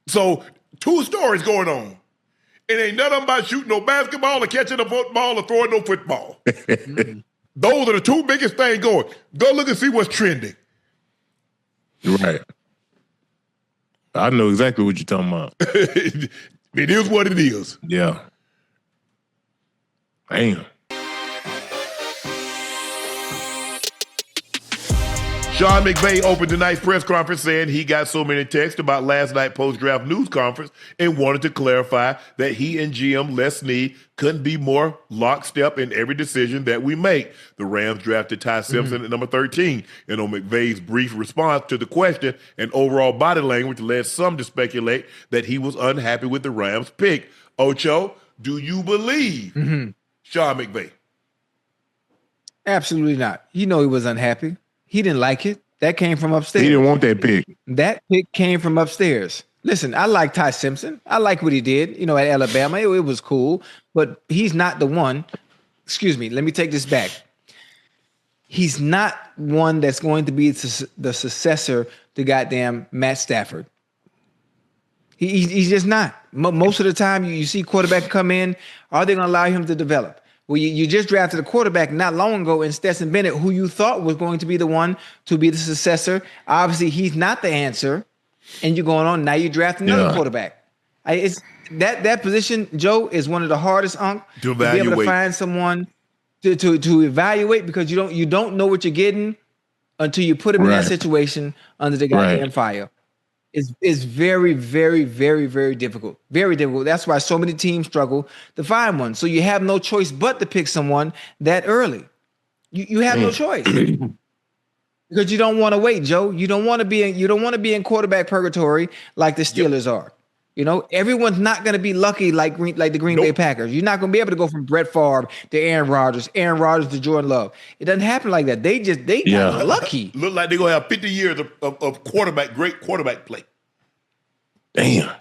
So 2 stories going on. It ain't nothing about shooting no basketball or catching a football or throwing no football. Those are the 2 biggest things going. Go look and see what's trending. Right. I know exactly what you're talking about. It is what it is. Yeah. Damn. Sean McVay opened tonight's press conference saying he got so many texts about last night's post-draft news conference and wanted to clarify that he and GM Les Snead couldn't be more lockstep in every decision that we make. The Rams drafted Ty Simpson at number 13, and on McVay's brief response to the question and overall body language led some to speculate that he was unhappy with the Rams pick. Ocho, do you believe Sean McVay? Absolutely not. He was unhappy. He didn't like it. That came from upstairs. He didn't want that pick. That pick came from upstairs. Listen, I like Ty Simpson. I like what he did, at Alabama. It was cool, but he's not the one. Excuse me. Let me take this back. He's not one that's going to be the successor to goddamn Matt Stafford. He's just not. Most of the time, you see quarterback come in. Are they going to allow him to develop? Well, you just drafted a quarterback not long ago in Stetson Bennett, who you thought was going to be the one to be the successor. Obviously, he's not the answer. And you're going on, now you draft another quarterback. It's that position, Joe, is one of the hardest, to be able to find someone to evaluate, because you don't know what you're getting until you put him in that situation under the goddamn fire. It's very, very, very, very difficult. Very difficult. That's why so many teams struggle to find one. So you have no choice but to pick someone that early. You have no choice. Because you don't want to wait, Joe. You don't want to be in quarterback purgatory like the Steelers are. Everyone's not going to be lucky like the Green Bay Packers. You're not going to be able to go from Brett Favre to Aaron Rodgers to Jordan Love. It doesn't happen like that. They got lucky. Look like they're going to have 50 years of great quarterback play. Damn.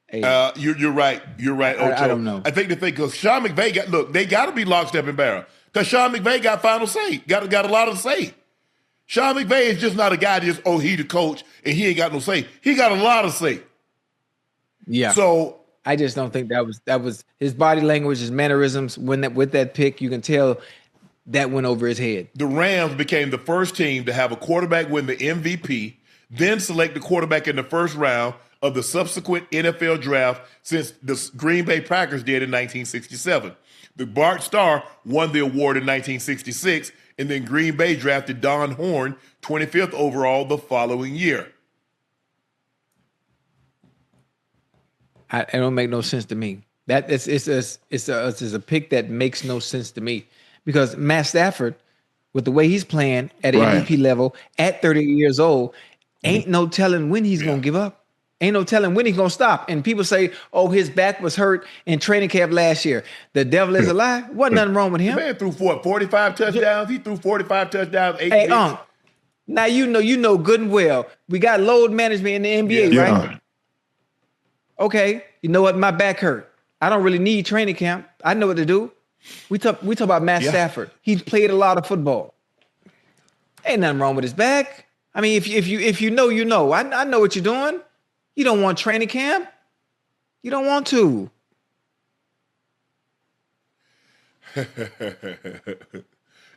Hey, You're right. You're right, Ocho. I don't know. I think because Sean McVay they got to be lockstep and barrel. Because Sean McVay got final say. Got a lot of say. Sean McVay is just not a guy he the coach and he ain't got no say. He got a lot of say. Yeah. So I just don't think that was his body language, his mannerisms. With that pick, you can tell that went over his head. The Rams became the first team to have a quarterback win the MVP, then select the quarterback in the first round of the subsequent NFL draft since the Green Bay Packers did in 1967. The Bart Starr won the award in 1966, and then Green Bay drafted Don Horn 25th overall the following year. It don't make no sense to me. It's a pick that makes no sense to me, because Matt Stafford, with the way he's playing at MVP level at 30 years old, ain't no telling when he's gonna give up. Ain't no telling when he's gonna stop. And people say, "Oh, his back was hurt in training camp last year." The devil is a lie. Wasn't nothing wrong with him. The man threw 45 touchdowns. He threw 45 touchdowns. 8 Hey, now you know good and well we got load management in the NBA, right? Okay, you know what? My back hurt. I don't really need training camp. I know what to do. We talk about Matt Stafford. He's played a lot of football. Ain't nothing wrong with his back. I mean, if you know, you know. I know what you're doing. You don't want training camp. You don't want to.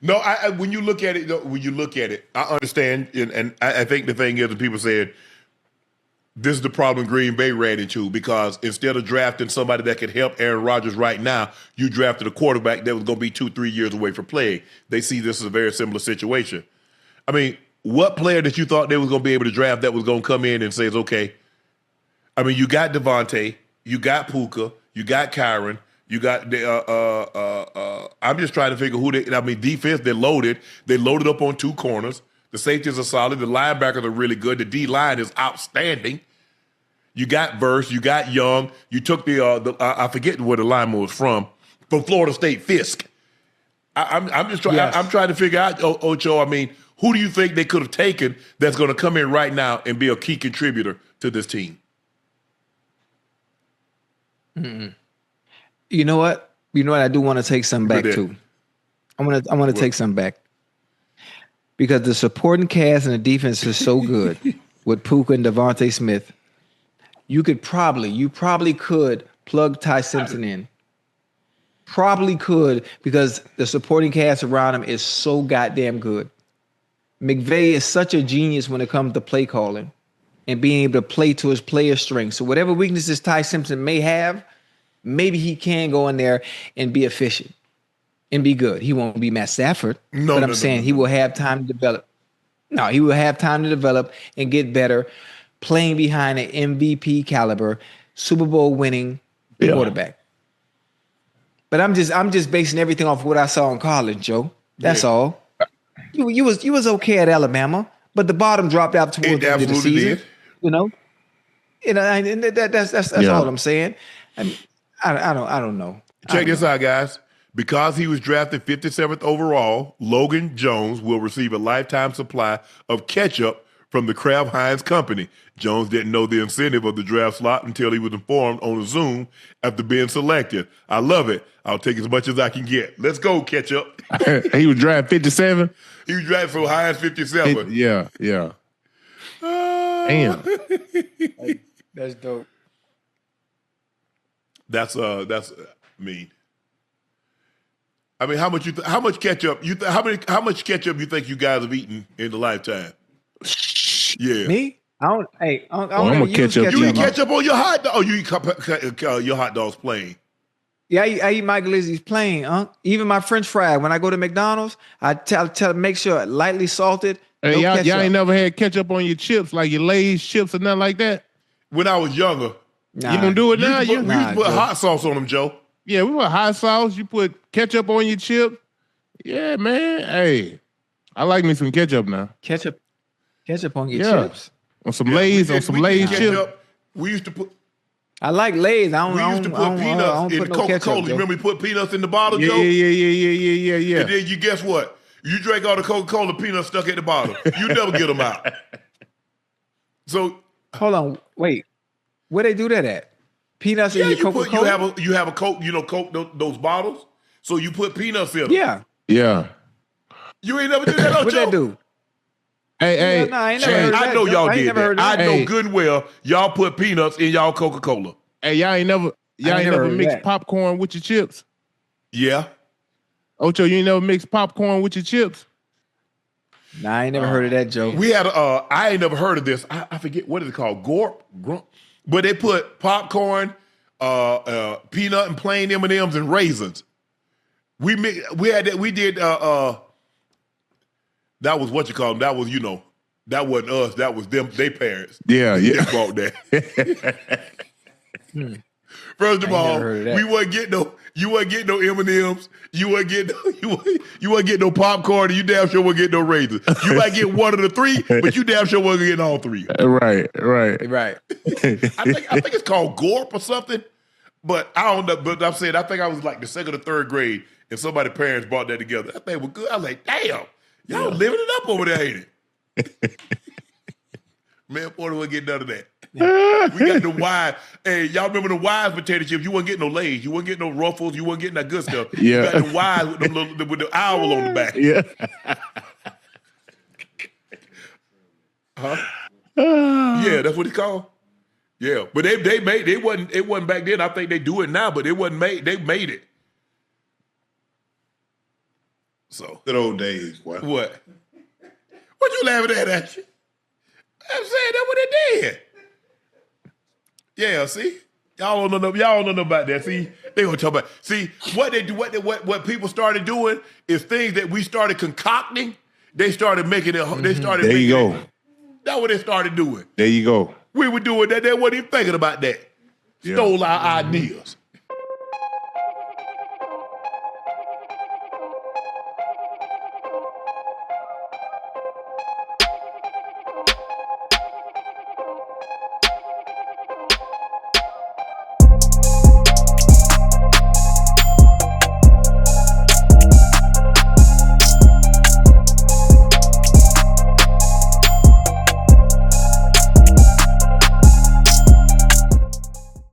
No, when you look at it, I understand, and I think the thing is, that people said this is the problem Green Bay ran into, because instead of drafting somebody that could help Aaron Rodgers right now, you drafted a quarterback that was going to be 2-3 years away from playing. They see this as a very similar situation. I mean, what player that you thought they was going to be able to draft that was going to come in and says, okay, I mean, you got Devontae, you got Puka, you got Kyron, you got I'm just trying to figure who they. I mean, defense, they're loaded. They loaded up on 2 corners. The safeties are solid. The linebackers are really good. The D line is outstanding. You got Verse. You got Young. You took the I forget where the lineman was from Florida State, Fisk. I'm just trying. Yes. I'm trying to figure out, Ocho. I mean, who do you think they could have taken that's going to come in right now and be a key contributor to this team? Mm-mm. You know what? I do want to take some back too. I want to take some back, because the supporting cast and the defense is so good with Puka and Devontae Smith. You probably could plug Ty Simpson in. Probably could, because the supporting cast around him is so goddamn good. McVay is such a genius when it comes to play calling and being able to play to his player strengths. So whatever weaknesses Ty Simpson may have, maybe he can go in there and be efficient and be good. He won't be Matt Stafford, but I'm saying he will have time to develop. No, he will have time to develop and get better playing behind an MVP caliber, Super Bowl winning quarterback. But I'm just basing everything off what I saw in college, Joe. That's all. You was okay at Alabama, but the bottom dropped out towards the end of the season. And that's all I'm saying. I don't know. Check this out, guys. Because he was drafted 57th overall, Logan Jones will receive a lifetime supply of ketchup from the Kraft Heinz Company. Jones didn't know the incentive of the draft slot until he was informed on a Zoom after being selected. I love it. I'll take as much as I can get. Let's go, ketchup. He was drafted 57? He was drafted from Heinz 57. Yeah. Damn. That's dope. That's mean. I mean, how much ketchup how much ketchup you think you guys have eaten in a lifetime? Yeah. Me? I don't. Hey, I I'm gonna ketchup. You eat ketchup on your hot dog? Oh, you eat your hot dogs plain? Yeah, I eat Mike Glizzy's plain. Even my French fry. When I go to McDonald's, I tell make sure lightly salted. Hey, y'all ain't never had ketchup on your chips, like your Lay's chips or nothing like that? When I was younger. Nah. You don't do it now? We used to put hot sauce on them, Joe. Yeah, we put hot sauce. You put ketchup on your chip. Yeah, man. Hey, I like me some ketchup now. Ketchup on your chips. On some Lay's, chips. We used to put. I like Lay's. We used to put peanuts in Coca-Cola. You remember we put peanuts in the bottle, Joe? Yeah. And then you guess what? You drank all the Coca-Cola, peanuts stuck at the bottom. You never get them out. So hold on, wait. Where they do that at? Peanuts in your Coca-Cola? You have a Coke, Coke those bottles. So you put peanuts in them. Yeah. You ain't never did that, What Joe? they do? Hey, no, I ain't never heard I know y'all did that. I know Hey. good and well y'all put peanuts in y'all Coca-Cola. Hey, y'all ain't never mixed that. popcorn with your chips? Yeah. Ocho, you ain't never mixed popcorn with your chips? Nah, I ain't never heard of that, Joe. We had I ain't never heard of this. I forget what is it called, Grump. But they put popcorn, peanut and plain M&Ms and raisins. We had that. We did. That was what you call them. That was that wasn't us. That was them. They parents. Yeah. They bought that. First of all, we wasn't getting no. You wasn't getting no M&Ms. You wasn't getting no popcorn. And you damn sure wasn't getting no raisins. You might get one of the three, but you damn sure wasn't getting all three. Right. I think it's called Gorp or something. But I don't know. But I'm saying I think I was like the second or third grade, and somebody's parents bought that together. That thing was good. I was like, damn, y'all living it up over there, ain't it? Man, Porter wouldn't get none of that. We got the wise. Hey, y'all remember the wise potato chips? You wasn't getting no Lay's. You wasn't getting no Ruffles. You wasn't getting that good stuff. Yeah. You got the wise with, with the owl on the back. Yeah. Yeah, that's what it's called. Yeah, but they made it wasn't back then. I think they do it now, but it wasn't made. They made it. So Good old days, boy. what? What you laughing at you? I'm saying that's what they did. Yeah, see, y'all don't know about that. See, they gonna talk about. See, what they do, what people started doing is things that we started concocting. They started making it. They started. There you making go. It, that's what they started doing. There you go. We were doing that. They weren't even thinking about that. Yeah. Stole our ideas.